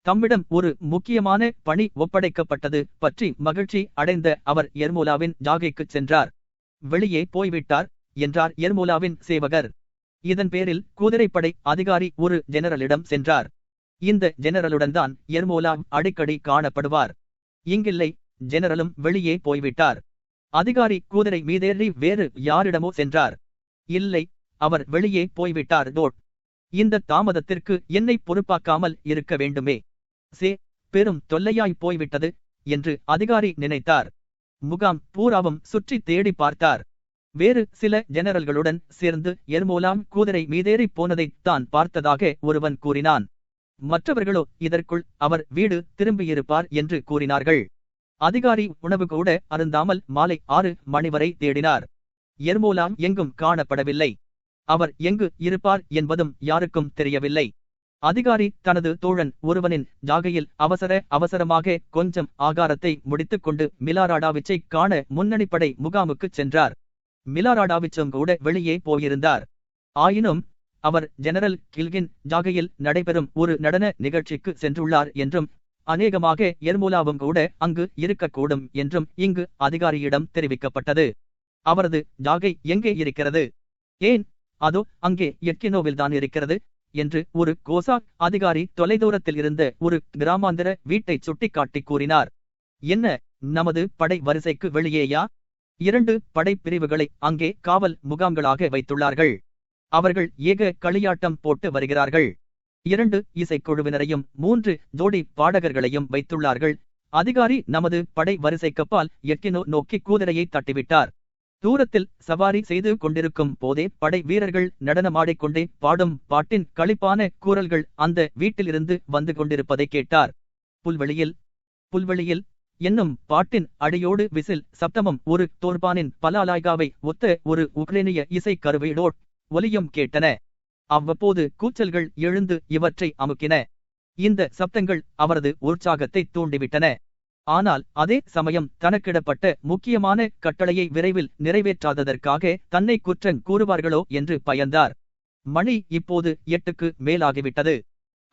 தம்மிடம் ஒரு முக்கியமான பணி ஒப்படைக்கப்பட்டது பற்றி மகிழ்ச்சி அடைந்த அவர் எர்மோலாவின் ஜாகைக்குச் சென்றார். வெளியே போய்விட்டார் என்றார் எர்மோலாவின் சேவகர். இதன் பேரில் குதிரைப்படை அதிகாரி ஒரு ஜெனரலிடம் சென்றார். இந்த ஜெனரலுடன் தான் எர்மோலா அடிக்கடி காணப்படுவார். இங்கில்லை, ஜெனரலும் வெளியே போய்விட்டார். அதிகாரி குதிரை மீதேறி வேறு யாரிடமோ சென்றார். இல்லை, அவர் வெளியே போய்விட்டார். இந்த தாமதத்திற்கு என்னை பொறுப்பாக்காமல் இருக்க வேண்டுமே, பெரும் தொல்லையாய் போய்விட்டது என்று அதிகாரி நினைத்தார். முகாம் பூராவும் சுற்றி தேடி பார்த்தார். வேறு சில ஜெனரல்களுடன் சேர்ந்து எர்மோலாம் குதிரை மீதேறி போனதைத் தான் பார்த்ததாக ஒருவன் கூறினான். மற்றவர்களோ இதற்குள் அவர் வீடு திரும்பியிருப்பார் என்று கூறினார்கள். அதிகாரி உணவு கூட அருந்தாமல் மாலை 6 மணி வரை தேடினார். எர்மோலாம் எங்கும் காணப்படவில்லை. அவர் எங்கு இருப்பார் என்பதும் யாருக்கும் தெரியவில்லை. அதிகாரி தனது தோழன் ஒருவனின் ஜாகையில் அவசரமாக கொஞ்சம் ஆகாரத்தை முடித்துக்கொண்டு மிலாராடாவிச்சை காண முன்னணிப்படை முகாமுக்குச் சென்றார். மிலாராடாவிச்சும் கூட வெளியே போயிருந்தார். ஆயினும் அவர் ஜெனரல் கில்கின் ஜாகையில் நடைபெறும் ஒரு நடன நிகழ்ச்சிக்கு சென்றுள்ளார் என்றும் அநேகமாக எர்மோலாவும் கூட அங்கு இருக்கக்கூடும் என்றும் இங்கு அதிகாரியிடம் தெரிவிக்கப்பட்டது. அவரது ஜாகை எங்கே இருக்கிறது? ஏன், அதோ அங்கே எக்கினோவில்தான் இருக்கிறது என்று ஒரு கோசாக் அதிகாரி தொலைதூரத்தில் இருந்த ஒரு கிராமாந்தர வீட்டை சுட்டிக்காட்டி கூறினார். என்ன, நமது படை வரிசைக்கு வெளியேயா? 2 படைப்பிரிவுகளை அங்கே காவல் முகாம்களாக வைத்துள்ளார்கள். அவர்கள் ஏக களியாட்டம் போட்டு வருகிறார்கள். 2 இசைக்குழுவினரையும் 3 ஜோடி பாடகர்களையும் வைத்துள்ளார்கள். அதிகாரி நமது படை வரிசைக்கப்பால் எக்கினோ நோக்கி குதிரையை தட்டிவிட்டார். தூரத்தில் சவாரி செய்து கொண்டிருக்கும் போதே படை வீரர்கள் நடனமாடிக்கொண்டே பாடும் பாட்டின் களிப்பான கூறல்கள் அந்த வீட்டிலிருந்து வந்து கொண்டிருப்பதை கேட்டார். புல்வெளியில் என்னும் பாட்டின் அடியோடு விசில் சப்தமும் ஒரு தோர்பானின் பலாலாய்காவை ஒத்த ஒரு உக்ரேனிய இசை கருவியோட் ஒலியும் கேட்டன. அவ்வப்போது கூச்சல்கள் எழுந்து இவற்றை அமுக்கின. இந்த சப்தங்கள் அவரது உற்சாகத்தை தூண்டிவிட்டன. ஆனால் அதே சமயம் தனக்கிடப்பட்ட முக்கியமான கட்டளையை விரைவில் நிறைவேற்றாததற்காக தன்னை குற்றங் கூறுவார்களோ என்று பயந்தார். மணி இப்போது 8க்கு மேலாகிவிட்டது.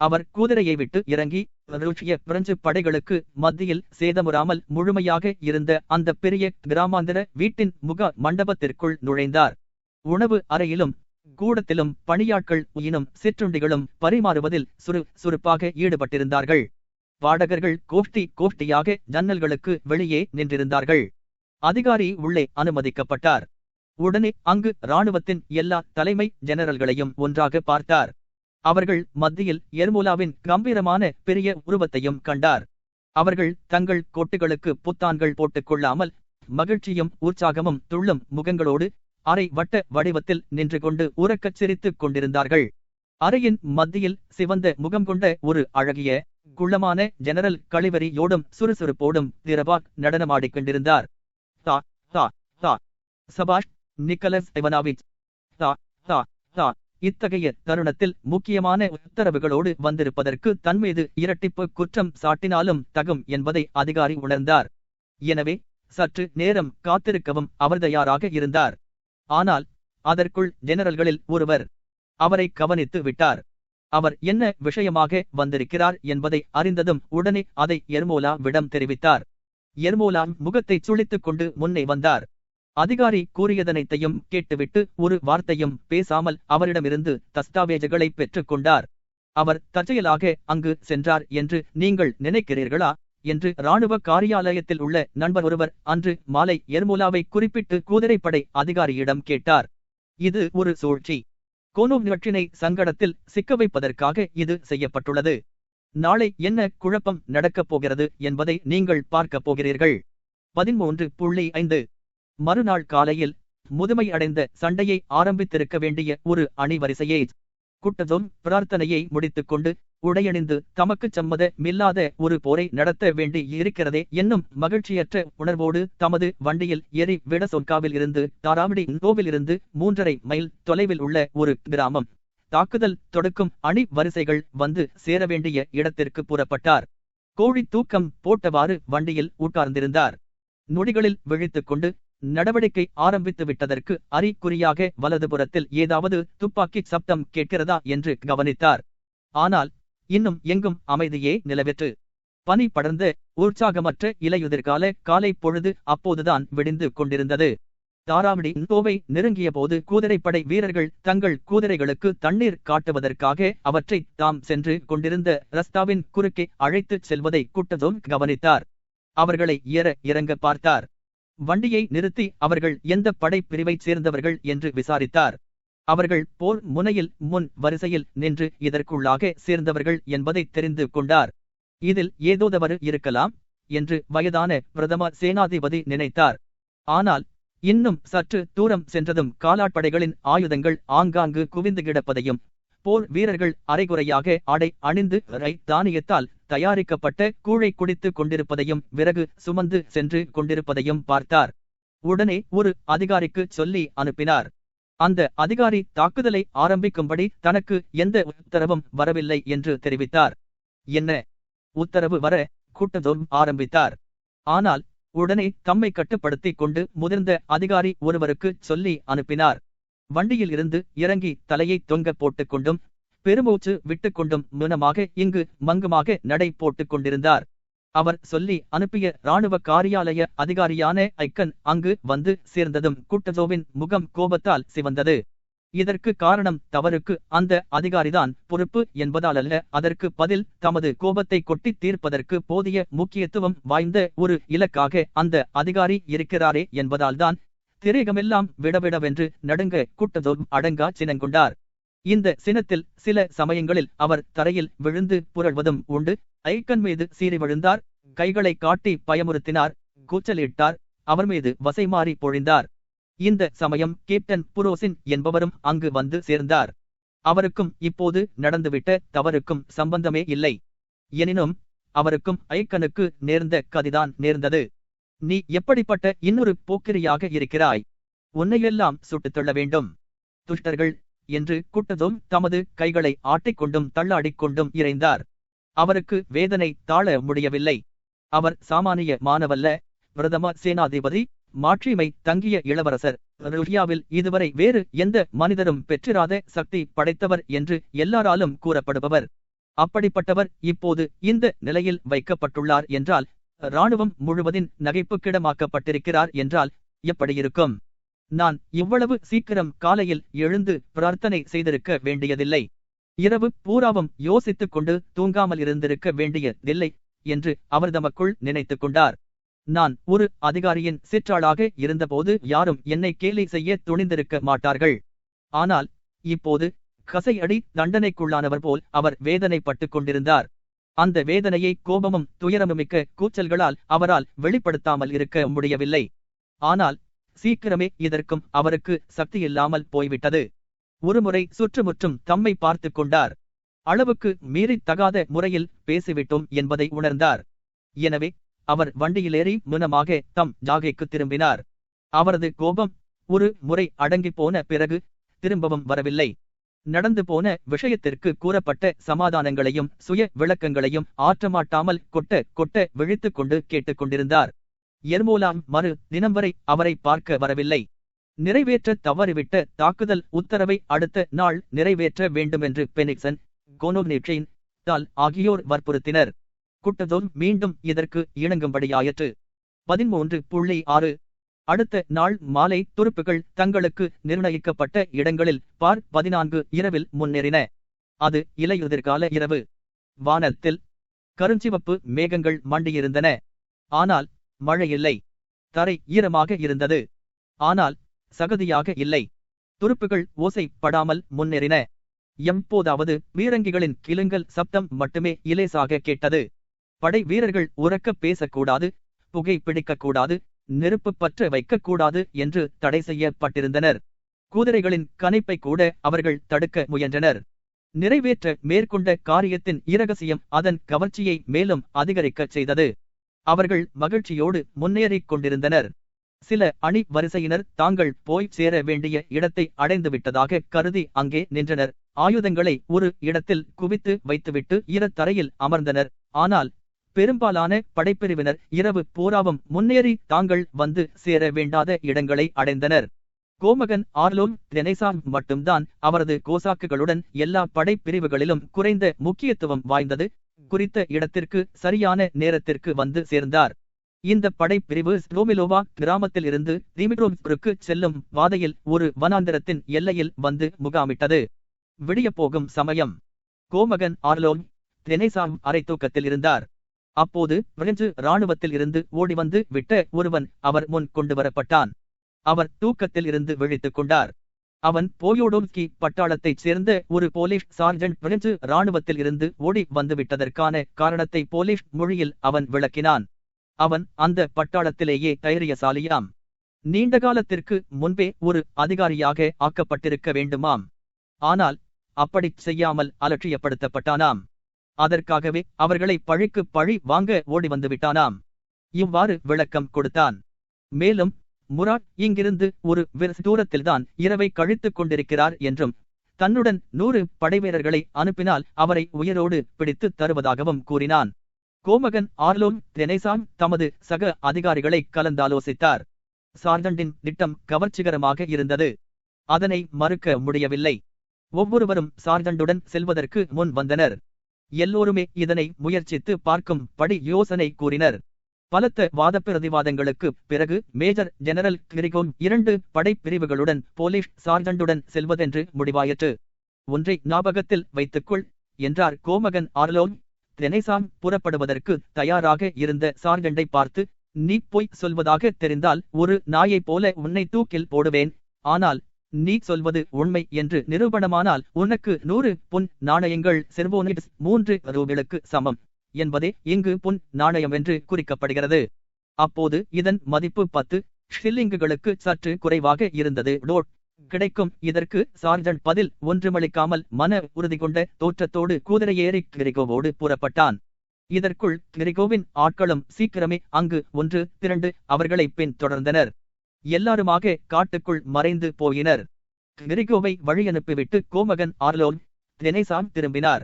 அவர் குதிரையை விட்டு இறங்கி ரஷ்ய பிரெஞ்சு படைகளுக்கு மத்தியில் சேதமுறாமல் முழுமையாக இருந்த அந்த பெரிய கிராமாந்தர வீட்டின் முக மண்டபத்திற்குள் நுழைந்தார். உணவு அறையிலும் கூடத்திலும் பணியாட்கள் இனும் சிற்றுண்டிகளும் பரிமாறுவதில் சுறுசுறுப்பாக ஈடுபட்டிருந்தார்கள். பாடகர்கள் கோஷ்டியாக ஜன்னல்களுக்கு வெளியே நின்றிருந்தார்கள். அதிகாரி உள்ளே அனுமதிக்கப்பட்டார். உடனே அங்கு இராணுவத்தின் எல்லா தலைமை ஜெனரல்களையும் ஒன்றாக பார்த்தார். அவர்கள் மத்தியில் எர்மோலாவின் கம்பீரமான பெரிய உருவத்தையும் கண்டார். அவர்கள் தங்கள் கோட்டுகளுக்கு புத்தான்கள் போட்டுக் கொள்ளாமல் மகிழ்ச்சியும் உற்சாகமும் துள்ளும் முகங்களோடு அரை வட்ட வடிவத்தில் நின்று கொண்டு உரக்கச் சிரித்துக் கொண்டிருந்தார்கள். அறையின் மத்தியில் சிவந்த முகம் கொண்ட ஒரு அழகிய குள்ளமான ஜெனரல் கழிவறியோடும் சுறுசுறுப்போடும் திரபாக் நடனமாடிக் கொண்டிருந்தார். தா தா தா சபாஷ் நிக்கலஸ் இவனாவிச். தா தா தா இத்தகைய தருணத்தில் முக்கியமான உத்தரவுகளோடு வந்திருப்பதற்கு தன்மீது இரட்டிப்பு குற்றம் சாட்டினாலும் தகும் என்பதை அதிகாரி உணர்ந்தார். எனவே சற்று நேரம் காத்திருக்கவும் அவர் தயாராக இருந்தார். ஆனால் அதற்குள் ஜெனரல்களில் ஒருவர் அவரை கவனித்து விட்டார். அவர் என்ன விஷயமாக வந்திருக்கிறார் என்பதை அறிந்ததும் உடனே அதை எர்மோலாவிடம் தெரிவித்தார். எர்மோலா முகத்தை சுளித்துக் கொண்டு முன்னே வந்தார். அதிகாரி கூறியதனைத்தையும் கேட்டுவிட்டு ஒரு வார்த்தையும் பேசாமல் அவரிடமிருந்து தஸ்தாவேஜுகளை பெற்றுக் கொண்டார். அவர் தற்செயலாக அங்கு சென்றார் என்று நீங்கள் நினைக்கிறீர்களா என்று இராணுவ காரியாலயத்தில் உள்ள நண்பர் ஒருவர் அன்று மாலை எர்மோலாவை குறிப்பிட்டு குதிரைப்படை அதிகாரியிடம் கேட்டார். இது ஒரு சூழ்ச்சி. கோனோவ் நிகழ்ச்சினை சங்கடத்தில் சிக்க வைப்பதற்காக இது செய்யப்பட்டுள்ளது. நாளை என்ன குழப்பம் நடக்கப் போகிறது என்பதை நீங்கள் பார்க்கப் போகிறீர்கள். 13.5 மறுநாள் காலையில் முதுமை அடைந்த சண்டையை ஆரம்பித்திருக்க வேண்டிய ஒரு அணிவரிசையை குட்டதும் பிரார்த்தனையை முடித்துக்கொண்டு உடையணிந்து தமக்குச் சம்மத மில்லாத ஒரு போரை நடத்த வேண்டி இருக்கிறதே என்னும் மகிழ்ச்சியற்ற உணர்வோடு தமது வண்டியில் ஏறி விடசொன்காவில் இருந்து தாராவிடி கோவில் இருந்து 3.5 மைல் தொலைவில் உள்ள ஒரு கிராமம் தாக்குதல் தொடுக்கும் அணி வரிசைகள் வந்து சேர வேண்டிய இடத்திற்கு புறப்பட்டார். கோழி தூக்கம் போட்டவாறு வண்டியில் உட்கார்ந்திருந்தார். நொடிகளில் விழித்துக் கொண்டு நடவடிக்கை ஆரம்பித்து விட்டதற்கு அறிகுறியாக வலதுபுறத்தில் ஏதாவது துப்பாக்கி சப்தம் கேட்கிறதா என்று கவனித்தார். ஆனால் இன்னும் எங்கும் அமைதியே நிலவெற்று பனி படர்ந்த உற்சாகமற்ற இலையுதிர்கால காலை பொழுது அப்போதுதான் விடிந்து கொண்டிருந்தது. தாராவிடி கோவை நெருங்கிய போது குதிரைப்படை வீரர்கள் தங்கள் குதிரைகளுக்கு தண்ணீர் காட்டுவதற்காக அவற்றை தாம் சென்று கொண்டிருந்த ரஸ்தாவின் குறுக்கே அழைத்துச் செல்வதை குட்டதோம் கவனித்தார். அவர்களை ஏற இறங்க பார்த்தார். வண்டியை நிறுத்தி அவர்கள் எந்த படை பிரிவைச் சேர்ந்தவர்கள் என்று விசாரித்தார். அவர்கள் போர் முனையில் முன் வரிசையில் நின்று இதற்குள்ளாக சேர்ந்தவர்கள் என்பதை தெரிந்து கொண்டார். இதில் ஏதோ தவறு இருக்கலாம் என்று வயதான பிரதம சேனாதிபதி நினைத்தார். ஆனால் இன்னும் சற்று தூரம் சென்றதும் காலாட்படைகளின் ஆயுதங்கள் ஆங்காங்கு குவிந்து கிடப்பதையும் போர் வீரர்கள் அரைகுறையாக ஆடை அணிந்து தானியத்தால் தயாரிக்கப்பட்ட கூழை குடித்துக் கொண்டிருப்பதையும் விறகு சுமந்து சென்று கொண்டிருப்பதையும் பார்த்தார். உடனே ஒரு அதிகாரிக்கு சொல்லி அனுப்பினார். அந்த அதிகாரி தாக்குதலை ஆரம்பிக்கும்படி தனக்கு எந்த உத்தரவும் வரவில்லை என்று தெரிவித்தார். என்ன உத்தரவு வர கூட்டத்தோர் ஆரம்பித்தார். ஆனால் உடனே தம்மை கட்டுப்படுத்திக் கொண்டு முதிர்ந்த அதிகாரி ஒருவருக்கு சொல்லி அனுப்பினார். வண்டியில் இருந்து இறங்கி தலையை தொங்க போட்டுக்கொண்டும் பெருமூச்சு விட்டுக்கொண்டும் முனமாக இங்கு மங்குமாக நடை போட்டுக் கொண்டிருந்தார். அவர் சொல்லி அனுப்பிய இராணுவ காரியாலய அதிகாரியான ஐக்கன் அங்கு வந்து சேர்ந்ததும் குட்டசோவின் முகம் கோபத்தால் சிவந்தது. இதற்கு காரணம் தவறுக்கு அந்த அதிகாரிதான் பொறுப்பு என்பதாலல்ல, அதற்கு பதில் தமது கோபத்தை கொட்டி தீர்ப்பதற்கு போதிய முக்கியத்துவம் வாய்ந்த ஒரு இலக்காக அந்த அதிகாரி இருக்கிறாரே என்பதால்தான். திரேகமெல்லாம் விடவிடவென்று நடுங்க குட்டசோ அடங்கா சினங்கொண்டார். இந்த சினத்தில் சில சமயங்களில் அவர் தரையில் விழுந்து புரள்வதும் உண்டு. ஐக்கன் மீது சீறி விழுந்தார், கைகளை காட்டி பயமுறுத்தினார், கூச்சலிட்டார், அவர் மீது வசைமாறி பொழிந்தார். இந்த சமயம் கேப்டன் புரோசின் என்பவரும் அங்கு வந்து சேர்ந்தார். அவருக்கும் இப்போது நடந்துவிட்ட தவறுக்கும் சம்பந்தமே இல்லை. எனினும் அவருக்கும் ஐக்கனுக்கு நேர்ந்த கதிதான் நேர்ந்தது. நீ எப்படிப்பட்ட இன்னொரு போக்கிரியாக இருக்கிறாய்? உன்னையெல்லாம் சுட்டுத் தள்ள வேண்டும். துஷ்டர்கள் என்று குட்டதோம் தமது கைகளை ஆட்டிக்கொண்டும் தள்ளாடிக்கொண்டும் இறைந்தார். அவருக்கு வேதனை தாழ முடியவில்லை. அவர் சாமானிய மானவல்ல, பிரதம சேனாதிபதி, மாட்சிமை தங்கிய இளவரசர், ருஷ்யாவில் இதுவரை வேறு எந்த மனிதரும் பெற்றிராத சக்தி படைத்தவர் என்று எல்லாராலும் கூறப்படுபவர். அப்படிப்பட்டவர் இப்போது இந்த நிலையில் வைக்கப்பட்டுள்ளார் என்றால், இராணுவம் முழுவதின் நகைப்புக்கிடமாக்கப்பட்டிருக்கிறார் என்றால் எப்படியிருக்கும்? நான் இவ்வளவு சீக்கிரம் காலையில் எழுந்து பிரார்த்தனை செய்திருக்க வேண்டியதில்லை. இரவு பூராவும் யோசித்துக் கொண்டு தூங்காமல் இருந்திருக்க வேண்டியதில்லை என்று அவர் தமக்குள் நினைத்துக் கொண்டார். நான் ஒரு அதிகாரியின் சிற்றாளாக இருந்தபோது யாரும் என்னை கேலி செய்ய துணிந்திருக்க மாட்டார்கள். ஆனால் இப்போது கசையடி தண்டனைக்குள்ளானவர் போல் அவர் வேதனைப்பட்டுக் கொண்டிருந்தார். அந்த வேதனையை கோபமும் துயரமுமிக்க கூச்சல்களால் அவரால் வெளிப்படுத்தாமல் இருக்க முடியவில்லை. ஆனால் சீக்கிரமே இதற்கும் அவருக்கு சக்தியில்லாமல் போய்விட்டது. ஒருமுறை சுற்றுமுற்றும் தம்மை பார்த்து கொண்டார். அளவுக்கு மீறி தகாத முறையில் பேசிவிட்டோம் என்பதை உணர்ந்தார். எனவே அவர் வண்டியிலேறி முனமாக தம் ஜாகைக்கு திரும்பினார். அவரது கோபம் ஒரு முறை அடங்கிப் போன பிறகு திரும்பவும் வரவில்லை. நடந்து போன விஷயத்திற்கு கூறப்பட்ட சமாதானங்களையும் சுய விளக்கங்களையும் ஆற்றமாட்டாமல் கொட்ட கொட்ட விழித்துக் கொண்டு கேட்டுக்கொண்டிருந்தார். எர்மோலாம் மறு தினம் வரை அவரை பார்க்க வரவில்லை. நிறைவேற்ற தவறிவிட்ட தாக்குதல் உத்தரவை அடுத்த நாள் நிறைவேற்ற வேண்டுமென்று பெனிக்சன், கோனோக்னேட்சைன் தால் ஆகியோர் வற்புறுத்தினர். குட்டதோம் மீண்டும் இதற்கு இணங்கும்படியாயிற்று. 13.6 அடுத்த நாள் மாலை துருப்புகள் தங்களுக்கு நிர்ணயிக்கப்பட்ட இடங்களில் பார் 14 இரவில் முன்னேறின. அது இலையுதிர்கால இரவு. வானத்தில் கருஞ்சிவப்பு மேகங்கள் மண்டியிருந்தன. ஆனால் மழை இல்லை. தரை ஈரமாக இருந்தது. ஆனால் சகதியாக இல்லை. துருப்புகள் ஓசைப்படாமல் முன்னேறின. எப்போதாவது பீரங்கிகளின் கிளுங்கல் சப்தம் மட்டுமே இலேசாக கேட்டது. படை வீரர்கள் உரக்க பேசக்கூடாது, புகை பிடிக்கக்கூடாது, நெருப்பு பற்ற வைக்கக்கூடாது என்று தடை செய்யப்பட்டிருந்தனர். குதிரைகளின் கனைப்பை கூட அவர்கள் தடுக்க முயன்றனர். நிறைவேற்ற மேற்கொண்ட காரியத்தின் இரகசியம் அதன் கவர்ச்சியை மேலும் அதிகரிக்கச் செய்தது. அவர்கள் மகிழ்ச்சியோடு முன்னேறிக் கொண்டிருந்தனர். சில அணி வரிசையினர் தாங்கள் போய் சேர வேண்டிய இடத்தை அடைந்துவிட்டதாக கருதி அங்கே நின்றனர். ஆயுதங்களை ஒரு இடத்தில் குவித்து வைத்துவிட்டு ஈரத்தரையில் அமர்ந்தனர். ஆனால் பெரும்பாலான படைப்பிரிவினர் இரவு பூராவும் முன்னேறி தாங்கள் வந்து சேர வேண்டாத இடங்களை அடைந்தனர். கோமகன் ஆர்லோம் தெனைசாம் மட்டும்தான் அவரது கோசாக்குகளுடன் எல்லா படைப்பிரிவுகளிலும் குறைந்த முக்கியத்துவம் வாய்ந்தது குறித்த இடத்திற்கு சரியான நேரத்திற்கு வந்து சேர்ந்தார். இந்த படைப்பிரிவு ஸ்லோமிலோவா கிராமத்தில் இருந்து திமிட்ரோவ்ஸ்க்கு செல்லும் பாதையில் ஒரு வனாந்தரத்தின் எல்லையில் வந்து முகாமிட்டது. விடியப்போகும் சமயம். கோமகன் ஆர்லோம் தெனைசாம் அரை தூக்கத்தில் இருந்தார். அப்போது பிரெஞ்சு இராணுவத்தில் இருந்து ஓடிவந்து விட்ட ஒருவன் அவர் முன் கொண்டு வரப்பட்டான். அவர் தூக்கத்தில் இருந்து விழித்துக் கொண்டார். அவன் போயோடோவ்ஸ்கி பட்டாளத்தைச் சேர்ந்த ஒரு போலிஷ் சார்ஜென்ட். பிரெஞ்சு இராணுவத்தில் இருந்து ஓடி வந்துவிட்டதற்கான காரணத்தை போலிஷ் மொழியில் அவன் விளக்கினான். அவன் அந்த பட்டாளத்திலேயே தைரியசாலியாம். நீண்ட காலத்திற்கு முன்பே ஒரு அதிகாரியாக ஆக்கப்பட்டிருக்க வேண்டுமாம். ஆனால் அப்படிச் செய்யாமல் அலட்சியப்படுத்தப்பட்டானாம். அதற்காகவே அவர்களை பழிக்கு பழி வாங்க ஓடி வந்து விட்டானாம். இவ்வாறு விளக்கம் கொடுத்தான். மேலும் முராட் இங்கிருந்து ஒரு விரஸ் தூரத்தில்தான் இரவை கழித்துக் கொண்டிருக்கிறார் என்றும் தன்னுடன் 100 படைவீரர்களை அனுப்பினால் அவரை உயிரோடு பிடித்து தருவதாகவும் கூறினான். கோமகன் ஆர்லோன் தெனேசான் தமது சக அதிகாரிகளை கலந்தாலோசித்தார். சார்ஜண்டின் திட்டம் கவர்ச்சிகரமாக இருந்தது. அதனை மறுக்க முடியவில்லை. ஒவ்வொருவரும் சார்ஜண்டுடன் செல்வதற்கு முன் வந்தனர். எல்லோருமே இதனை முயற்சித்து பார்க்கும் படி யோசனை கூறினர். பலத்த வாதப்பிரதிவாதங்களுக்கு பிறகு மேஜர் ஜெனரல் கிரிகோன் 2 படைப்பிரிவுகளுடன் போலீஸ் சார்ஜண்டுடன் செல்வதென்று முடிவாயிற்று. ஒன்றை ஞாபகத்தில் வைத்துக்கொள் என்றார் கோமகன் ஆர்லோன். தெனேசான் புறப்படுவதற்கு தயாராக இருந்த சார்ஜண்டை பார்த்து, நீ போய் சொல்வதாக தெரிந்தால் ஒரு நாயைப் போல உன்னை தூக்கில் போடுவேன். ஆனால் நீ சொல்வது உண்மை என்று நிரூபணமானால் உனக்கு 100 பொன் நாணயங்கள் செர்வோனிட்ஸ் 3 ரூபிளுக்கு சமம் என்பதே இங்கு பொன் நாணயம் என்று குறிக்கப்படுகிறது. அப்போது இதன் மதிப்பு 10 ஷில்லிங்குகளுக்கு சற்று குறைவாக இருந்தது. கிடைக்கும். இதற்கு சார்ஜண்ட் பதில் ஒன்றுமளிக்காமல் மன உறுதி கொண்ட தோற்றத்தோடு குதிரையேறி கிரிகோவோடு புறப்பட்டான். இதற்குள் கிரிகோவின் ஆட்களும் சீக்கிரமே அங்கு ஒன்று திரண்டு அவர்களை பின் தொடர்ந்தனர். எல்லாருமாக காட்டுக்குள் மறைந்து போயினர். கிரிகோவை வழியனுப்பிவிட்டு கோமகன் ஆர்லோன் தெனேசான் திரும்பினார்.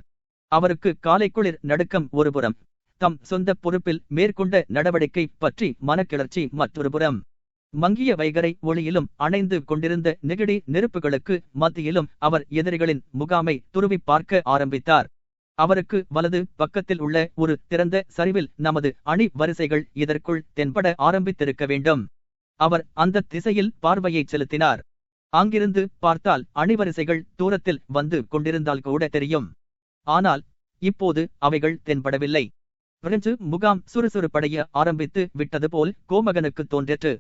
அவருக்கு காலைக்குளிர் நடுக்கம் ஒருபுறம், தம் சொந்த பொறுப்பில் மேற்கொண்ட நடவடிக்கை பற்றி மனக்கிளர்ச்சி மற்றொருபுறம். மங்கிய வைகரை ஒளியிலும் அணைந்து கொண்டிருந்த நெகிழி நெருப்புகளுக்கு மத்தியிலும் அவர் எதிரிகளின் முகாமை துருவி பார்க்க ஆரம்பித்தார். அவருக்கு வலது பக்கத்தில் உள்ள ஒரு திறந்த சரிவில் நமது அணி வரிசைகள் இதற்குள் தென்பட ஆரம்பித்திருக்க வேண்டும். அவர் அந்த திசையில் பார்வையை செலுத்தினார். அங்கிருந்து பார்த்தால் அணிவரிசைகள் தூரத்தில் வந்து கொண்டிருந்தால் கூட தெரியும். ஆனால் இப்போது அவைகள் தென்படவில்லை. பிரெஞ்சு முகாம் சுறுசுறுப்படைய ஆரம்பித்து விட்டது போல் கோமகனுக்கு தோன்றிற்று.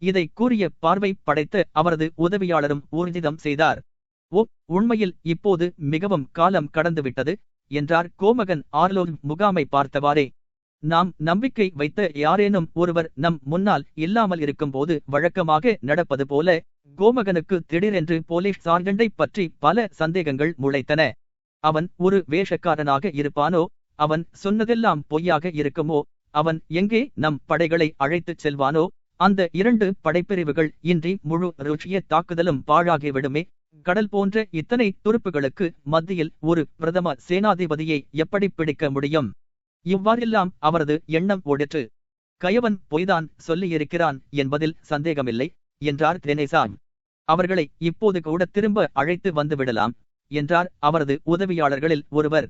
இதை கூறிய பார்வை படைத்த அவரது உதவியாளரும் ஊர்ஜிதம் செய்தார். உண்மையில் இப்போது மிகவும் காலம் கடந்துவிட்டது என்றார் கோமகன் ஆர்லோன் முகாமை பார்த்தவாறே. நாம் நம்பிக்கை வைத்த யாரேனும் ஒருவர் நம் முன்னால் இல்லாமல் இருக்கும்போது வழக்கமாக நடப்பது போல கோமகனுக்கு திடீரென்று போலீஸ் சார்ஜண்டை பற்றி பல சந்தேகங்கள் முளைத்தன. அவன் ஒரு வேஷக்காரனாக இருப்பானோ? அவன் சொன்னதெல்லாம் பொய்யாக இருக்குமோ? அவன் எங்கே நம் படைகளை அழைத்துச் செல்வானோ? அந்த 2 படைப்பிரிவுகள் இன்றி முழு ருஷ்ய தாக்குதலும் பாழாகிவிடுமே. கடல் போன்ற இத்தனை துருப்புகளுக்கு மத்தியில் ஒரு பிரதம சேனாதிபதியை எப்படி பிடிக்க முடியும்? இவ்வாறெல்லாம் அவரது எண்ணம் ஓடிற்று. கயவன் பொய்தான் சொல்லியிருக்கிறான் என்பதில் சந்தேகமில்லை என்றார் தெனேசான். அவர்களை இப்போது கூட திரும்ப அழைத்து வந்துவிடலாம் என்றார் அவரது உதவியாளர்களில் ஒருவர்.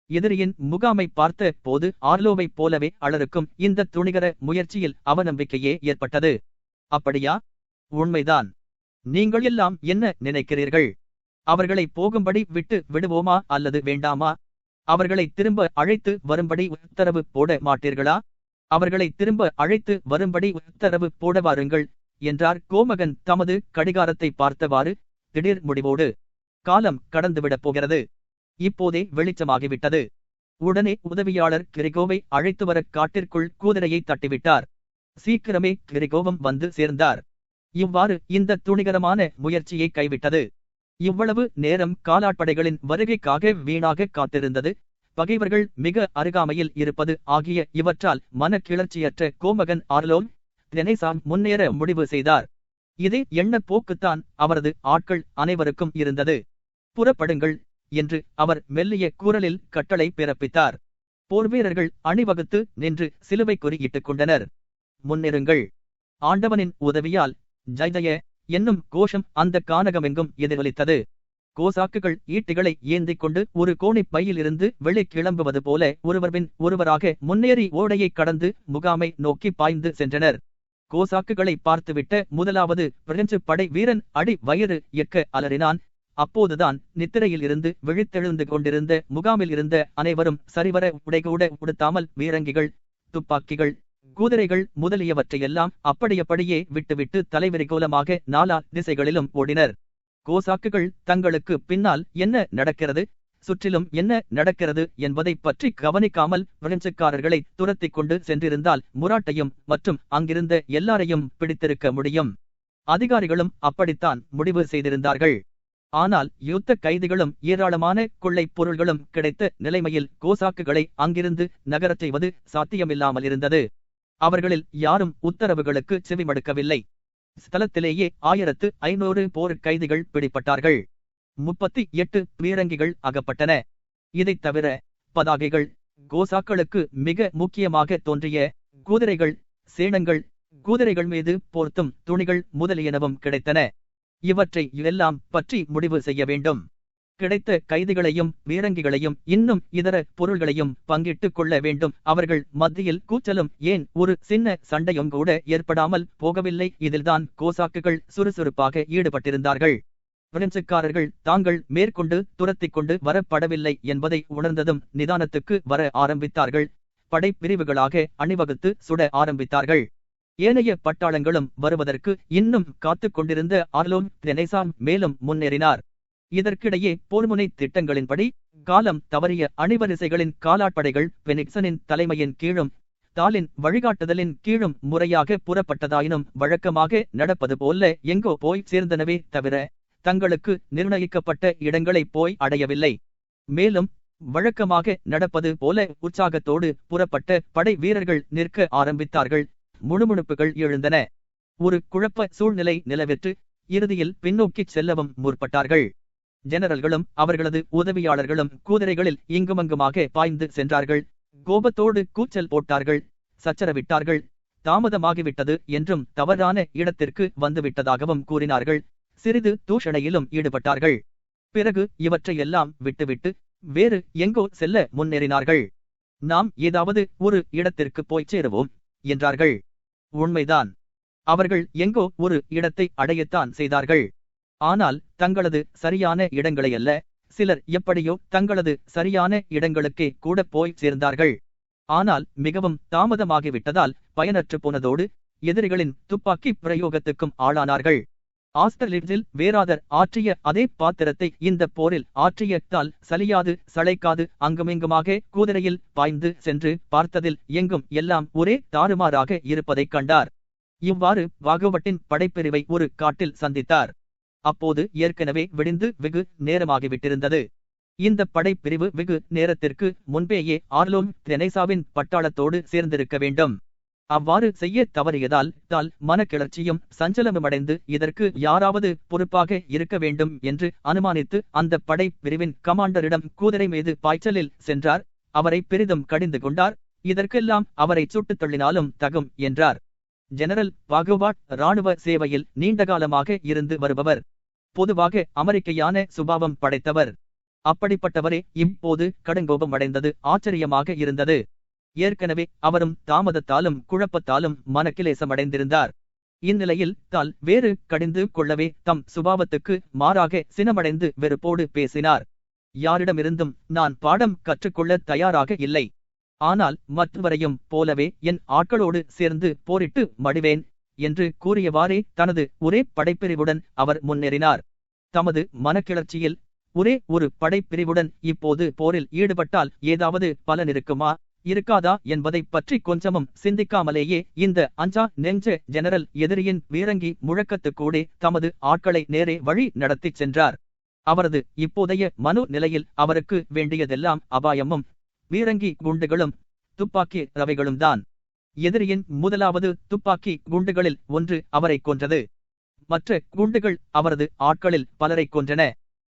எதிரியின் முகாமை பார்த்த போது ஆர்லோவைப் போலவே அலருக்கும் இந்த துணிகர முயற்சியில் அவநம்பிக்கையே ஏற்பட்டது. அப்படியா? உண்மைதான். நீங்கள் எல்லாம் என்ன நினைக்கிறீர்கள்? அவர்களை போகும்படி விட்டு விடுவோமா அல்லது வேண்டாமா? அவர்களை திரும்ப அழைத்து வரும்படி உத்தரவு போட மாட்டீர்களா? அவர்களை திரும்ப அழைத்து வரும்படி உத்தரவு போட வாருங்கள் என்றார் கோமகன் தமது கடிகாரத்தை பார்த்தவாறு திடீர் முடிவோடு. காலம் கடந்துவிடப் போகிறது. இப்போதே வெளிச்சமாகிவிட்டது. உடனே உதவியாளர் கிரிகோவை அழைத்து வர காட்டிற்குள் குதிரையை தட்டிவிட்டார். சீக்கிரமே கிரிகோவும் வந்து சேர்ந்தார். இவ்வாறு இந்த துணிகரமான முயற்சியை கைவிட்டது. இவ்வளவு நேரம் காலாட்படைகளின் வருகைக்காக வீணாக காத்திருந்தது, பகைவர்கள் மிக அருகாமையில் இருப்பது ஆகிய இவற்றால் மன கிளர்ச்சியற்ற கோமகன் ஆர்லோன் தெனேசான் முன்னேற முடிவு செய்தார். இதே எண்ண போக்குத்தான் அவரது ஆட்கள் அனைவருக்கும் இருந்தது. புறப்படுங்கள் என்று அவர் மெல்லிய குரலில் கட்டளை பிறப்பித்தார். போர்வீரர்கள் அணிவகுத்து நின்று சிலுவை குறியிட்டுக் கொண்டனர். முன்னேறுங்கள், ஆண்டவனின் உதவியால் ஜெய என்னும் கோஷம் அந்த கானகமெங்கும் எதிரொலித்தது. கோசாக்குகள் ஈட்டிகளை ஏந்திக் கொண்டு ஒரு கோணி பையில் இருந்து வெளி கிளம்புவது போல ஒருவர்பின் ஒருவராக முன்னேறி ஓடையை கடந்து முகாமை நோக்கி பாய்ந்து சென்றனர். கோசாக்குகளை பார்த்துவிட்ட முதலாவது பிரெஞ்சு படை வீரன் அடி வயிறு எக்க அலறினான். அப்போதுதான் நித்திரையில் இருந்து விழித்தெழுந்து கொண்டிருந்த முகாமில் இருந்த அனைவரும் சரிவர உடைகூட உடுத்தாமல் வீரங்கிகள், துப்பாக்கிகள், குதிரைகள் முதலியவற்றையெல்லாம் அப்படியப்படியே விட்டுவிட்டு தலைவிரிகோலமாக நாலா திசைகளிலும் ஓடினர். கோசாக்குகள் தங்களுக்கு பின்னால் என்ன நடக்கிறது, சுற்றிலும் என்ன நடக்கிறது என்பதை பற்றி கவனிக்காமல் பிரெஞ்சுக்காரர்களை துரத்திக் கொண்டு சென்றிருந்தால் முராட்டையும் மற்றும் அங்கிருந்த எல்லாரையும் பிடித்திருக்க முடியும். அதிகாரிகளும் அப்படித்தான் முடிவு செய்திருந்தார்கள். ஆனால் யுத்த கைதிகளும் ஏராளமான கொள்ளைப் பொருள்களும் கிடைத்த நிலைமையில் கோசாக்குகளை அங்கிருந்து நகரச் செய்வது சாத்தியமில்லாமல் இருந்தது. அவர்களில் யாரும் உத்தரவுகளுக்கு செவிமடுக்கவில்லை. ஸ்தலத்திலேயே 1500 போர் கைதிகள் பிடிபட்டார்கள். 38 பீரங்கிகள் அகப்பட்டன. இதைத் தவிர பதாகைகள், கோசாக்களுக்கு மிக முக்கியமாக தோன்றிய குதிரைகள், சேணங்கள், குதிரைகள் மீது போர்த்தும் துணிகள் முதலியனவும் கிடைத்தன. இவற்றை எல்லாம் பற்றி முடிவு செய்ய வேண்டும். கிடைத்த கைதிகளையும் பீரங்கிகளையும் இன்னும் இதர பொருள்களையும் பங்கிட்டுக் கொள்ள வேண்டும். அவர்கள் மத்தியில் கூச்சலும் ஏன் ஒரு சின்ன சண்டையும் கூட ஏற்படாமல் போகவில்லை. இதில்தான் கோசாக்குகள் சுறுசுறுப்பாக ஈடுபட்டிருந்தார்கள். பிரெஞ்சுக்காரர்கள் தாங்கள் மேற்கொண்டு துரத்திக் கொண்டு வரப்படவில்லை என்பதை உணர்ந்ததும் நிதானத்துக்கு வர ஆரம்பித்தார்கள். படைப்பிரிவுகளாக அணிவகுத்து சுட ஆரம்பித்தார்கள். ஏனைய பட்டாளங்களும் வருவதற்கு இன்னும் காத்துக் கொண்டிருந்த ஆர்லோன் தெனேசா மேலும் முன்னேறினார். இதற்கிடையே போர்முனை திட்டங்களின்படி காலம் தவறிய அணிவரிசைகளின் காலாட்படைகள் பெனிக்சனின் தலைமையின் கீழும் தாலின் வழிகாட்டுதலின் கீழும் முறையாக புறப்பட்டதாயினும் வழக்கமாக நடப்பது போல எங்கோ போய் சேர்ந்தனவே தவிர தங்களுக்கு நிர்ணயிக்கப்பட்ட இடங்களை போய் அடையவில்லை. மேலும் வழக்கமாக நடப்பது போல உற்சாகத்தோடு புறப்பட்ட படை வீரர்கள் நிற்க ஆரம்பித்தார்கள். முணுமுணுப்புகள் எழுந்தன. ஒரு குழப்ப சூழ்நிலை நிலவிற்று. இறுதியில் பின்னோக்கிச் செல்லவும் முற்பட்டார்கள். ஜெனரல்களும் அவர்களது உதவியாளர்களும் குதிரைகளில் இங்குமங்குமாக பாய்ந்து சென்றார்கள். கோபத்தோடு கூச்சல் போட்டார்கள், சச்சரவிட்டார்கள். தாமதமாகிவிட்டது என்றும் தவறான இடத்திற்கு வந்துவிட்டதாகவும் கூறினார்கள். சிறிது தூஷணையிலும் ஈடுபட்டார்கள். பிறகு இவற்றையெல்லாம் விட்டுவிட்டு வேறு எங்கோ செல்ல முன்னேறினார்கள். நாம் ஏதாவது ஒரு இடத்திற்கு போய்ச் சேருவோம் என்றார்கள். உண்மைதான். அவர்கள் எங்கோ ஒரு இடத்தை அடையத்தான் செய்தார்கள். ஆனால் தங்களது சரியான இடங்களையல்ல. சிலர் எப்படியோ தங்களது சரியான இடங்களுக்கே கூட போய் சேர்ந்தார்கள். ஆனால் மிகவும் தாமதமாகிவிட்டதால் பயனற்று போனதோடு எதிரிகளின் துப்பாக்கி பிரயோகத்துக்கும் ஆளானார்கள். ஆஸ்டர்லிட்ஸில் வேராதர் ஆற்றிய அதே பாத்திரத்தை இந்த போரில் ஆற்றியதால் சலியாது சளைக்காது அங்குமிங்குமாக குதிரையில் பாய்ந்து சென்று பார்த்ததில் எங்கும் எல்லாம் ஒரே தாறுமாறாக இருப்பதைக் கண்டார். இவ்வாறு பாகவட்டின் படைப்பிரிவை ஒரு காட்டில் சந்தித்தார். அப்போது ஏற்கனவே விடிந்து வெகு நேரமாகிவிட்டிருந்தது. இந்த படைப்பிரிவு வெகு நேரத்திற்கு முன்பேயே ஆர்லோன் தெனேசாவின் பட்டாளத்தோடு சேர்ந்திருக்க வேண்டும். அவ்வாறு செய்ய தவறியதால் தால் மனக்கிளர்ச்சியும் சஞ்சலமுமடைந்து இதற்கு யாராவது பொறுப்பாக இருக்க வேண்டும் என்று அனுமானித்து அந்த படை பிரிவின் கமாண்டரிடம் குதிரை மீது பாய்ச்சலில் சென்றார். அவரை பெரிதும் கடிந்து கொண்டார். இதற்கெல்லாம் அவரை சுட்டுத் தள்ளினாலும் தகும் என்றார். ஜெனரல் பாகவாட் இராணுவ சேவையில் நீண்டகாலமாக இருந்து வருபவர். பொதுவாக அமெரிக்கையான சுபாவம் படைத்தவர். அப்படிப்பட்டவரே இப்போது கடுங்கோபம் அடைந்தது ஆச்சரியமாக இருந்தது. ஏற்கனவே அவரும் தாமதத்தாலும் குழப்பத்தாலும் மனக்கிலேசமடைந்திருந்தார். இந்நிலையில் தால் வேறு கடிந்து கொள்ளவே தம் சுபாவத்துக்கு மாறாக சினமடைந்து வெறுப்போடு பேசினார். யாரிடமிருந்தும் நான் பாடம் கற்றுக்கொள்ள தயாராக இல்லை. ஆனால் மற்றவரையும் போலவே என் ஆட்களோடு சேர்ந்து போரிட்டு மடிவேன் என்று கூறியவாறே தனது ஒரே படைப்பிரிவுடன் அவர் முன்னேறினார். தமது மனக்கிளர்ச்சியில் ஒரே ஒரு படைப்பிரிவுடன் இப்போது போரில் ஈடுபட்டால் ஏதாவது பலன் இருக்குமா இருக்காதா என்பதை பற்றி கொஞ்சமும் சிந்திக்காமலேயே இந்த அஞ்சா நெஞ்ச ஜெனரல் எதிரியின் வீரங்கி முழக்கத்துக்கூடே தமது ஆட்களை நேரே வழி நடத்திச் சென்றார். அவரது இப்போதைய மனு நிலையில் அவருக்கு வேண்டியதெல்லாம் அபாயமும் வீரங்கி குண்டுகளும் துப்பாக்கி ரவைகளும் தான். எதிரியின் முதலாவது துப்பாக்கி குண்டுகளில் ஒன்று அவரை கொன்றது. மற்ற குண்டுகள் அவரது ஆட்களில் பலரை கொன்றன.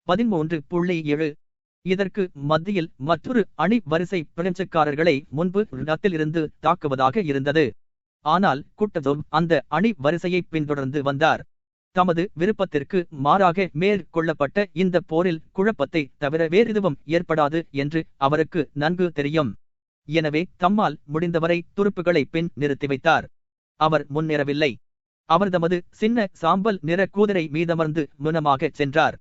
13.7 இதற்கு மத்தியில் மற்றொரு அணி வரிசை பிரெஞ்சுக்காரர்களை முன்பு இருந்து தாக்குவதாக இருந்தது. ஆனால் குட்டதோம் அந்த அணி வரிசையை பின்தொடர்ந்து வந்தார். தமது விருப்பத்திற்கு மாறாக மேற்கொள்ளப்பட்ட இந்த போரில் குழப்பத்தை தவிர வேறெதுவும் ஏற்படாது என்று அவருக்கு நன்கு தெரியும். எனவே தம்மால் முடிந்தவரை துருப்புகளை பின் நிறுத்தி வைத்தார். அவர் முன்னேறவில்லை. அவர் தமது சின்ன சாம்பல் நிற குதிரை மீதமர்ந்து முனமாகச் சென்றார்.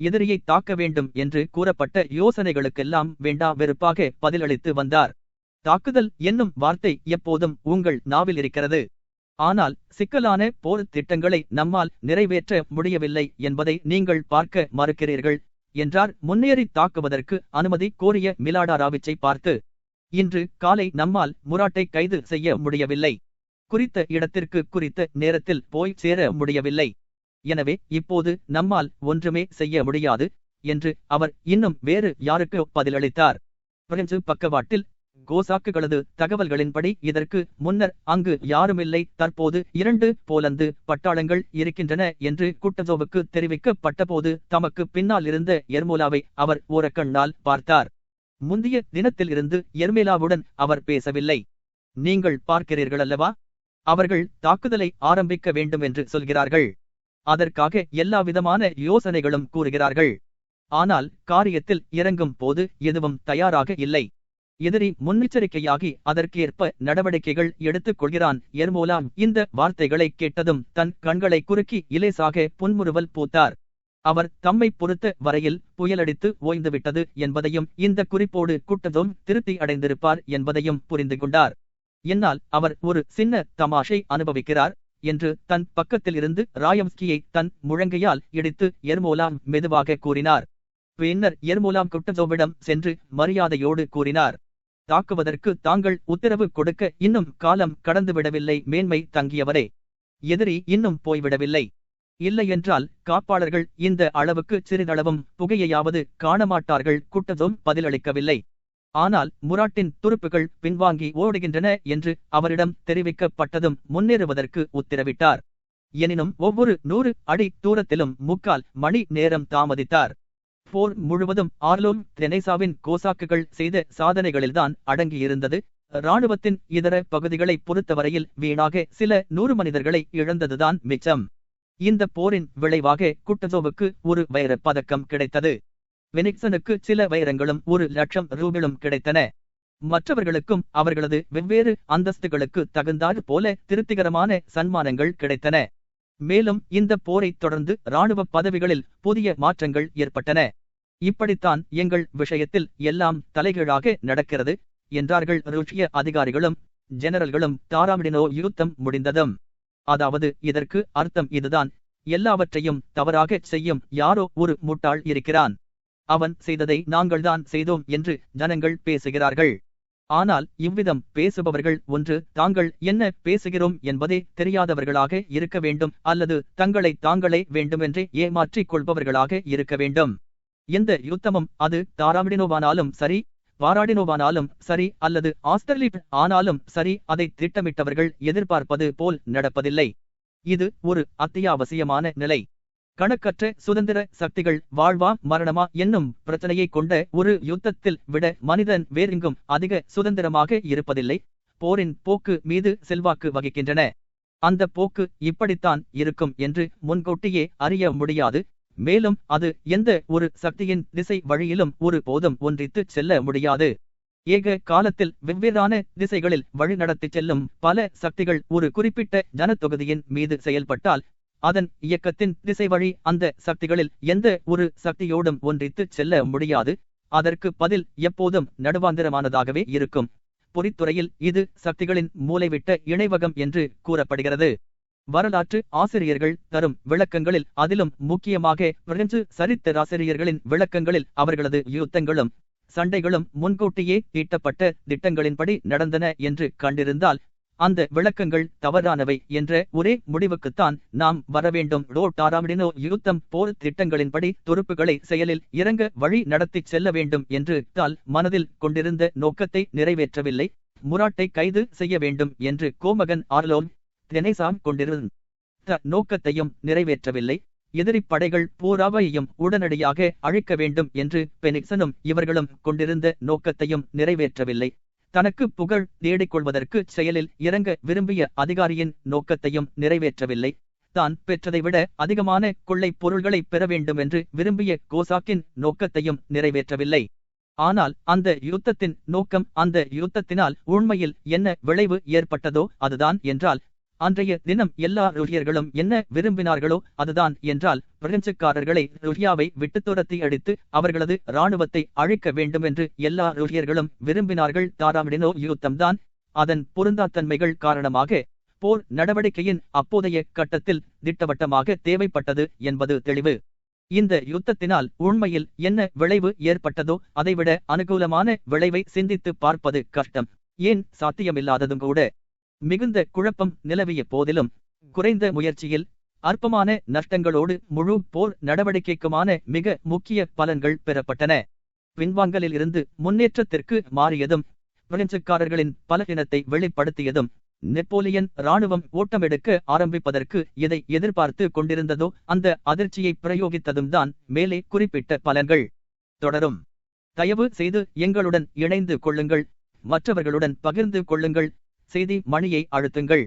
எதிரியை தாக்க வேண்டும் என்று கூறப்பட்ட யோசனைகளுக்கெல்லாம் வேண்டா வெறுப்பாக பதிலளித்து வந்தார். தாக்குதல் என்னும் வார்த்தை எப்போதும் உங்கள் நாவில் இருக்கிறது. ஆனால் சிக்கலான போர் திட்டங்களை நம்மால் நிறைவேற்ற முடியவில்லை என்பதை நீங்கள் பார்க்க மறுக்கிறீர்கள் என்றார் முன்னேறி தாக்குவதற்கு அனுமதி கோரிய மிலாடாராவிச்சை பார்த்து. இன்று காலை நம்மால் முராட்டை கைது செய்ய முடியவில்லை. குறித்த இடத்திற்கு குறித்த நேரத்தில் போய் சேர முடியவில்லை. எனவே இப்போது நம்மால் ஒன்றுமே செய்ய முடியாது என்று அவர் இன்னும் வேறு யாருக்கு பதிலளித்தார். பிரெஞ்சு பக்கவாட்டில் கோசாக்குகளது தகவல்களின்படி இதற்கு முன்னர் அங்கு யாருமில்லை, தற்போது 2 போலந்து பட்டாளங்கள் இருக்கின்றன என்று குட்டசோவுக்கு தெரிவிக்கப்பட்டபோது தமக்கு பின்னால் இருந்த எர்மோலாவை அவர் ஓரக்கண்ணால் பார்த்தார். முந்திய தினத்தில் இருந்து எர்மேலாவுடன் அவர் பேசவில்லை. நீங்கள் பார்க்கிறீர்களல்லவா, அவர்கள் தாக்குதலை ஆரம்பிக்க வேண்டும் என்று சொல்கிறார்கள். அதற்காக எல்லாவிதமான யோசனைகளும் கூறுகிறார்கள். ஆனால் காரியத்தில் இறங்கும் போது எதுவும் தயாராக இல்லை. எதிரி முன்னெச்சரிக்கையாகி அதற்கேற்ப நடவடிக்கைகள் எடுத்துக் கொள்கிறான். எர்மோலா இந்த வார்த்தைகளை கேட்டதும் தன் கண்களை குறுக்கி இலேசாக புன்முறுவல் பூத்தார். அவர் தம்மை பொறுத்த வரையில் புயலடித்து ஓய்ந்துவிட்டது என்பதையும் இந்த குறிப்போடு குட்டசோம் திருப்தி அடைந்திருப்பார் என்பதையும் புரிந்து கொண்டார். என்னால் அவர் ஒரு சின்ன தமாஷை அனுபவிக்கிறார் என்று தன் பக்கத்தில் இருந்து ராயம்ஸ்கியை தன் முழங்கையால் இடித்து எர்மோலா மெதுவாக கூறினார். பின்னர் எர்மோலா குட்டசோவிடம் சென்று மரியாதையோடு கூறினார், தாக்குவதற்கு தாங்கள் உத்தரவு கொடுக்க இன்னும் காலம் கடந்துவிடவில்லை மேன்மை தங்கியவரே. எதிரி இன்னும் போய்விடவில்லை. இல்லையென்றால் காப்பாளர்கள் இந்த அளவுக்கு சிறிதளவும் புகையையாவது காணமாட்டார்கள். குட்டசோம் பதிலளிக்கவில்லை. ஆனால் முராட்டின் துருப்புகள் பின்வாங்கி ஓடுகின்றன என்று அவரிடம் தெரிவிக்கப்பட்டதும் முன்னேறுவதற்கு உத்தரவிட்டார். எனினும் ஒவ்வொரு 100 அடி தூரத்திலும் 3/4 மணி நேரம் தாமதித்தார். போர் முழுவதும் ஆர்லோம் தெனேசாவின் கோசாக்குகள் செய்த சாதனைகளில்தான் அடங்கியிருந்தது. இராணுவத்தின் இதர பகுதிகளை பொறுத்தவரையில் வீணாக சில 100 மனிதர்களை இழந்ததுதான் மிச்சம். இந்த போரின் விளைவாக குட்டசோவுக்கு ஒரு வைரப் பதக்கம் கிடைத்தது. வெனிக்சனுக்கு சில வைரங்களும் 1,00,000 ரூபிளும் கிடைத்தன. மற்றவர்களுக்கும் அவர்களது வெவ்வேறு அந்தஸ்துகளுக்கு தகுந்தாறு போல திருப்திகரமான சன்மானங்கள் கிடைத்தன. மேலும் இந்த போரைத் தொடர்ந்து இராணுவ பதவிகளில் புதிய மாற்றங்கள் ஏற்பட்டன. இப்படித்தான் எங்கள் விஷயத்தில் எல்லாம் தலைகீழாக நடக்கிறது என்றார்கள் ருஷ்ய அதிகாரிகளும் ஜெனரல்களும் தாராமிடினோ யுத்தம் முடிந்ததும். அதாவது இதற்கு அர்த்தம் இதுதான், எல்லாவற்றையும் தவறாக செய்யும் யாரோ ஒரு முட்டாள் இருக்கிறான். அவன் செய்ததை நாங்கள்தான் செய்தோம் என்று ஜனங்கள் பேசுகிறார்கள். ஆனால் இவ்விதம் பேசுபவர்கள் ஒன்று தாங்கள் என்ன பேசுகிறோம் என்பதே தெரியாதவர்களாக இருக்க வேண்டும், அல்லது தங்களை தாங்களே வேண்டுமென்றே ஏமாற்றிக் கொள்பவர்களாக இருக்க வேண்டும். எந்த யுத்தமும் அது தாராமிடினோவானாலும் சரி, பாராடினோவானாலும் சரி, அல்லது ஆஸ்தர்லிப் ஆனாலும் சரி, அதை திட்டமிட்டவர்கள் எதிர்பார்ப்பது போல் நடப்பதில்லை. இது ஒரு அத்தியாவசியமான நிலை. கணக்கற்ற சுதந்திர சக்திகள் வாழ்வா மரணமா என்னும் பிரச்சனையை கொண்ட ஒரு யுத்தத்தில் விட மனிதன் வேறெங்கும் அதிக சுதந்திரமாக இருப்பதில்லை. போரின் போக்கு மீது செல்வாக்கு வகிக்கின்றன. அந்த போக்கு இப்படித்தான் இருக்கும் என்று முன்கூட்டியே அறிய முடியாது. மேலும் அது எந்த ஒரு சக்தியின் திசை வழியிலும் ஒரு போதும் ஒன்றித்து செல்ல முடியாது. ஏக காலத்தில் வெவ்வேறான திசைகளில் வழிநடத்திச் செல்லும் பல சக்திகள் ஒரு குறிப்பிட்ட ஜனத்தொகுதியின் மீது செயல்பட்டால் அதன் இயக்கத்தின் திசை வழி அந்த சக்திகளில் எந்த ஒரு சக்தியோடும் ஒன்றித்து செல்ல முடியாது. அதற்கு பதில் எப்போதும் நடுவாந்திரமானதாகவே இருக்கும். பொறித்துறையில் இது சக்திகளின் மூலைவிட்ட இணைவகம் என்று கூறப்படுகிறது. வரலாற்று ஆசிரியர்கள் தரும் விளக்கங்களில், அதிலும் முக்கியமாக பிரெஞ்சு சரித்திராசிரியர்களின் விளக்கங்களில் அவர்களது யுத்தங்களும் சண்டைகளும் முன்கூட்டியே தீட்டப்பட்ட திட்டங்களின்படி நடந்தன என்று கண்டிருந்தால் அந்த விளக்கங்கள் தவறானவை என்ற ஒரே முடிவுக்குத்தான் நாம் வரவேண்டும். தாராமிடினோ யுத்தம் போர் திட்டங்களின்படி துருப்புகளை செயலில் இறங்க வழி நடத்திச் செல்ல வேண்டும் என்று தால் மனதில் கொண்டிருந்த நோக்கத்தை நிறைவேற்றவில்லை. முராட்டை கைது செய்ய வேண்டும் என்று கோமகன் ஆர்லோம் தெனேசா கொண்டிருந்த நோக்கத்தையும் நிறைவேற்றவில்லை. எதிரி படைகள் பூராவையும் உடனடியாக அழிக்க வேண்டும் என்று பெனிக்சனும் இவர்களும் கொண்டிருந்த நோக்கத்தையும் நிறைவேற்றவில்லை. தனக்கு புகழ் தேடிக்கொள்வதற்கு செயலில் இறங்க விரும்பிய அதிகாரியின் நோக்கத்தையும் நிறைவேற்றவில்லை. தான் பெற்றதை விட அதிகமான கொள்ளை பொருள்களை பெற வேண்டும் என்று விரும்பிய கோசாக்கின் நோக்கத்தையும் நிறைவேற்றவில்லை. ஆனால் அந்த யுத்தத்தின் நோக்கம், அந்த யுத்தத்தினால் உண்மையில் என்ன விளைவு ஏற்பட்டதோ அதுதான் என்றால், அன்றைய தினம் எல்லா ருஷ்யர்களும் என்ன விரும்பினார்களோ அதுதான் என்றால், பிரெஞ்சுக்காரர்களை ருஷ்யாவை விட்டு துரத்தி அடித்து அவர்களது இராணுவத்தை அழிக்க வேண்டுமென்று எல்லா ருஷ்யர்களும் விரும்பினார்கள். தாராமிடினோ யுத்தம்தான் அதன் பொருந்தாத்தன்மைகள் காரணமாக போர் நடவடிக்கையின் அப்போதைய கட்டத்தில் திட்டவட்டமாக தேவைப்பட்டது என்பது தெளிவு. இந்த யுத்தத்தினால் உண்மையில் என்ன விளைவு ஏற்பட்டதோ அதைவிட அனுகூலமான விளைவை சிந்தித்து பார்ப்பது கஷ்டம், ஏன் சாத்தியமில்லாததும் கூட. மிகுந்த குழப்பம் நிலவிய போதிலும் குறைந்த முயற்சியில் அற்பமான நஷ்டங்களோடு முழு போர் நடவடிக்கைக்குமான மிக முக்கிய பலன்கள் பெறப்பட்டன. பின்வாங்கலில் இருந்து முன்னேற்றத்திற்கு மாறியதும் பிரெஞ்சுக்காரர்களின் பலவீனத்தை வெளிப்படுத்தியதும், நெப்போலியன் இராணுவம் ஓட்டமெடுக்க ஆரம்பிப்பதற்கு எதை எதிர்பார்த்து கொண்டிருந்ததோ அந்த அதிர்ச்சியை பிரயோகித்ததும் தான் மேலே குறிப்பிட்ட பலன்கள். தொடரும். தயவு செய்து எங்களுடன் இணைந்து கொள்ளுங்கள், மற்றவர்களுடன் பகிர்ந்து கொள்ளுங்கள், செய்தி மணியை அழுத்துங்கள்.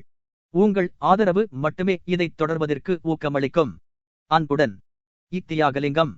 உங்கள் ஆதரவு மட்டுமே இதை தொடர்வதற்கு ஊக்கமளிக்கும். அன்புடன், இத்தியாகலிங்கம்.